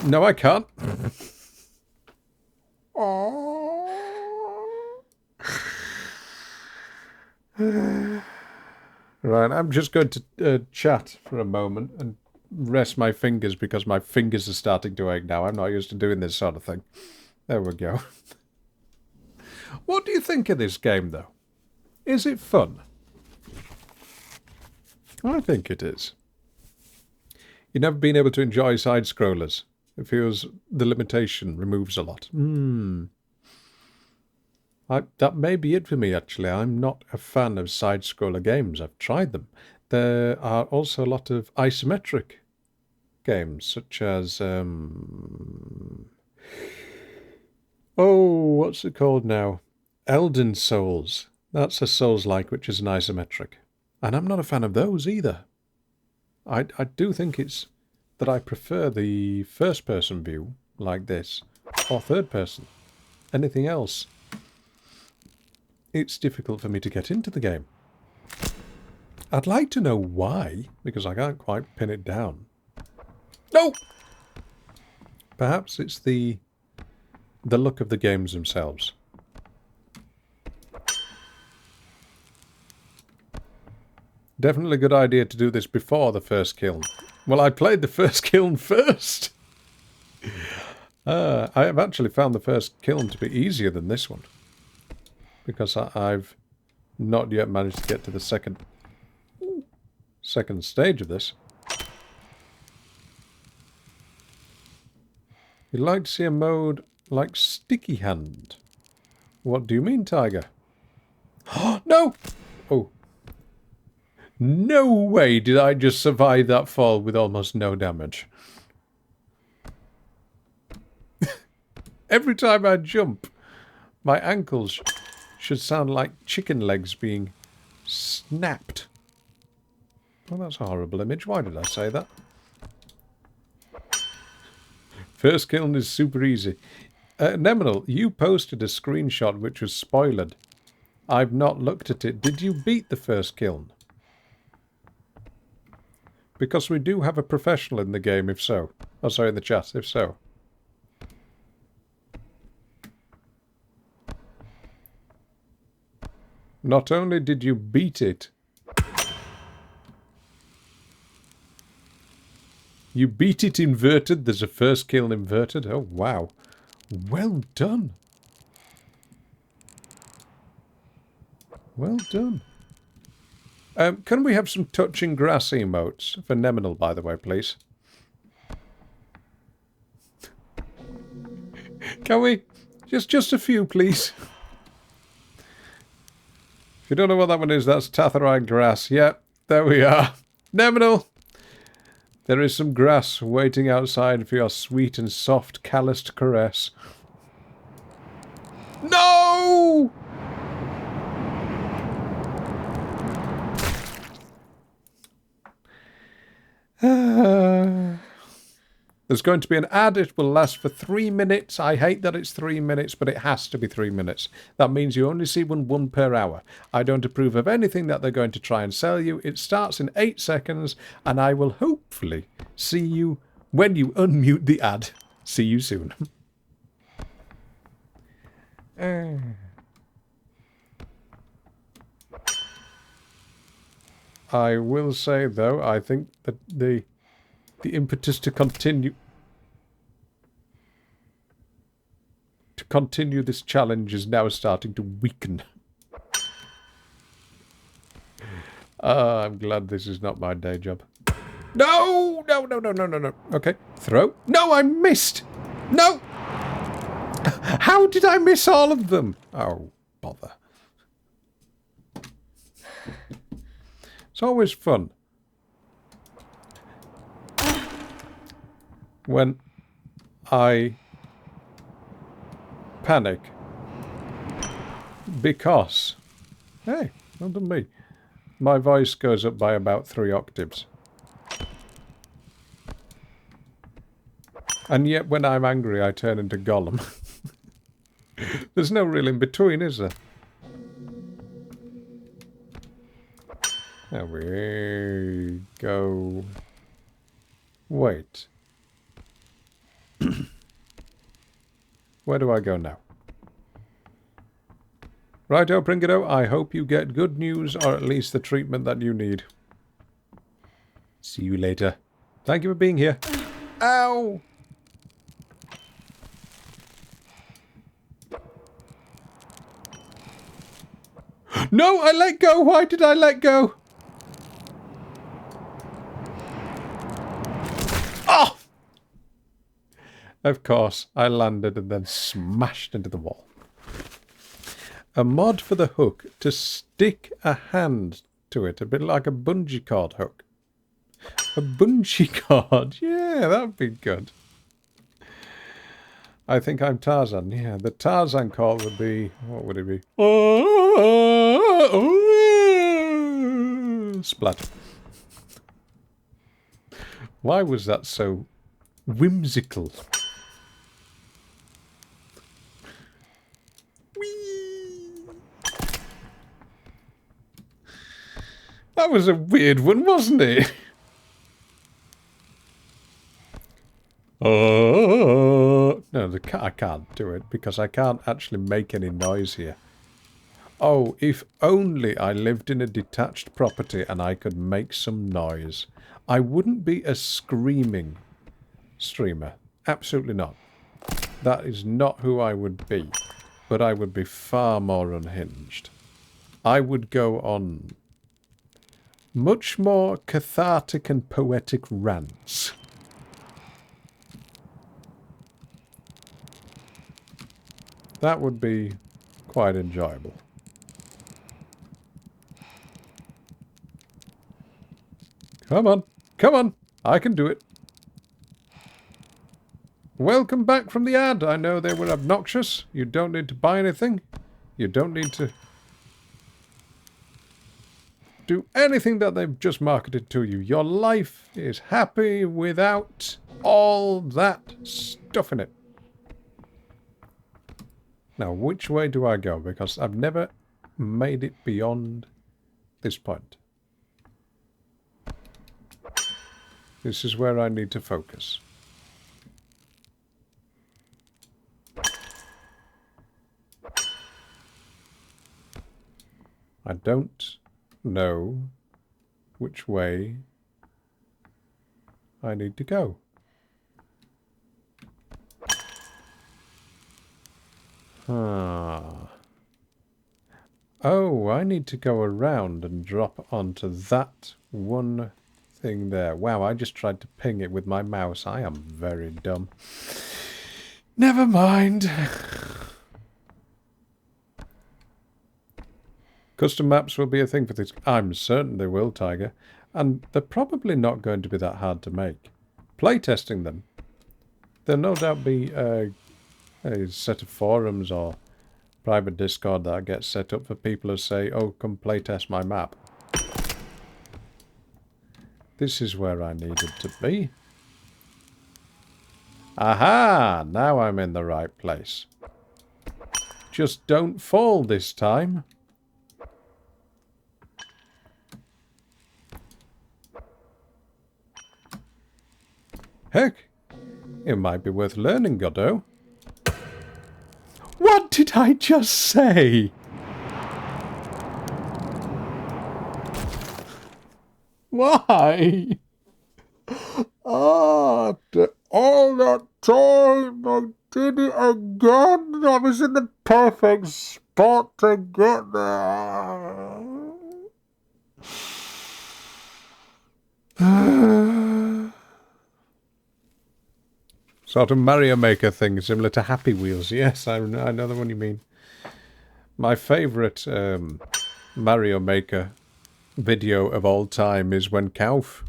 No, I can't. Right, I'm just going to chat for a moment and rest my fingers because my fingers are starting to ache now. I'm not used to doing this sort of thing. There we go. What do you think of this game, though? Is it fun? I think it is. You've never been able to enjoy side-scrollers. It feels the limitation removes a lot. That may be it for me, actually. I'm not a fan of side-scroller games. I've tried them. There are also a lot of isometric games, such as... oh, what's it called now? Elden Souls. That's a Souls-like, which is an isometric. And I'm not a fan of those either. I do think it's that I prefer the first-person view, like this, or third-person. Anything else, it's difficult for me to get into the game. I'd like to know why, because I can't quite pin it down. No! Perhaps it's the look of the games themselves. Definitely a good idea to do this before the first kiln. Well, I played the first kiln first. I have actually found the first kiln to be easier than this one. Because I've not yet managed to get to the second stage of this. You'd like to see a mode like Sticky Hand. What do you mean, Tiger? No! Oh. No way did I just survive that fall with almost no damage. Every time I jump, my ankles should sound like chicken legs being snapped. Well, that's a horrible image. Why did I say that? First kiln is super easy. Neminal, you posted a screenshot which was spoiled. I've not looked at it. Did you beat the first kiln? Because we do have a professional in the game, if so. Oh, sorry, in the chat, if so. Not only did you beat it, you beat it inverted. There's a first kiln inverted. Oh, wow. Well done. Well done. Can we have some touching grass emotes for Neminal, by the way, please? Can we? Just a few, please. If you don't know what that one is, that's Tathurai grass. Yep, there we are. Neminal! There is some grass waiting outside for your sweet and soft, calloused caress. No! There's going to be an ad. It will last for 3 minutes. I hate that it's 3 minutes, but it has to be 3 minutes. That means you only see one per hour. I don't approve of anything that they're going to try and sell you. It starts in 8 seconds, and I will hopefully see you when you unmute the ad. See you soon. I will say, though, I think that the impetus to continue continue this challenge is now starting to weaken. I'm glad this is not my day job. No! No, no, no, no, no, no. Okay, throw. No, I missed! No! How did I miss all of them? Oh, bother. It's always fun when I panic because, hey, not done me. My voice goes up by about 3 octaves. And yet when I'm angry I turn into Gollum. There's no real in between, is there? There we go. Wait. Where do I go now? Righto, Pringado, I hope you get good news, or at least the treatment that you need. See you later. Thank you for being here. Ow! No, I let go! Why did I let go? Oh! Of course, I landed and then smashed into the wall. A mod for the hook to stick a hand to it, a bit like a bungee cord hook. A bungee cord? Yeah, that would be good. I think I'm Tarzan. Yeah, the Tarzan call would be... What would it be? Splat. Why was that so whimsical? That was a weird one, wasn't it? No, I can't do it because I can't actually make any noise here. Oh, if only I lived in a detached property and I could make some noise. I wouldn't be a screaming streamer. Absolutely not. That is not who I would be. But I would be far more unhinged. I would go on much more cathartic and poetic rants. That would be quite enjoyable. Come on, come on, I can do it. Welcome back from the ad. I know they were obnoxious. You don't need to buy anything. You don't need to do anything that they've just marketed to you. Your life is happy without all that stuff in it. Now, which way do I go? Because I've never made it beyond this point. This is where I need to focus. I don't know which way I need to go. Oh, I need to go around and drop onto that one thing there. Wow, I just tried to ping it with my mouse. I am very dumb. Never mind. Custom maps will be a thing for this. I'm certain they will, Tiger. And they're probably not going to be that hard to make. Playtesting them. There'll no doubt be a set of forums or private Discord that gets set up for people who say, oh, come playtest my map. This is where I needed to be. Aha! Now I'm in the right place. Just don't fall this time. Heck, it might be worth learning, Godot. What did I just say? Why? After all that time I did it again! I was in the perfect spot to get there! Sort of Mario Maker thing, similar to Happy Wheels. Yes, I know the one you mean. My favourite Mario Maker video of all time is when Kauf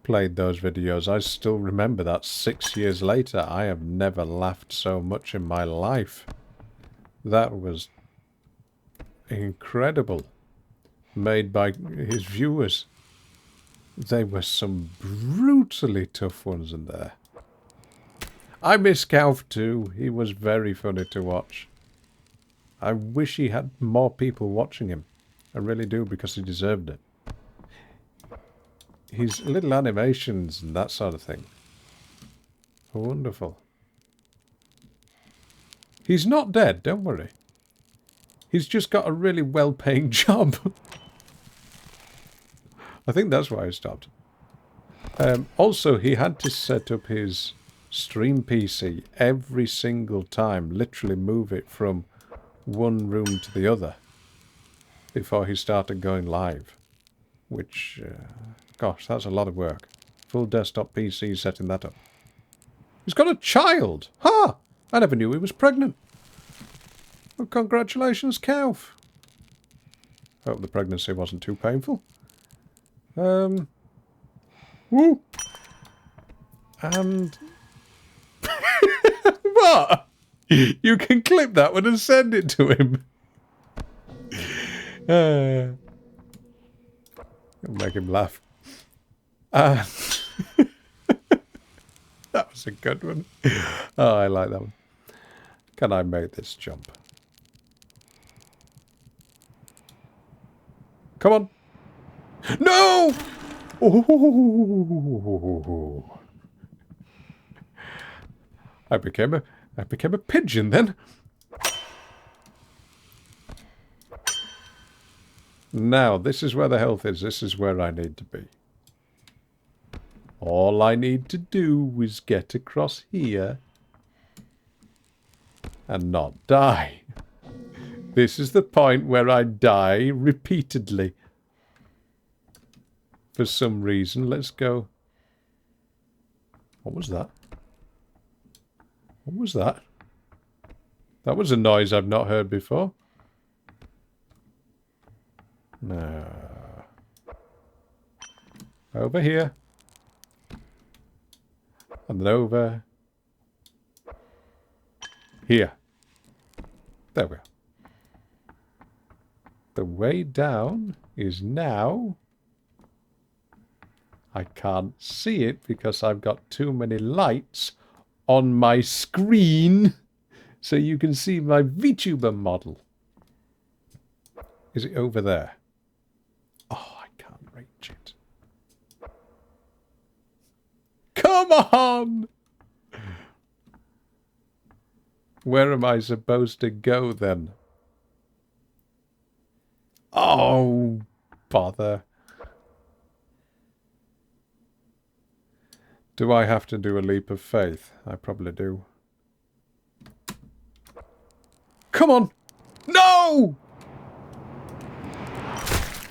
played those videos. I still remember that 6 years later. I have never laughed so much in my life. That was incredible. Made by his viewers. They were some brutally tough ones in there. I miss Kauf too. He was very funny to watch. I wish he had more people watching him. I really do, because he deserved it. His little animations and that sort of thing. Wonderful. He's not dead, don't worry. He's just got a really well-paying job. I think that's why I stopped. Also, he had to set up his stream PC every single time. Literally move it from one room to the other before he started going live. Which, gosh, that's a lot of work. Full desktop PC setting that up. He's got a child! Ha! I never knew he was pregnant. Well, congratulations, Kauf. Hope the pregnancy wasn't too painful. Woo! And... What? You can clip that one and send it to him. It'll make him laugh. That was a good one. Oh, I like that one. Can I make this jump? Come on. No! Ooh. I became a pigeon then. Now, this is where the health is. This is where I need to be. All I need to do is get across here and not die. This is the point where I die repeatedly. For some reason, let's go. What was that? What was that? That was a noise I've not heard before. No. Over here. And then over here. There we are. The way down is now... I can't see it because I've got too many lights on my screen so you can see my VTuber model. Is it over there? Oh, I can't reach it. Come on! Where am I supposed to go then? Oh, bother. Do I have to do a leap of faith? I probably do. Come on! No!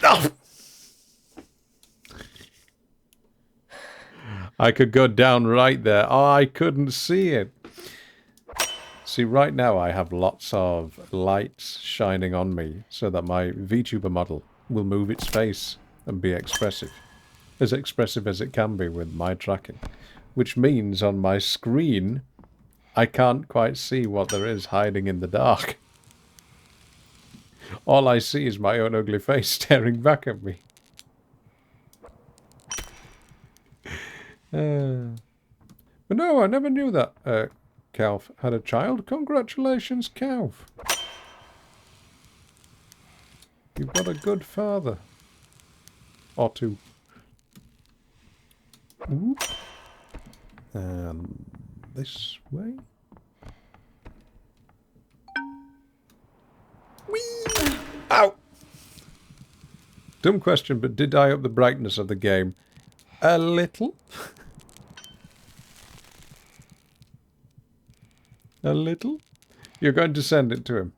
Oh! I could go down right there. Oh, I couldn't see it. See, right now I have lots of lights shining on me so that my VTuber model will move its face and be expressive. As expressive as it can be with my tracking. Which means on my screen, I can't quite see what there is hiding in the dark. All I see is my own ugly face staring back at me. But no, I never knew that Kauf had a child. Congratulations, Kauf. You've got a good father. Or two. Ooh. And this way. Whee! Ow! Dumb question, but did I up the brightness of the game? A little. A little? You're going to send it to him.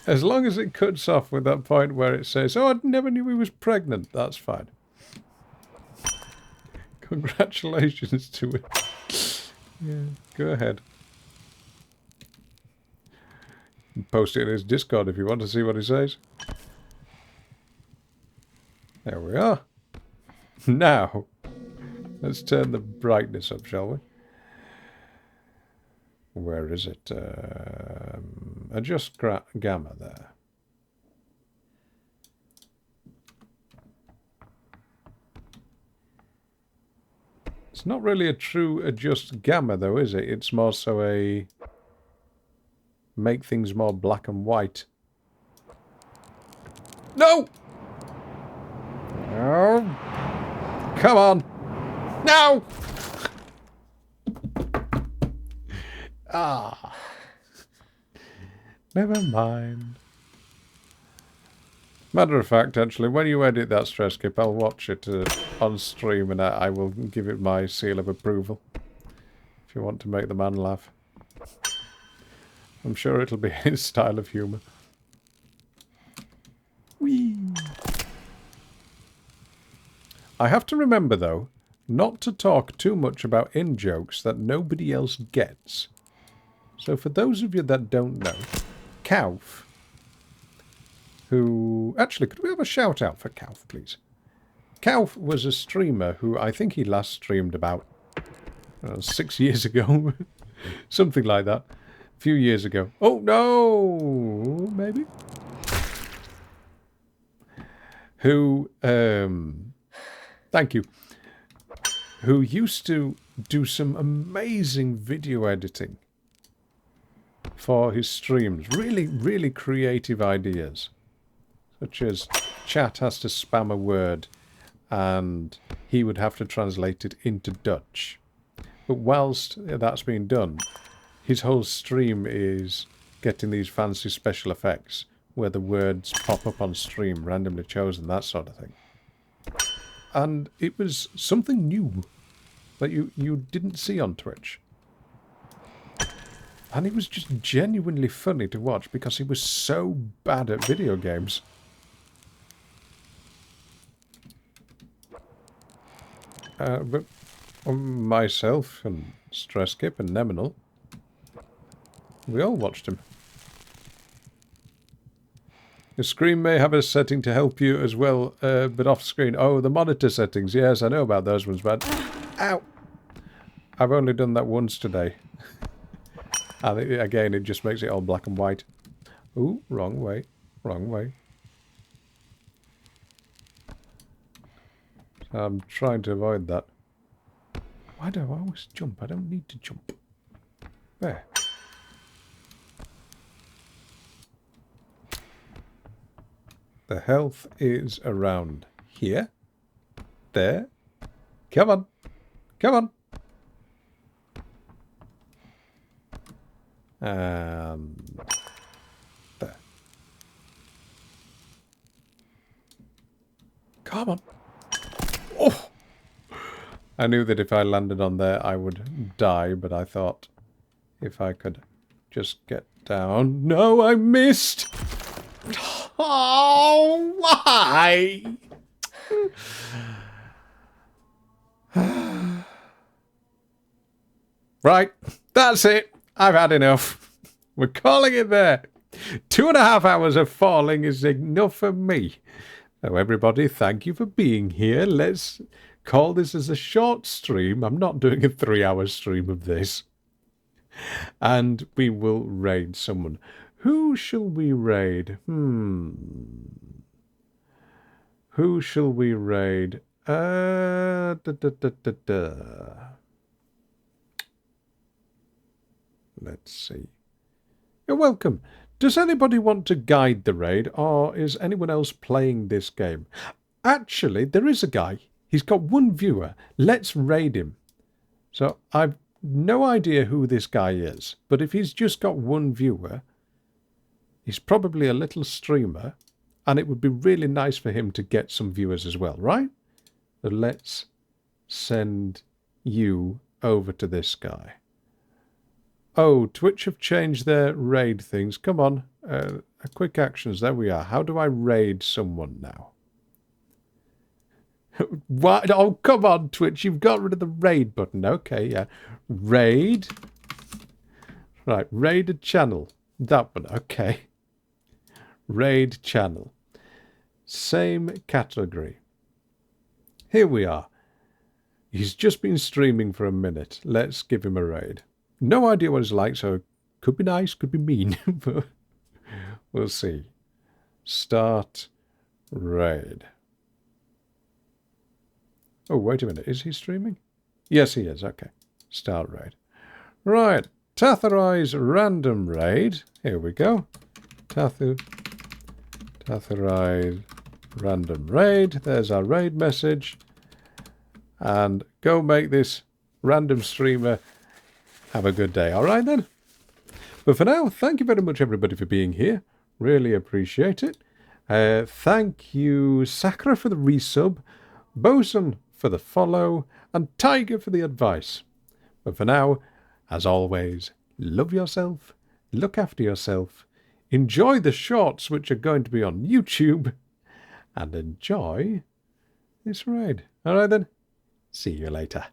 As long as it cuts off with that point where it says, oh, I never knew he was pregnant, that's fine. Congratulations to him. Yeah, go ahead. Post it in his Discord if you want to see what he says. There we are. Now, let's turn the brightness up, shall we? Where is it? Adjust gamma there. It's not really a true adjust gamma though, is it? It's more so a make things more black and white. No! Oh! Come on! No! Ah. Never mind. Matter of fact, actually, when you edit that stress skip, I'll watch it on stream and I will give it my seal of approval. If you want to make the man laugh. I'm sure it'll be his style of humour. Whee! I have to remember, though, not to talk too much about in-jokes that nobody else gets. So for those of you that don't know, Kauf, who... Actually, could we have a shout-out for Kauf, please? Kauf was a streamer who I think he last streamed about 6 years ago. Something like that. A few years ago. Oh, no! Maybe? Who, thank you. Who used to do some amazing video editing for his streams. Really, really creative ideas. Such as chat has to spam a word and he would have to translate it into Dutch. But whilst that's being done, his whole stream is getting these fancy special effects where the words pop up on stream, randomly chosen, that sort of thing. And it was something new that you didn't see on Twitch. And it was just genuinely funny to watch because he was so bad at video games. But myself and Stresskip and Neminal, we all watched him. The screen may have a setting to help you as well, but off screen. Oh, the monitor settings. Yes, I know about those ones, but... Ow! I've only done that once today. And again, it just makes it all black and white. Ooh, wrong way. Wrong way. So I'm trying to avoid that. Why do I always jump? I don't need to jump. There. The health is around here. There. Come on. Come on. And there. Come on. Oh! I knew that if I landed on there I would die, but I thought if I could just get down... No, I missed! Oh, why? Right, that's it. I've had enough. We're calling it there. 2.5 hours of falling is enough for me. So everybody, thank you for being here. Let's call this as a short stream. I'm not doing a 3-hour stream of this. And we will raid someone. Who shall we raid? Who shall we raid? Let's see. You're welcome. Does anybody want to guide the raid, or is anyone else playing this game? Actually, there is a guy. He's got 1 viewer. Let's raid him. So I've no idea who this guy is, but if he's just got 1 viewer, he's probably a little streamer, and it would be really nice for him to get some viewers as well, right? So let's send you over to this guy. Oh, Twitch have changed their raid things. Come on. Quick actions. There we are. How do I raid someone now? What? Oh, come on, Twitch. You've got rid of the raid button. Okay, yeah. Raid. Right, raid a channel. That one. Okay. Raid channel. Same category. Here we are. He's just been streaming for a minute. Let's give him a raid. No idea what he's like, so could be nice, could be mean, but we'll see. Start raid. Oh, wait a minute. Is he streaming? Yes, he is. Okay. Start raid. Right. Tathurai's random raid. Here we go. Tathurai random raid. There's our raid message. And go make this random streamer have a good day. All right, then. But for now, thank you very much, everybody, for being here. Really appreciate it. Thank you, Sakura, for the resub, Bosun for the follow, and Tiger for the advice. But for now, as always, love yourself, look after yourself, enjoy the shorts which are going to be on YouTube, and enjoy this raid. All right, then. See you later.